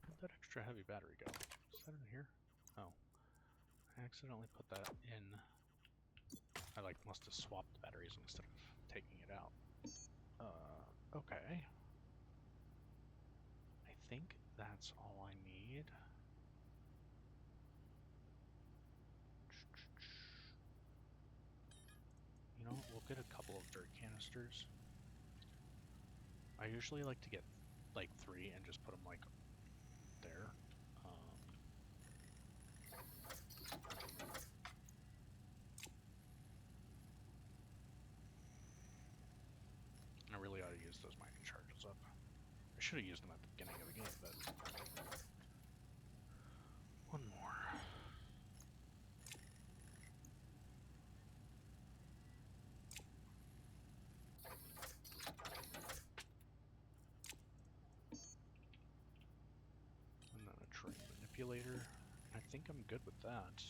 Where'd that extra heavy battery go? Is that in here? Oh. I accidentally put that in. I must have swapped the batteries instead of taking it out. Okay. I think that's all I need. You know, we'll get a couple of dirt canisters. I usually like to get 3 and just put them there. I really ought to use those mining charges up. I should have used them at the beginning of the game, but one more. And then a train manipulator. I think I'm good with that.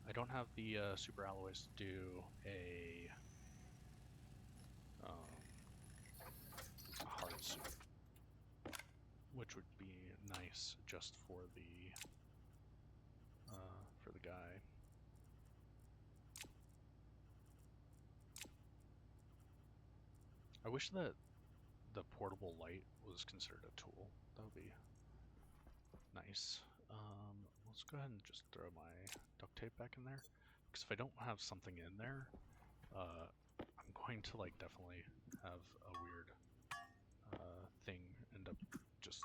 I don't have the super alloys to do a hard suit, which would be nice just for the guy. I wish that the portable light was considered a tool. That would be nice. Let's go ahead and just throw my duct tape back in there, because if I don't have something in there, I'm going to definitely have a weird thing end up just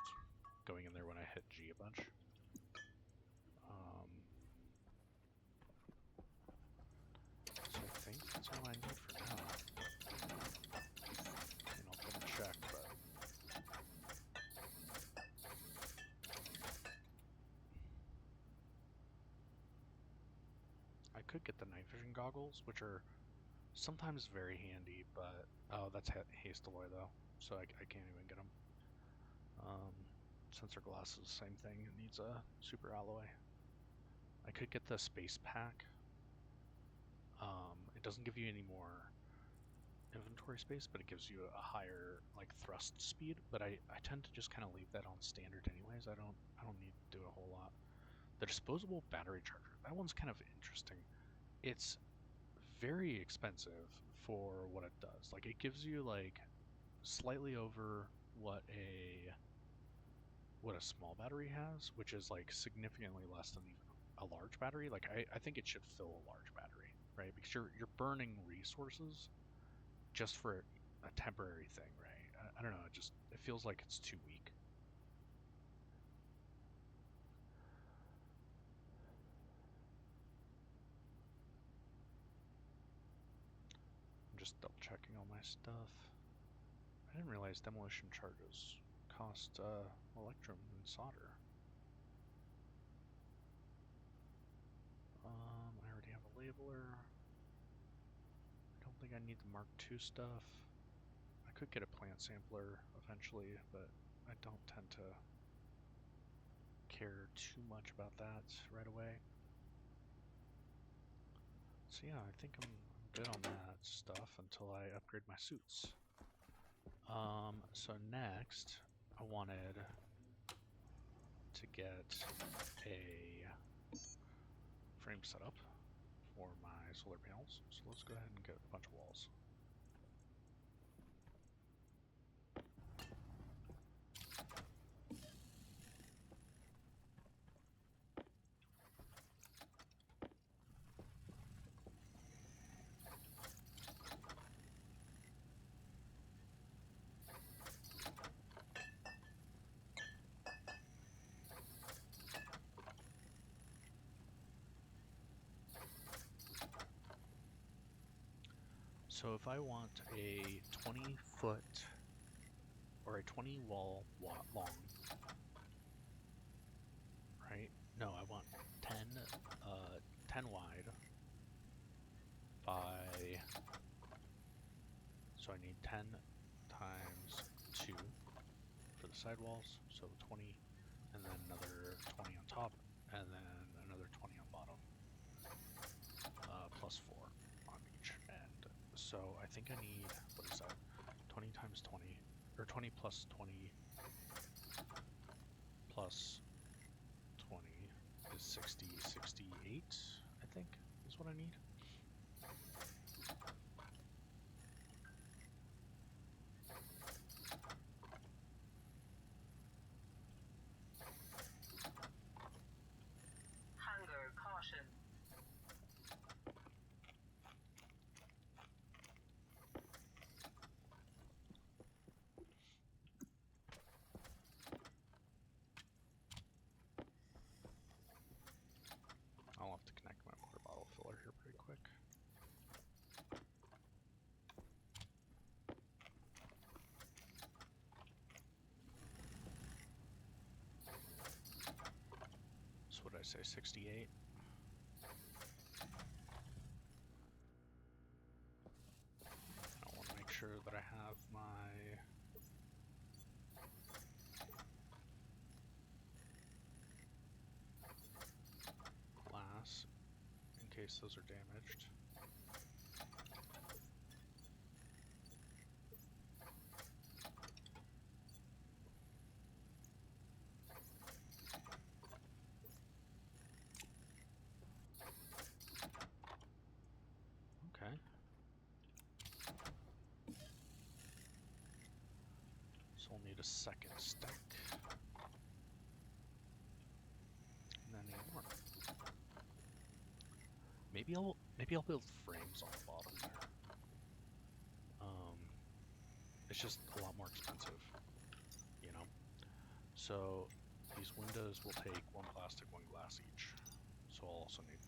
going in there when I hit G a bunch. So I think that's all I need for now. And I'll double check, but I could get the night vision goggles, which are sometimes very handy, but oh, that's haste alloy though, so I can't even get them. Sensor glasses, same thing. It needs a super alloy. I could get the space pack. It doesn't give you any more inventory space, but it gives you a higher thrust speed. But I tend to just kind of leave that on standard anyways. I don't need to do a whole lot. The disposable battery charger, that one's kind of interesting. It's very expensive for what it does. It gives you slightly over what a small battery has, which is significantly less than even a large battery. I think it should fill a large battery, right? Because you're burning resources just for a temporary thing, right? I don't know, it feels like it's too weak. I'm just double checking all my stuff. I didn't realize demolition charges cost electrum and solder. I already have a labeler. I don't think I need the Mark II stuff. I could get a plant sampler eventually, but I don't tend to care too much about that right away. So yeah, I think I'm good on that stuff until I upgrade my suits. So next, I wanted to get a frame setup for my solar panels. So let's go ahead and get a bunch of walls. So if I want a 20-foot or a 20 wall long, right? No, I want 10, 10 wide by, so I need 10 times 2 for the sidewalls, so 20, and then another 20 on top, and then another 20 on bottom, plus 4 on each end. So I think I need, what is that, 20 times 20, or 20 plus 20 plus 20 is 60, 68, I think, is what I need. Hunger caution. I'll have to connect my water bottle filler here pretty quick. So what did I say, 68? I want to make sure that I have my glass in case those are damaged. Okay. So we'll need a second stack. And then need more. Maybe I'll build frames on the bottom there. It's just a lot more expensive, you know? So these windows will take 1 plastic, 1 glass each. So I'll also need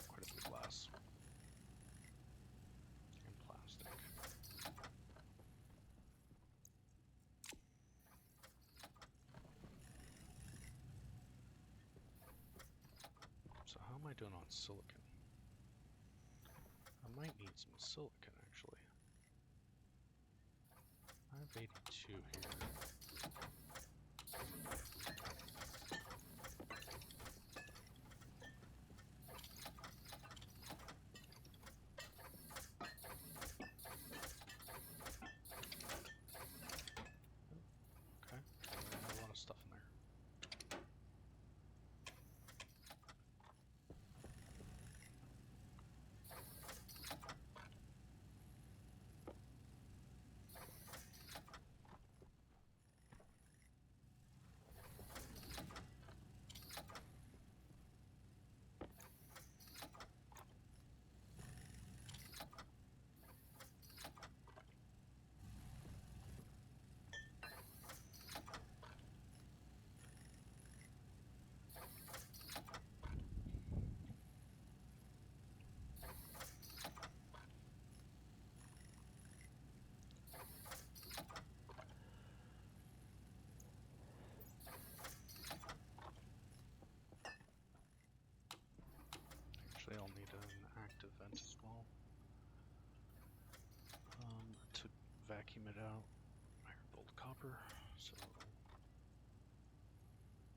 quite a bit of glass and plastic. So how am I doing on silicon? I might need some silicon actually. I have 82 here. Okay, I have a lot of stuff in there. Actually, I'll need an active vent as well to vacuum it out. Iron, gold, copper. So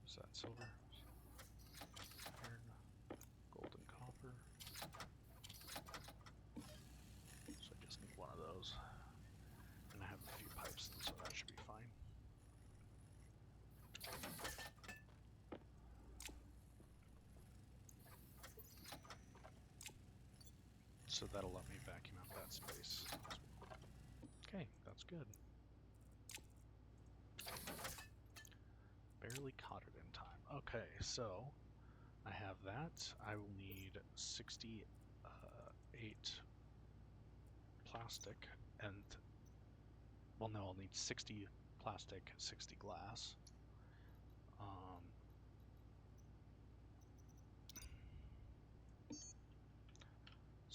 is that silver? Iron, gold, and copper. So I just need one of those, and I have a few pipes, so that should be fine. So that'll let me vacuum out that space. Okay, that's good. Barely caught it in time. Okay, so I have that. I will need 68 plastic and, well, no, I'll need 60 plastic, 60 glass.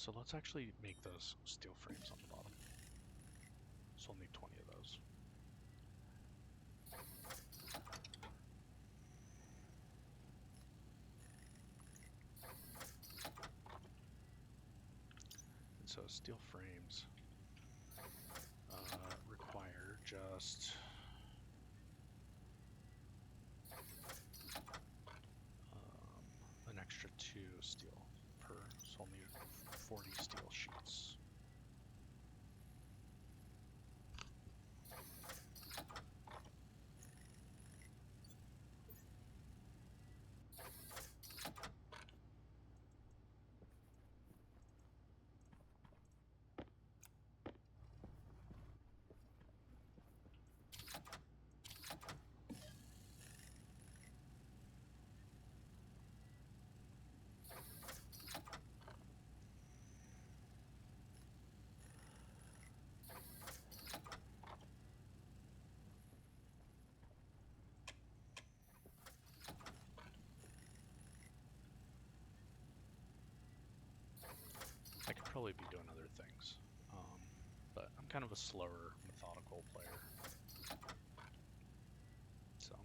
So let's actually make those steel frames on the bottom. So we'll need 20 of those. And so steel frames require just an extra 2 steel per, so I'll need 40 steel sheets. I could probably be doing other things, but I'm kind of a slower, methodical player. So.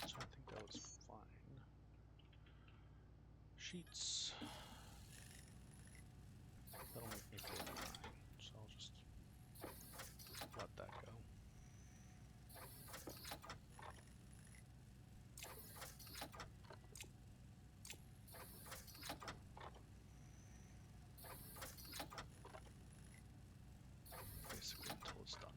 So I think that was fine. Sheets. That'll make me 49, so I'll just let that go. Basically until it's done.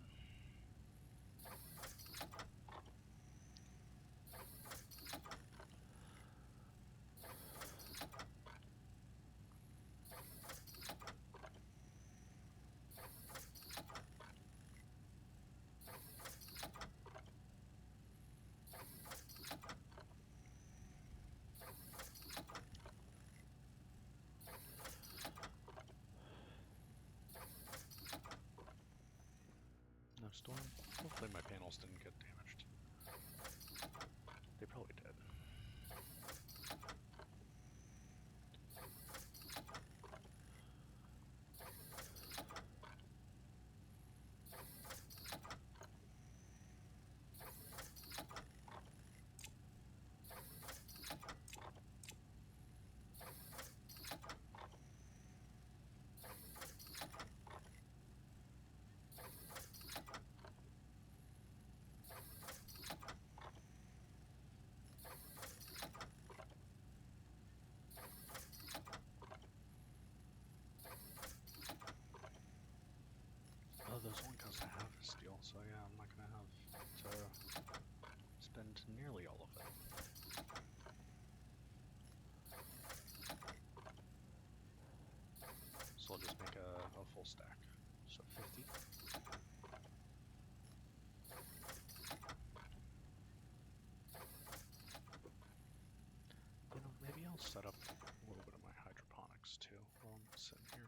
set up a little bit of my hydroponics too while I'm sitting here.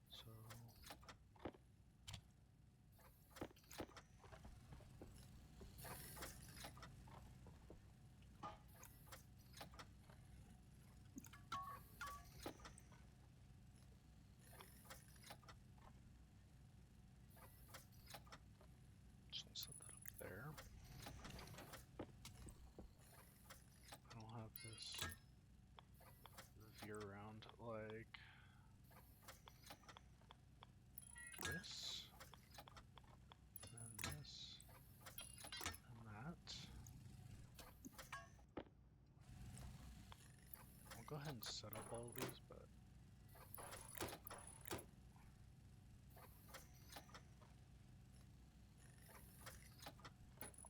So I'll set that up there. I'll have this veer around like this, and this, and that. I'll go ahead and set up all of these, but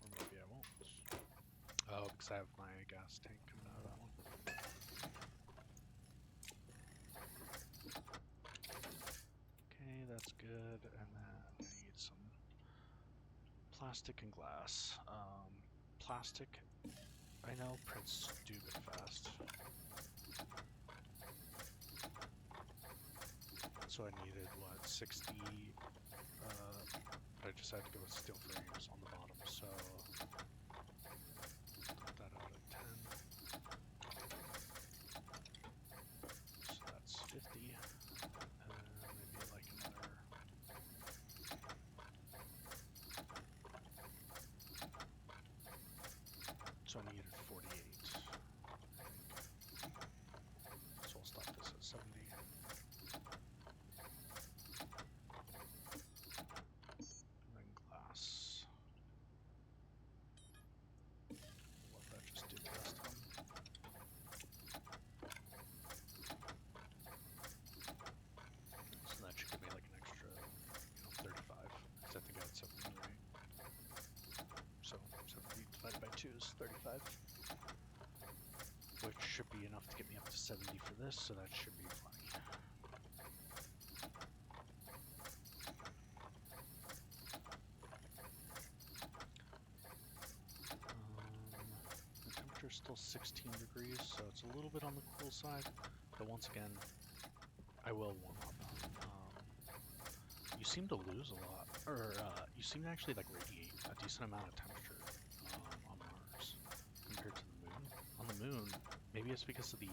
or maybe I won't. Oh, because I have my gas tank coming out of that one. Okay, that's good. And then I need some plastic and glass. Plastic, I know, prints stupid fast. So I needed, what, 60? But I just had to go with steel frames on the bottom, so put that out at 10. So that's 50. Maybe like another. So I needed 48, I think. So I'll stop this at 70. And then glass. Let that just do the rest of them. So that should give me like an extra, 35. Because I think I had 70, right? So 70 divided by 2 is 35. Which should be enough to get me up to 70 for this, so that should be plenty. The temperature is still 16 degrees, so it's a little bit on the cool side, but once again, I will warm up. You seem to lose a lot, or you seem to actually like radiate a decent amount of temperature on Mars compared to the moon. On the moon, maybe it's because of the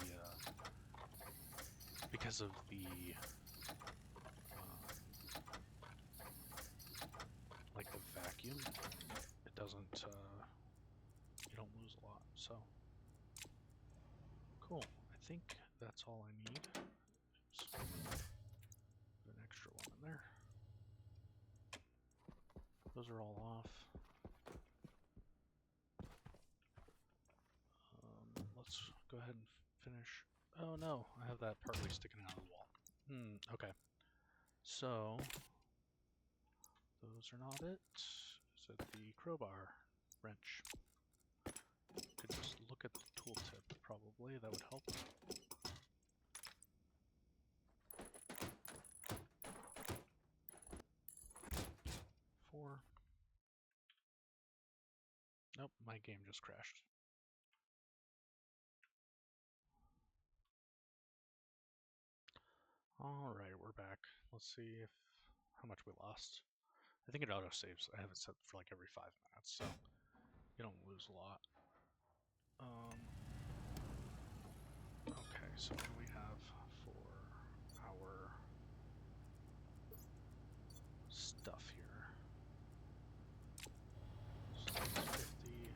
like the vacuum. It doesn't. You don't lose a lot. So cool. I think that's all I need. Oops. Put an extra one in there. Those are all off. Let's go ahead and finish. Oh no, I have that partly sticking out of the wall. Okay. So, those are not it. Is it the crowbar wrench? Could just look at the tooltip, probably. That would help. 4. Nope, my game just crashed. Alright, we're back. Let's see how much we lost. I think it auto-saves. I have it set for like every 5 minutes, so you don't lose a lot. Okay, so what do we have for our stuff here? So that's 50.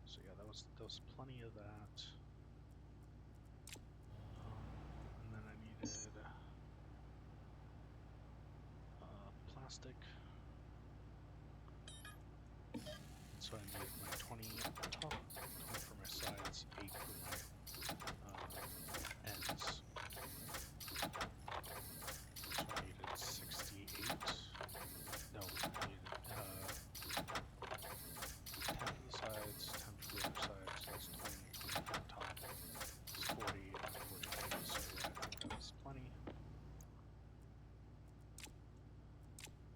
So yeah, that was plenty of that. And then I needed plastic. So I needed my 20 at the top, 20 for my sides, 8 for my ends. So I needed 68. No, I needed 10 for the sides, 10 for the other side, so that's 20, 20 for the top, it's 40, and 40. So yeah, I think that was plenty.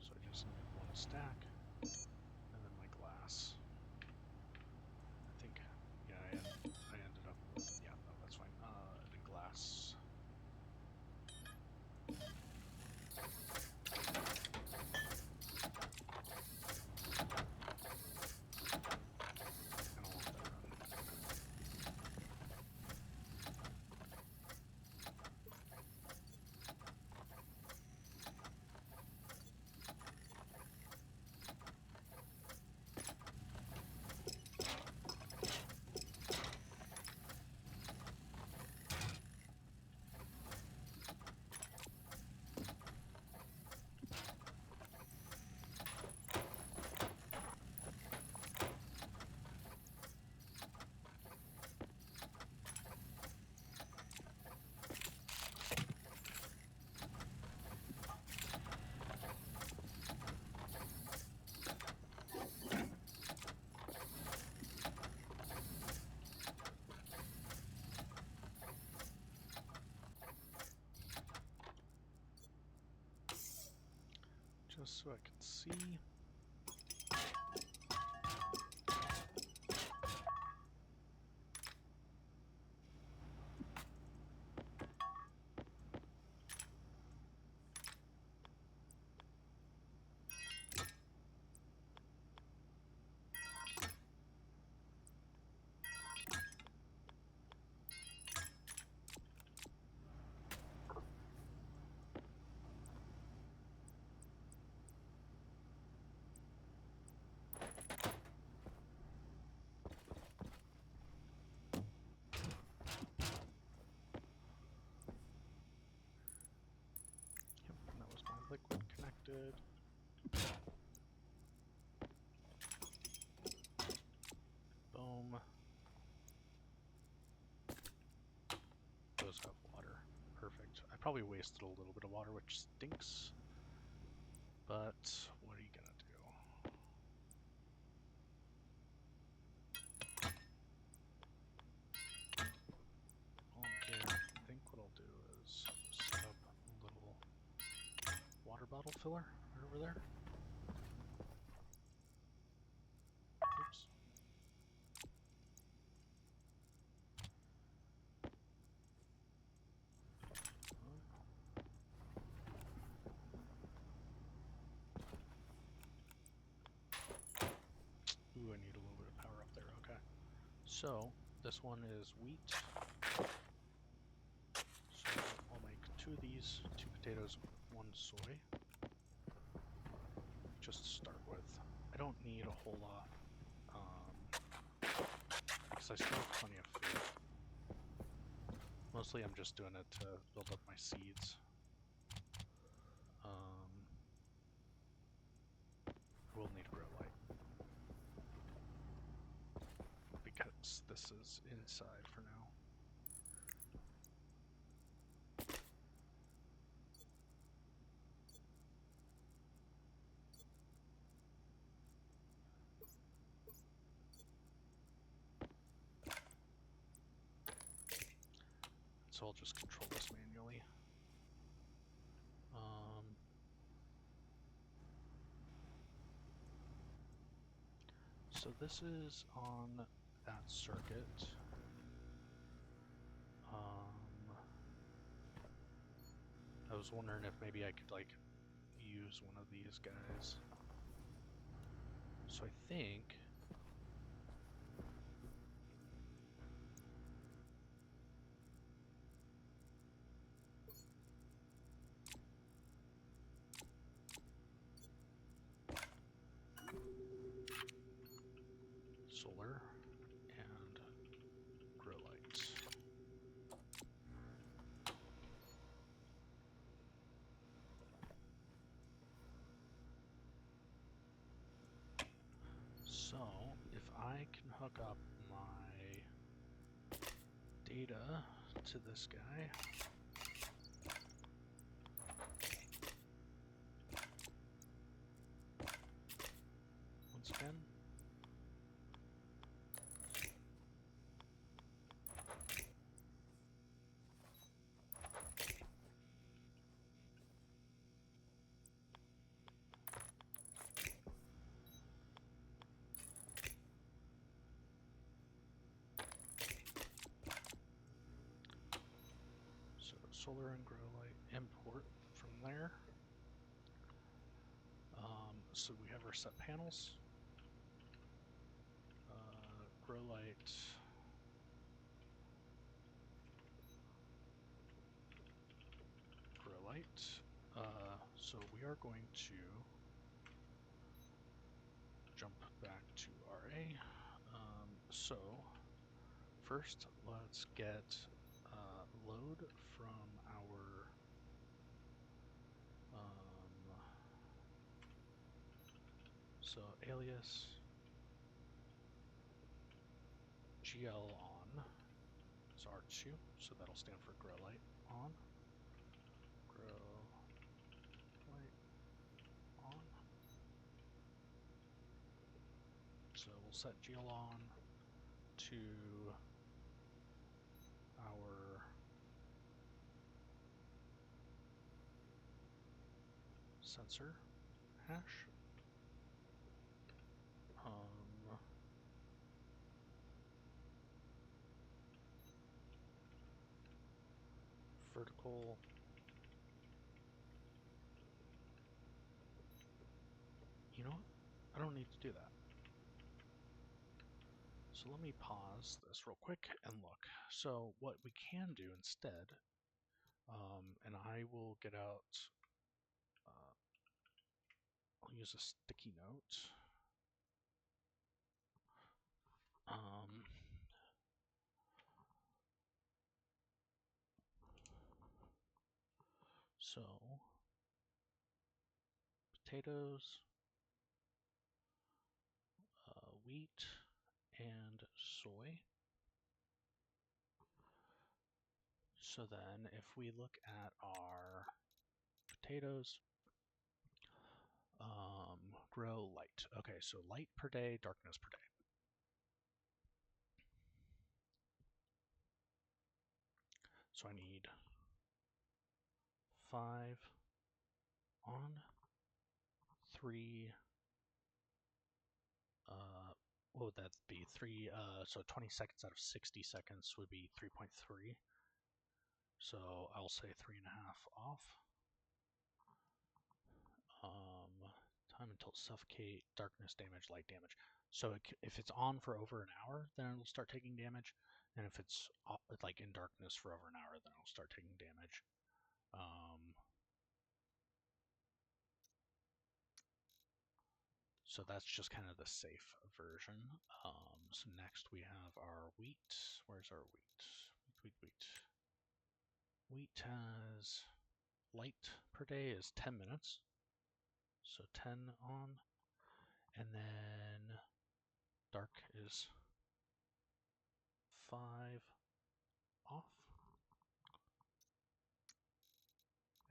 So I just need one stack, and then my glass. just so I can see. Yep, and that was my liquid connected. Boom. Those have water. Perfect. I probably wasted a little bit of water, which stinks. But what are you gonna do? Here, I think what I'll do is set up a little water bottle filler right over there. Oops. Ooh, I need a little bit of power up there. Okay. So, this one is wheat. So, I'll make 2 of these, 2 potatoes, 1 soy. Just to start with. I don't need a whole lot, because I still have plenty of food. Mostly I'm just doing it to build up my seeds. We'll need grow light. Because this is inside for now. So I'll just control this manually. So this is on that circuit. I was wondering if maybe I could like use one of these guys. So I think solar and grow light. So if I can hook up my data to this guy, once again, so solar and grow light import from there. So we have our set panels. Grow light. Grow light. So we are going to jump back to RA. So first, let's get load from our so alias GL on is R2, so that'll stand for grow light on. Grow light on. So we'll set GL on to our sensor hash. Vertical. You know what? I don't need to do that. So let me pause this real quick and look. So what we can do instead, and I will get out, I'll use a sticky note. So potatoes, wheat, and soy. So then if we look at our potatoes, grow light. Okay, so light per day, darkness per day. So I need 5 on, 3, what would that be? 3, so 20 seconds out of 60 seconds would be 3.3. So I'll say 3.5 off. Time until suffocate, darkness damage, light damage. So if it's on for over an hour, then it'll start taking damage. And if it's like in darkness for over an hour, then it'll start taking damage. So that's just kind of the safe version. So next we have our wheat. Where's our wheat? Wheat. Wheat has light per day is 10 minutes. So 10 on. And then dark is 5 off.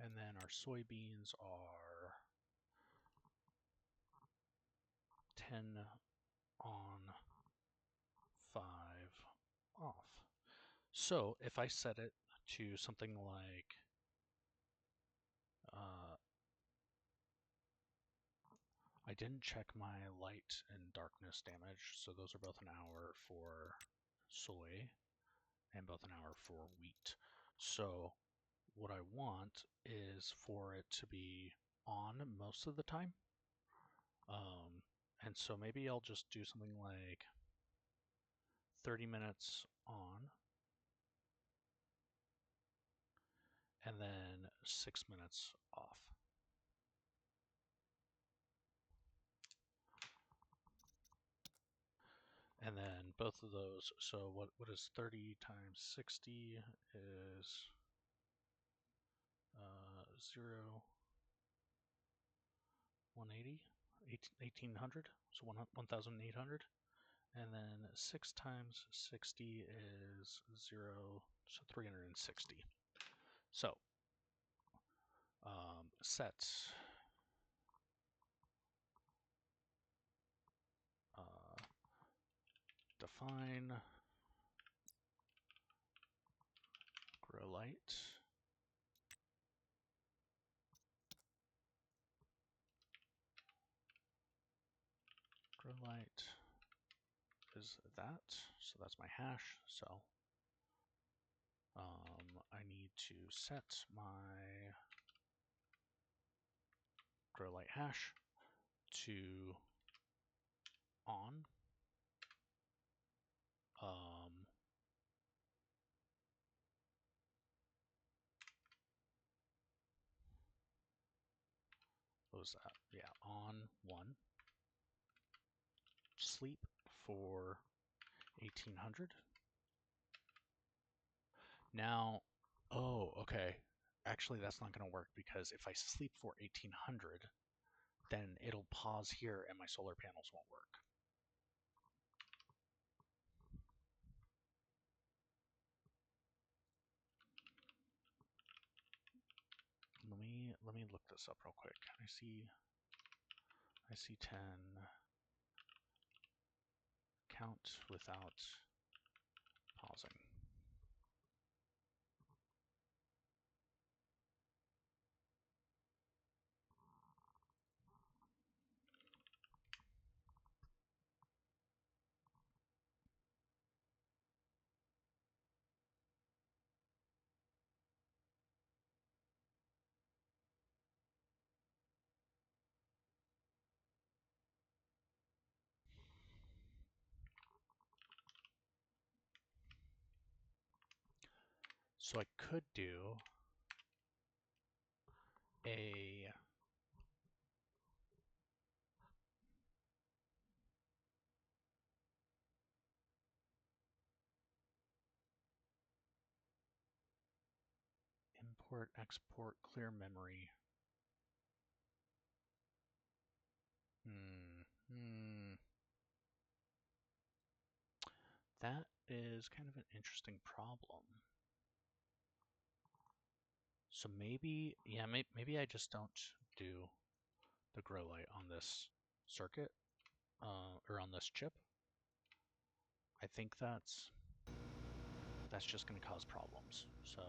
And then our soybeans are 10 on, 5 off. So if I set it to something like I didn't check my light and darkness damage, so those are both an hour for soy and both an hour for wheat. So what I want is for it to be on most of the time. And so maybe I'll just do something like 30 minutes on and then 6 minutes off. And then both of those, so what is 30 times 60 is 0, 180, 1800, so 1800. And then 6 times 60 is 0, so 360. So, set define grow light is that, so that's my hash. So I need to set my grow light hash to on. What was that? Yeah, on 1. Sleep for 1800. Now, oh, okay. Actually, that's not going to work because if I sleep for 1800, then it'll pause here and my solar panels won't work. Let me look this up real quick. I see 10 count without pausing. So I could do a import, export, clear memory. That is kind of an interesting problem. So maybe, yeah, maybe I just don't do the grow light on this circuit, or on this chip. I think that's just going to cause problems. So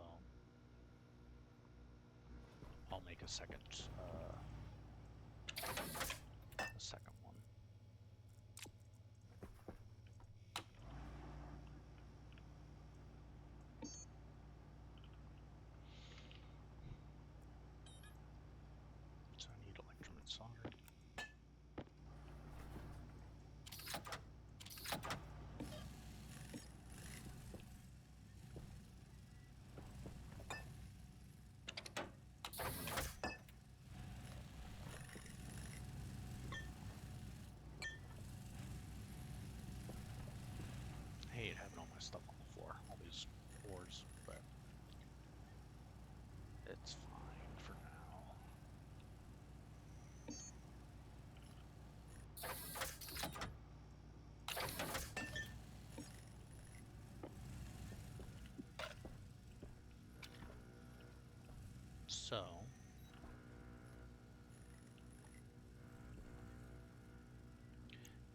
I'll make a second one. So I need electrolyte solder. I hate having all my stuff on the floor, all these boards, but it's fine for now. So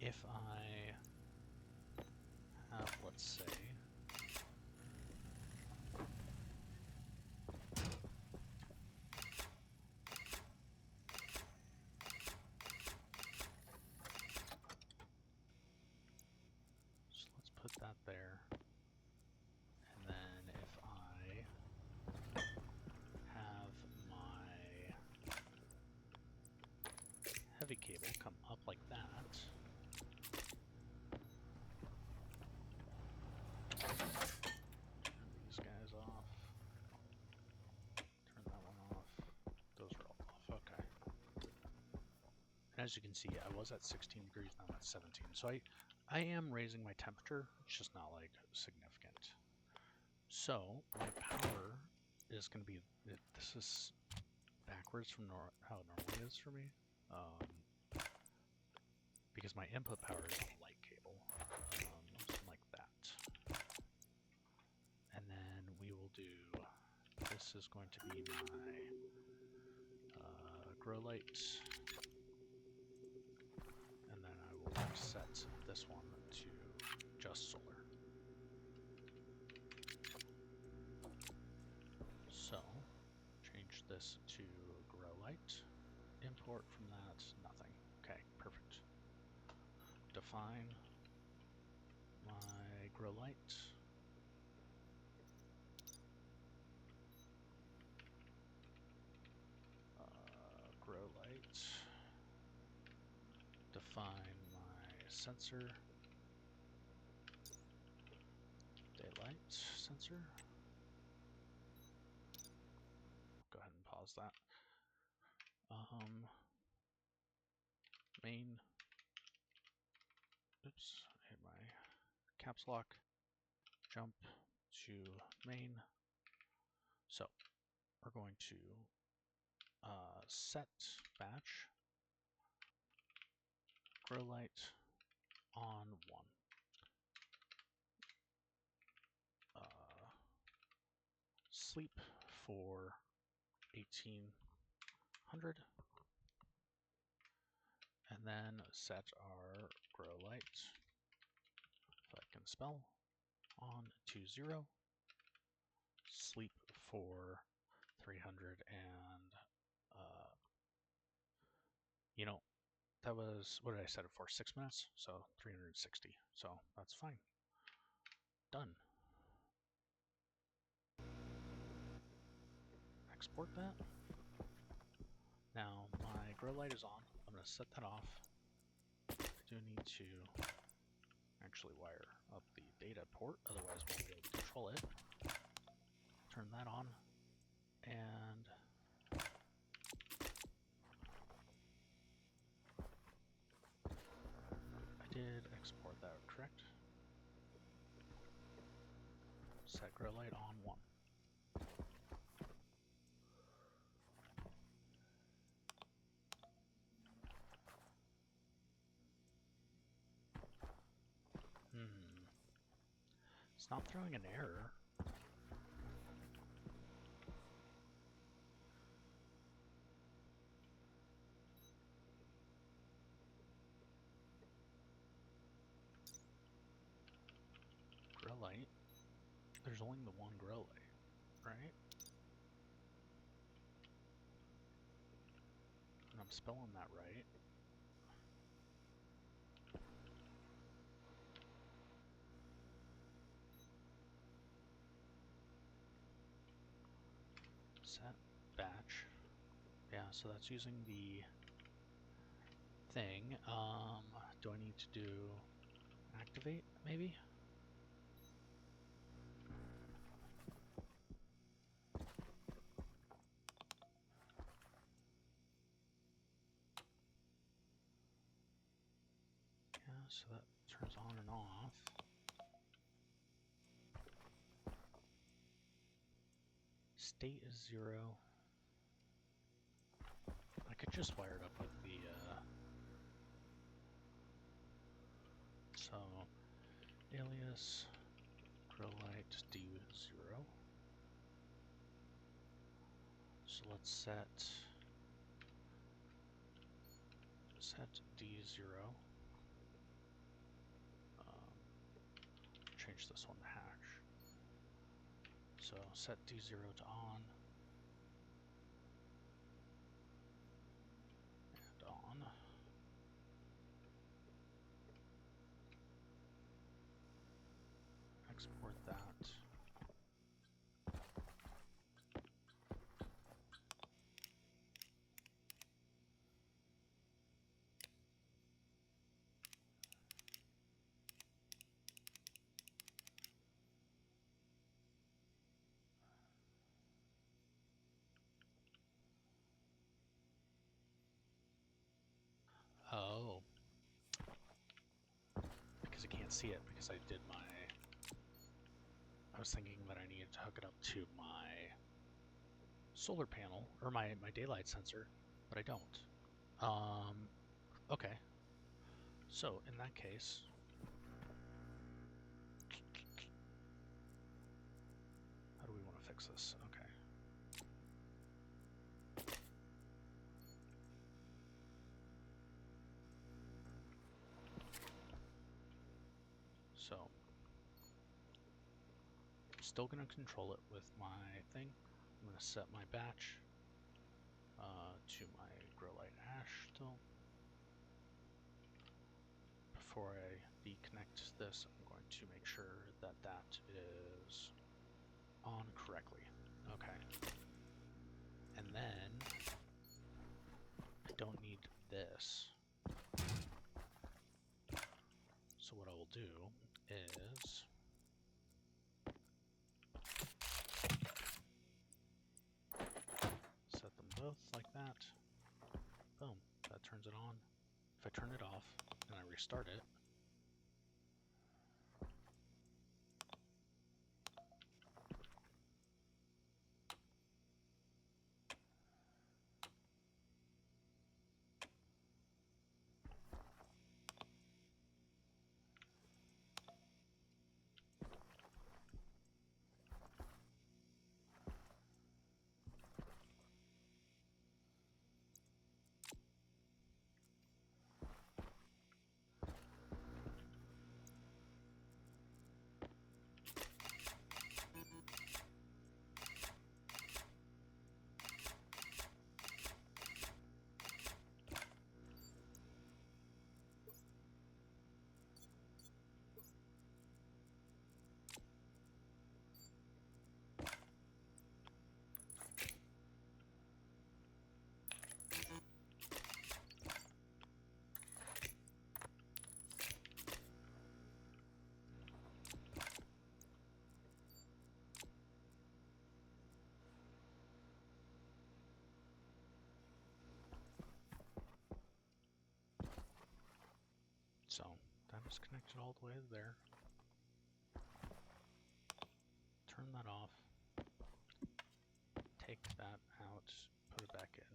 if I have, let's say, so let's put that there, and then if I have my heavy cable come up like that, turn these guys off, turn that one off, those are all off, okay. And as you can see, I was at 16 degrees, now I'm at 17, so I am raising my temperature, it's just not like significant. So my power is going to be, this is backwards from how it normally is for me, because my input power is on the light cable, something like that. And then we will do, this is going to be my grow light, and then I will set this one to just solar. So change this to grow light, import from that, nothing. Okay, perfect. Define my grow light. Grow light. Define my sensor. Daylight sensor. Go ahead and pause that. Main. Oops, I hit my caps lock. Jump to main. So we're going to set batch grow light on 1. Sleep for 1800, and then set our grow light, if I can spell, on to 0. Sleep for 300, and you know, that was, what did I set it for? 6 minutes, so 360. So that's fine. Done. Export that. Now my grow light is on. I'm going to set that off. I do need to actually wire up the data port, otherwise we won't be able to control it. turn that on, and I did export that, correct? Set grow light on 1. It's not throwing an error. Grow light. There's only the one grow light, right? And I'm spelling that right. Set batch. Yeah, so that's using the thing. Do I need to do activate, maybe? Yeah, so that turns on and off. State is 0. I could just wire it up with the, so alias grow light D0. So let's set D0. Change this one to hash. So set D0 to on. And on. Export that. Oh. Because I can't see it because I did my... I was thinking that I needed to hook it up to my solar panel, or my daylight sensor, but I don't. Okay. So, in that case... How do we want to fix this? Okay. So, I'm still going to control it with my thing. I'm going to set my batch to my grow light hash still. Before I deconnect this, I'm going to make sure that that is on correctly. Okay. And then I don't need this. So what I will do is set them both like that. Boom, that turns it on. If I turn it off and I restart it, Disconnect it all the way to there. Turn that off. Take that out, put it back in.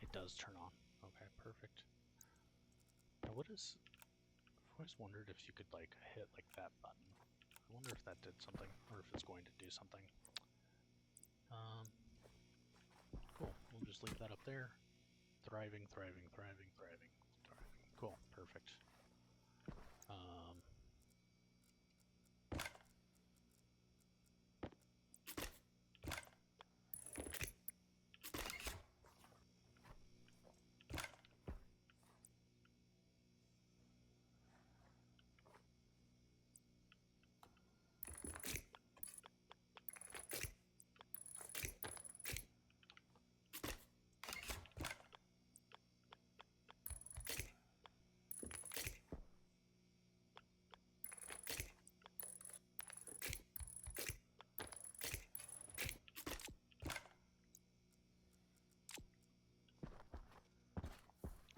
It does turn on. Okay, perfect. Now what is... I've always wondered if you could like hit like that button. I wonder if that did something, or if it's going to do something. Cool, we'll just leave that up there. Thriving, thriving, thriving, thriving, thriving. Cool, perfect.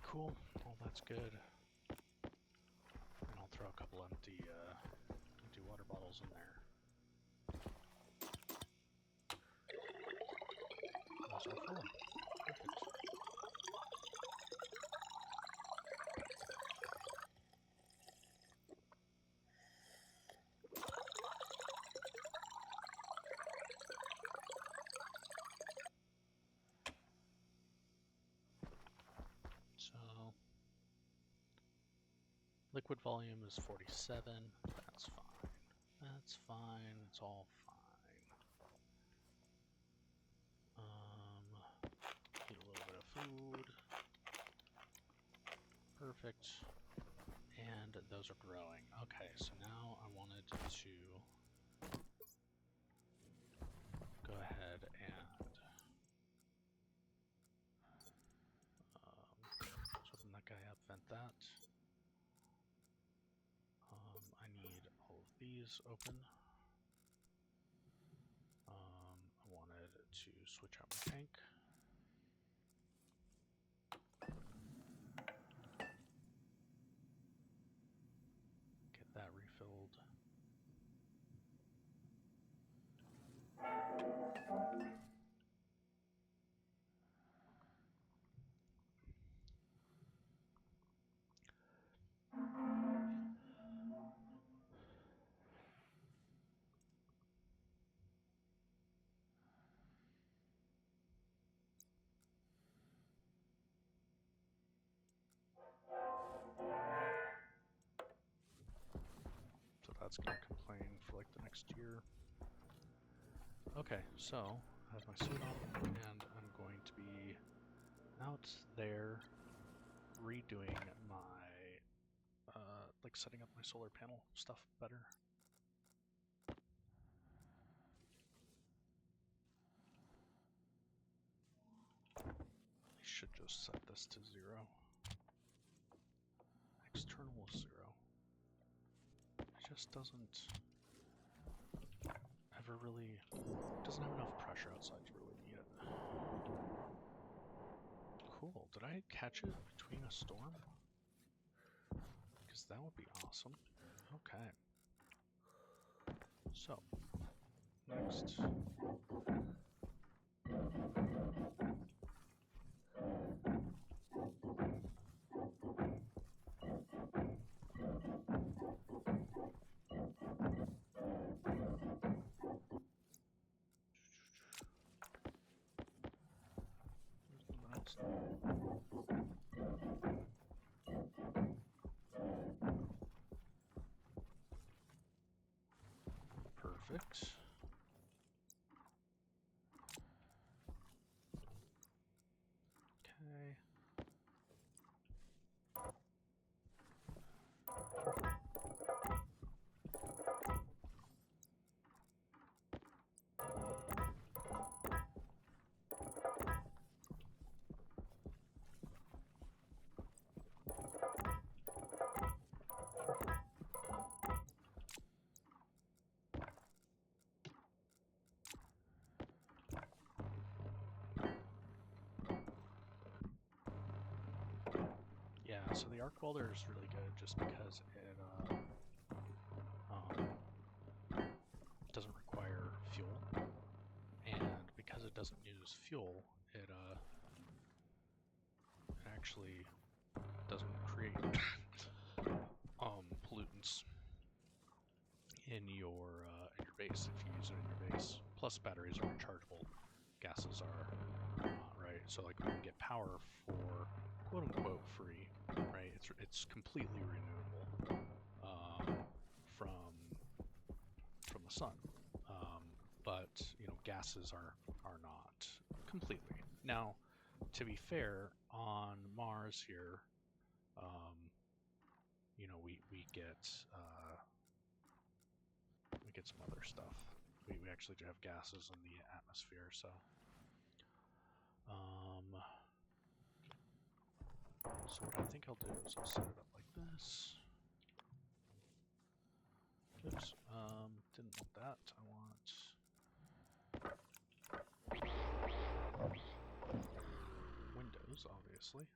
Cool, well that's good. And I'll throw a couple empty water bottles in there. Those are full. Perfect. So, liquid volume is 47. That's fine. That's fine. It's all fine. Eat a little bit of food. Perfect. And those are growing. Okay, so now I wanted to go ahead and let's open that guy up, vent that. I need all of these open. I wanted to switch out my tank. Get that refilled. So that's going to complain for like the next year. Okay, so I have my suit on, and I'm going to be out there redoing my, like setting up my solar panel stuff better. I should just set this to 0. External is 0. It just doesn't ever really, doesn't have enough pressure outside to really need it. Cool, did I catch it between a storm? Because that would be awesome. Okay. So, next. Perfect. Okay. Yeah, so the arc welder is really good. just because it doesn't require fuel, and because it doesn't use fuel, it actually doesn't create pollutants in your base if you use it in your base. Plus, batteries are rechargeable. Gases are not, right? So like we can get power for quote unquote free, right? It's completely renewable from the sun, but you know gases are not completely. Now, to be fair, on Mars here, you know we get some other stuff. We actually do have gases in the atmosphere, so. So what I think I'll do is I'll set it up like this. Oops, didn't want that. I want Windows, obviously.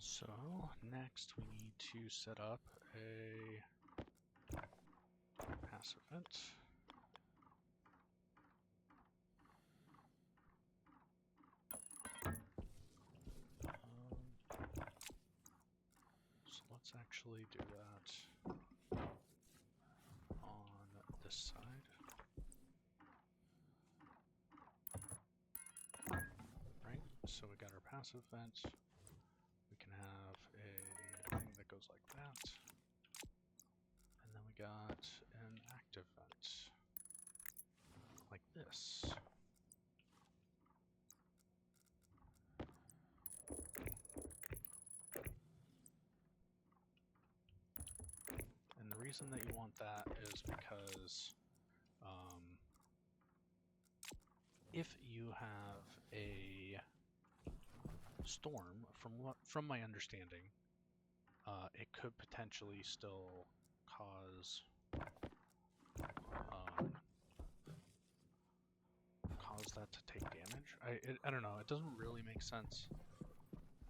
So next we need to set up a passive vent. So let's actually do that on this side. Right, so we got our passive vent. We can have a thing that goes like that. And then we got an active vent like this. And the reason that you want that is because if you have a storm, from my understanding, it could potentially still cause that to take damage. I don't know. It doesn't really make sense.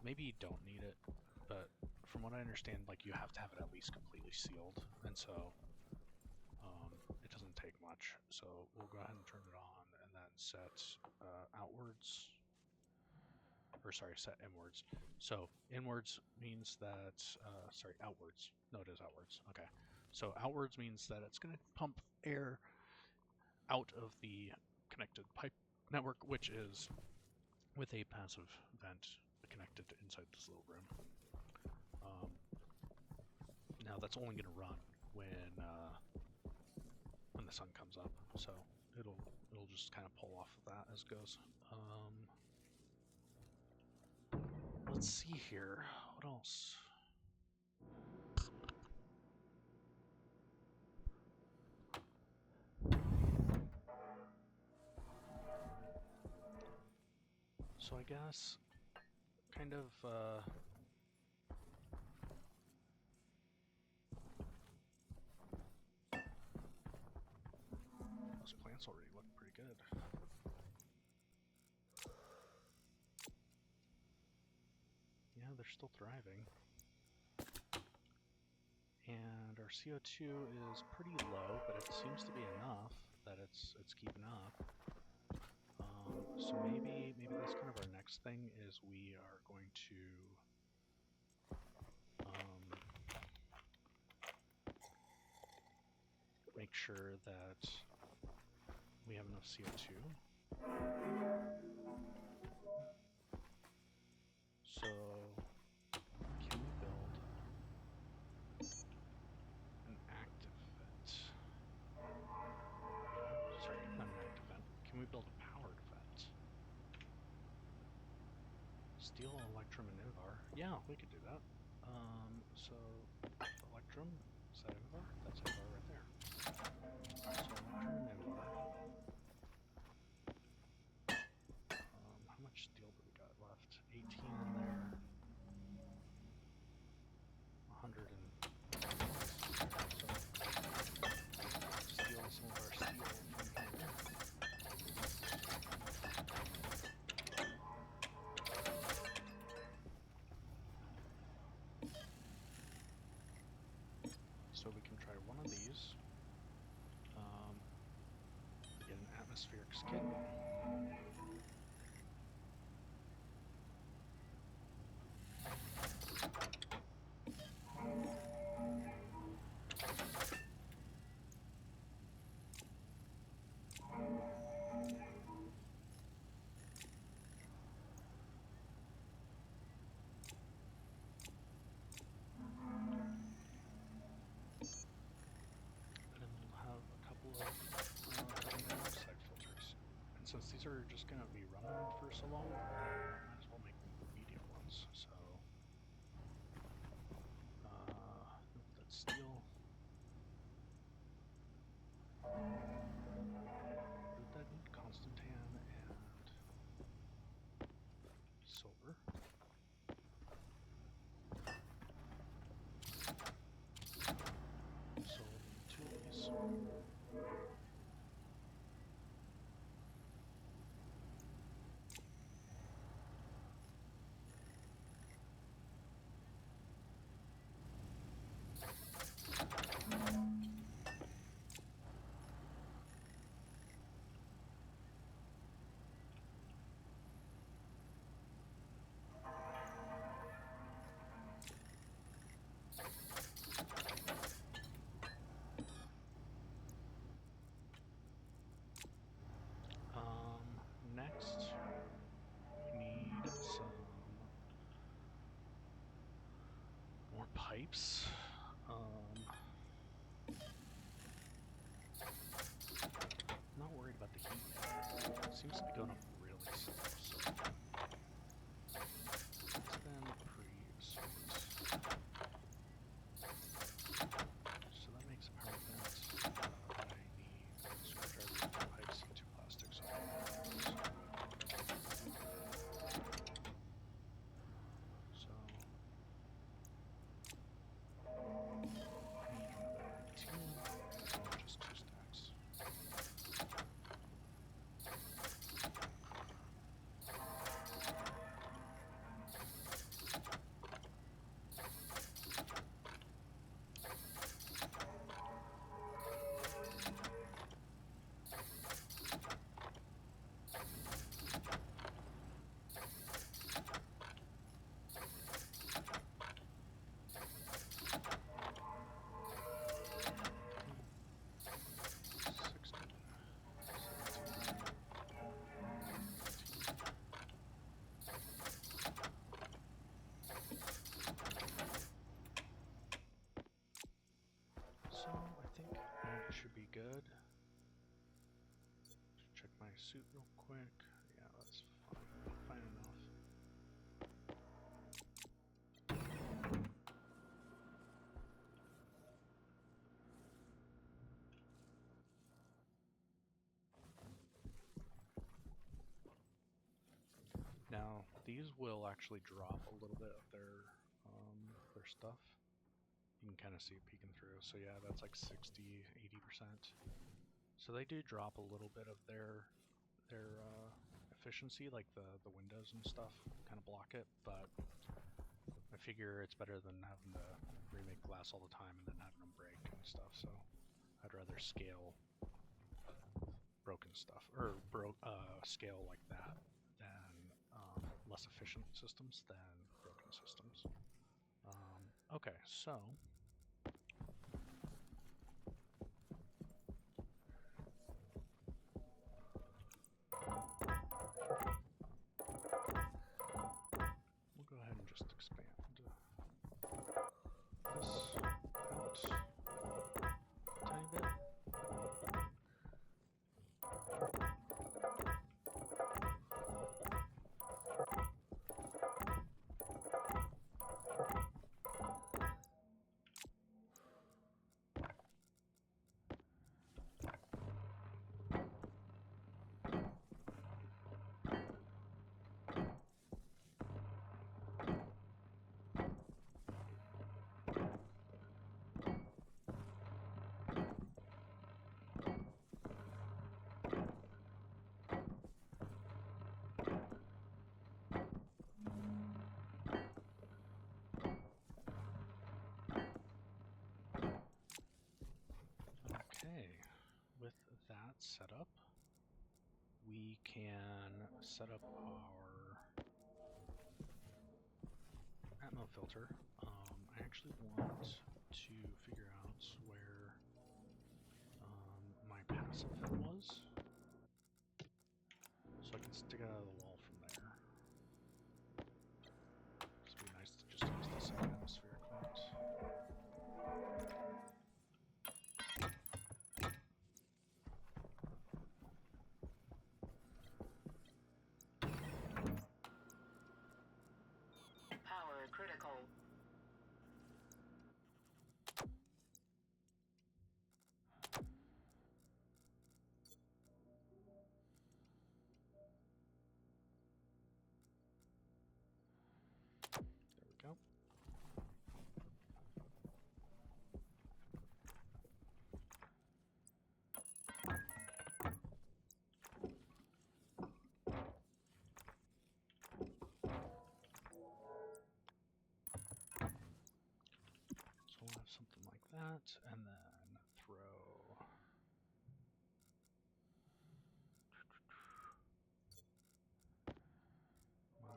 Maybe you don't need it, but from what I understand, like you have to have it at least completely sealed, and so it doesn't take much. So we'll go ahead and turn it on, and then set outwards. Or sorry, set inwards. So inwards means that, sorry, outwards. No, it is outwards. Okay. So outwards means that it's going to pump air out of the connected pipe network, which is with a passive vent connected inside this little room. Now that's only going to run when when the sun comes up. So it'll just kind of pull off of that as it goes. Let's see here. What else? So I guess kind of those plants already look pretty good. Yeah, they're still thriving. And our CO2 is pretty low, but it seems to be enough that it's keeping up. So maybe that's kind of our next thing is we are going to make sure that we have enough CO2. So can we build an active vent? Sorry, not an active vent. Can we build a powered vent? Steel, electrum, and invar. Yeah, we could do that. So electrum, is that invar? That's invar right there. So electrum and invar. How much steel do we got left? 18 in there. 100 and steal some of our steel from here. So we can try one of these. Get an atmospheric skin. Since these are just going to be running for so long, might as well make them medium ones. So, nope, that's steel. What did that need? Constantan and silver. So we'll need 2 of these. Next, we need some more pipes. I'm not worried about the heat yet. It seems to be going up really slow, so it's been pretty sweet. So that makes a power vent. I need screwdrivers, 2 pipes, and 2 plastics. So just 2 stacks. suit real quick. Yeah, that's fine. Fine enough. Now, these will actually drop a little bit of their stuff. You can kind of see it peeking through. So yeah, that's like 60, 80%. So they do drop a little bit of their efficiency, like the windows and stuff kind of block it, but I figure it's better than having to remake glass all the time and then having them break and stuff, so I'd rather scale broken stuff, or scale like that than less efficient systems than broken systems. Okay, so we'll go ahead and just expand this out a tiny bit. Okay, with that set up, we can set up our Atmo filter. I actually want to figure out where my passive fit was, so I can stick it out of the wall from there. It'd be nice to just use the same atmospheric vent. Power critical. There we go. So we'll have something like that, and then throw my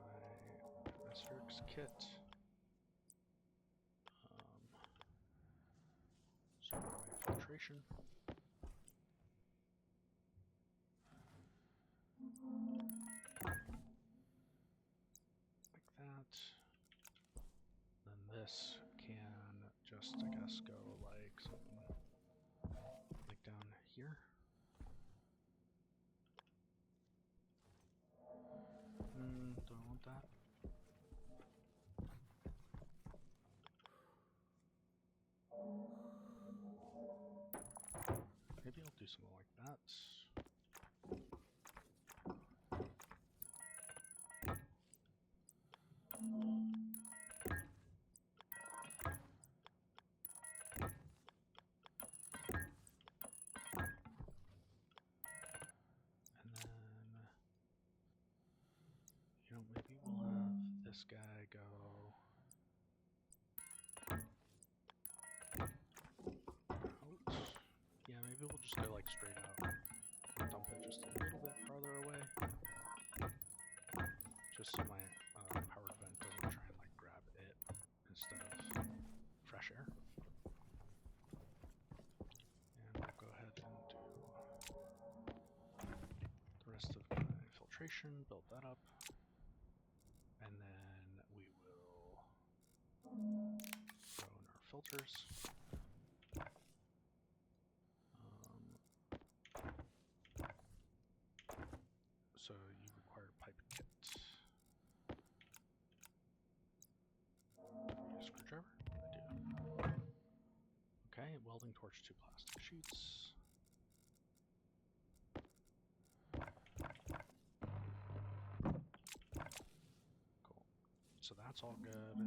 atmospherics kit. So my filtration. Like that. Then this can just, I guess, go like something like down here. Don't want that. Maybe I'll do something like that. And then, maybe we'll have this guy go out. Yeah, maybe we'll just go like straight out. Dump it just a little bit farther away. Just so my powered vent doesn't try and like grab it instead of fresh air. And we'll go ahead and do the rest of my filtration, build that up. And then we will throw in our filters. torch 2 plastic sheets. Cool. So that's all good.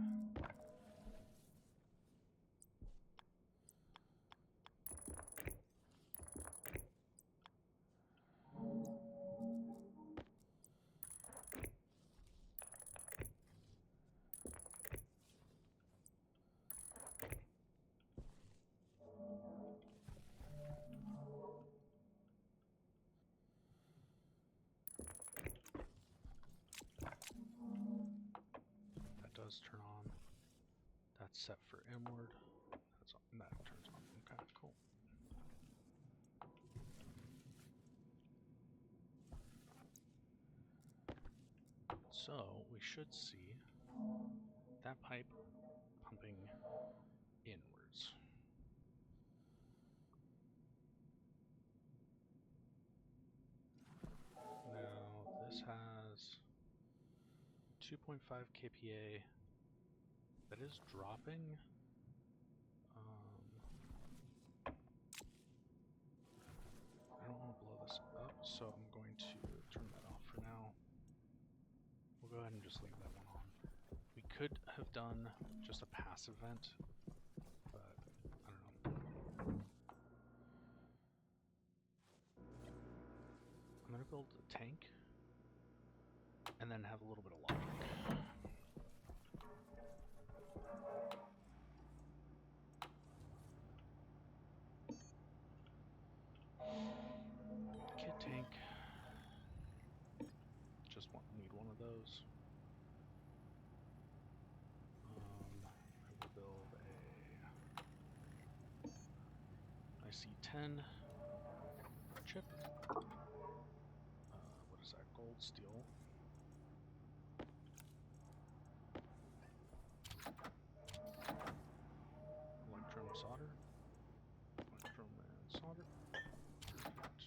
That does turn on. That's set for inward. That's on, that turns on. Okay, cool. So we should see that pipe pumping inwards. Now this has 2.5 kPa. That is dropping. I don't want to blow this up, so I'm going to turn that off for now. We'll go ahead and just leave that one on. We could have done just a passive vent, but I don't know. I'm going to build a tank and then have a little bit of logic. Kit tank. Just need one of those. I will build a IC-10 chip. What is that? Gold, steel. Electrum solder. Electrum and solder. Perfect.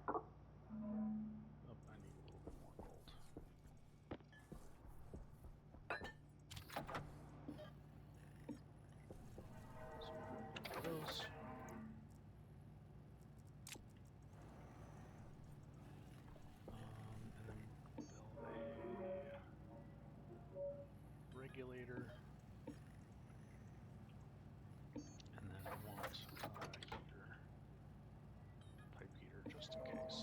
Oh, I need a little bit more gold. So we'll do those. And then we'll build a regulator. And then I want a heater. Pipe heater just in case.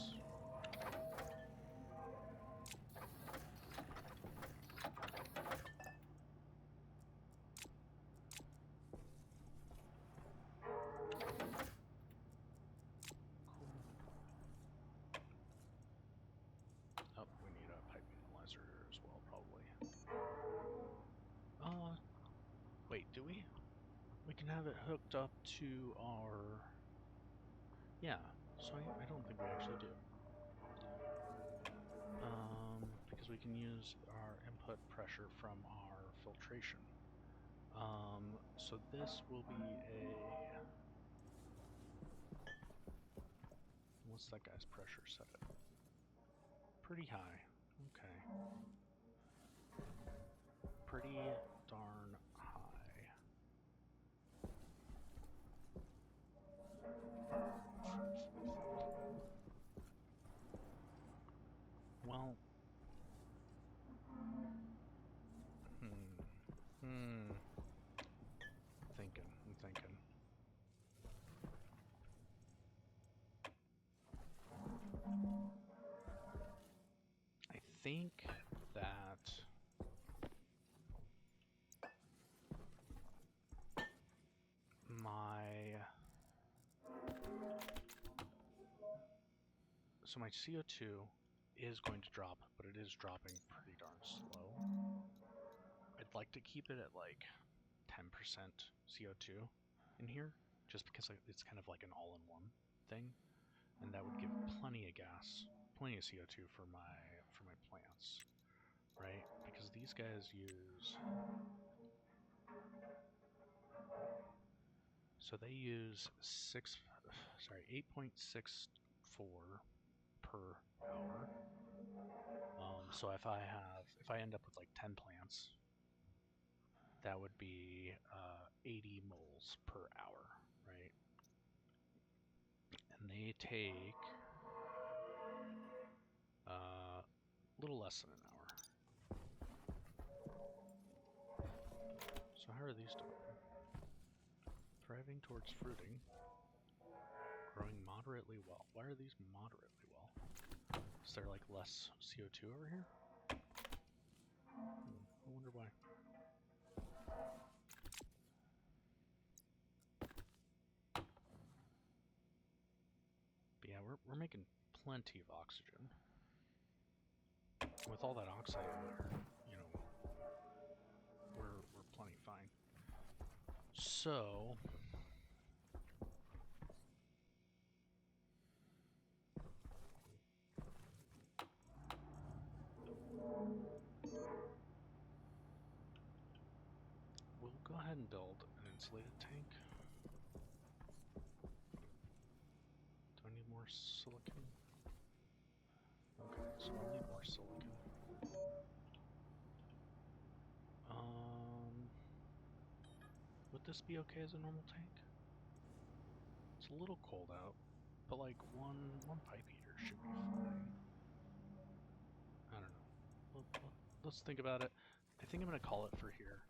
Oh, we need a pipe analyzer as well, probably. Wait, do we? We can have it hooked up to our... Yeah, so I don't think we actually do. Because we can use our input pressure from our filtration. So this will be a... What's that guy's pressure set at? Pretty high. Okay. Pretty darn high. Well... I'm thinking. I think that my CO2 is going to drop, but it is dropping pretty darn slow. I'd like to keep it at like 10% CO2 in here, just because it's kind of like an all-in-one thing, and that would give plenty of gas, plenty of CO2 for my plants, right? Because these guys use... So they use 8.64 per hour. So if I end up with like 10 plants, that would be 80 moles per hour. they take a little less than an hour. So how are these doing? Thriving towards fruiting. Growing moderately well. Why are these moderately well? Is there like less CO2 over here? I wonder why. But yeah, we're making plenty of oxygen. With all that oxide in there, you know, we're plenty fine. So we'll go ahead and build an insulated tank. Do I need more silicon? Okay, so I'll need more silicon. Would this be okay as a normal tank? It's a little cold out, but like one pipe heater should be fine. I don't know. Let's think about it. I think I'm gonna call it for here.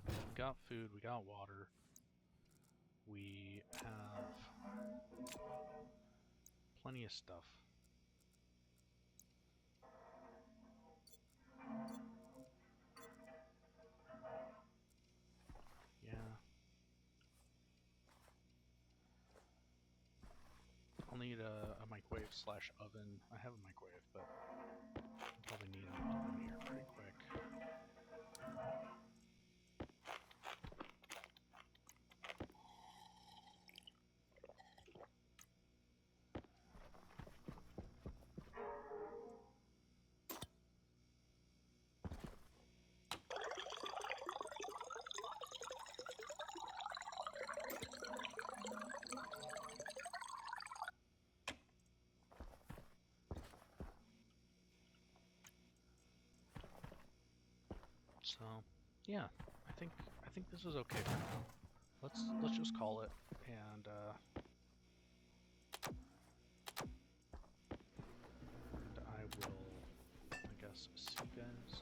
We got food, we got water, we have plenty of stuff. Yeah. I'll need a microwave slash oven. I have a microwave, but I'll probably need an oven here pretty quick. So, yeah, I think this is okay for now. Let's just call it, and I will, I guess, see you guys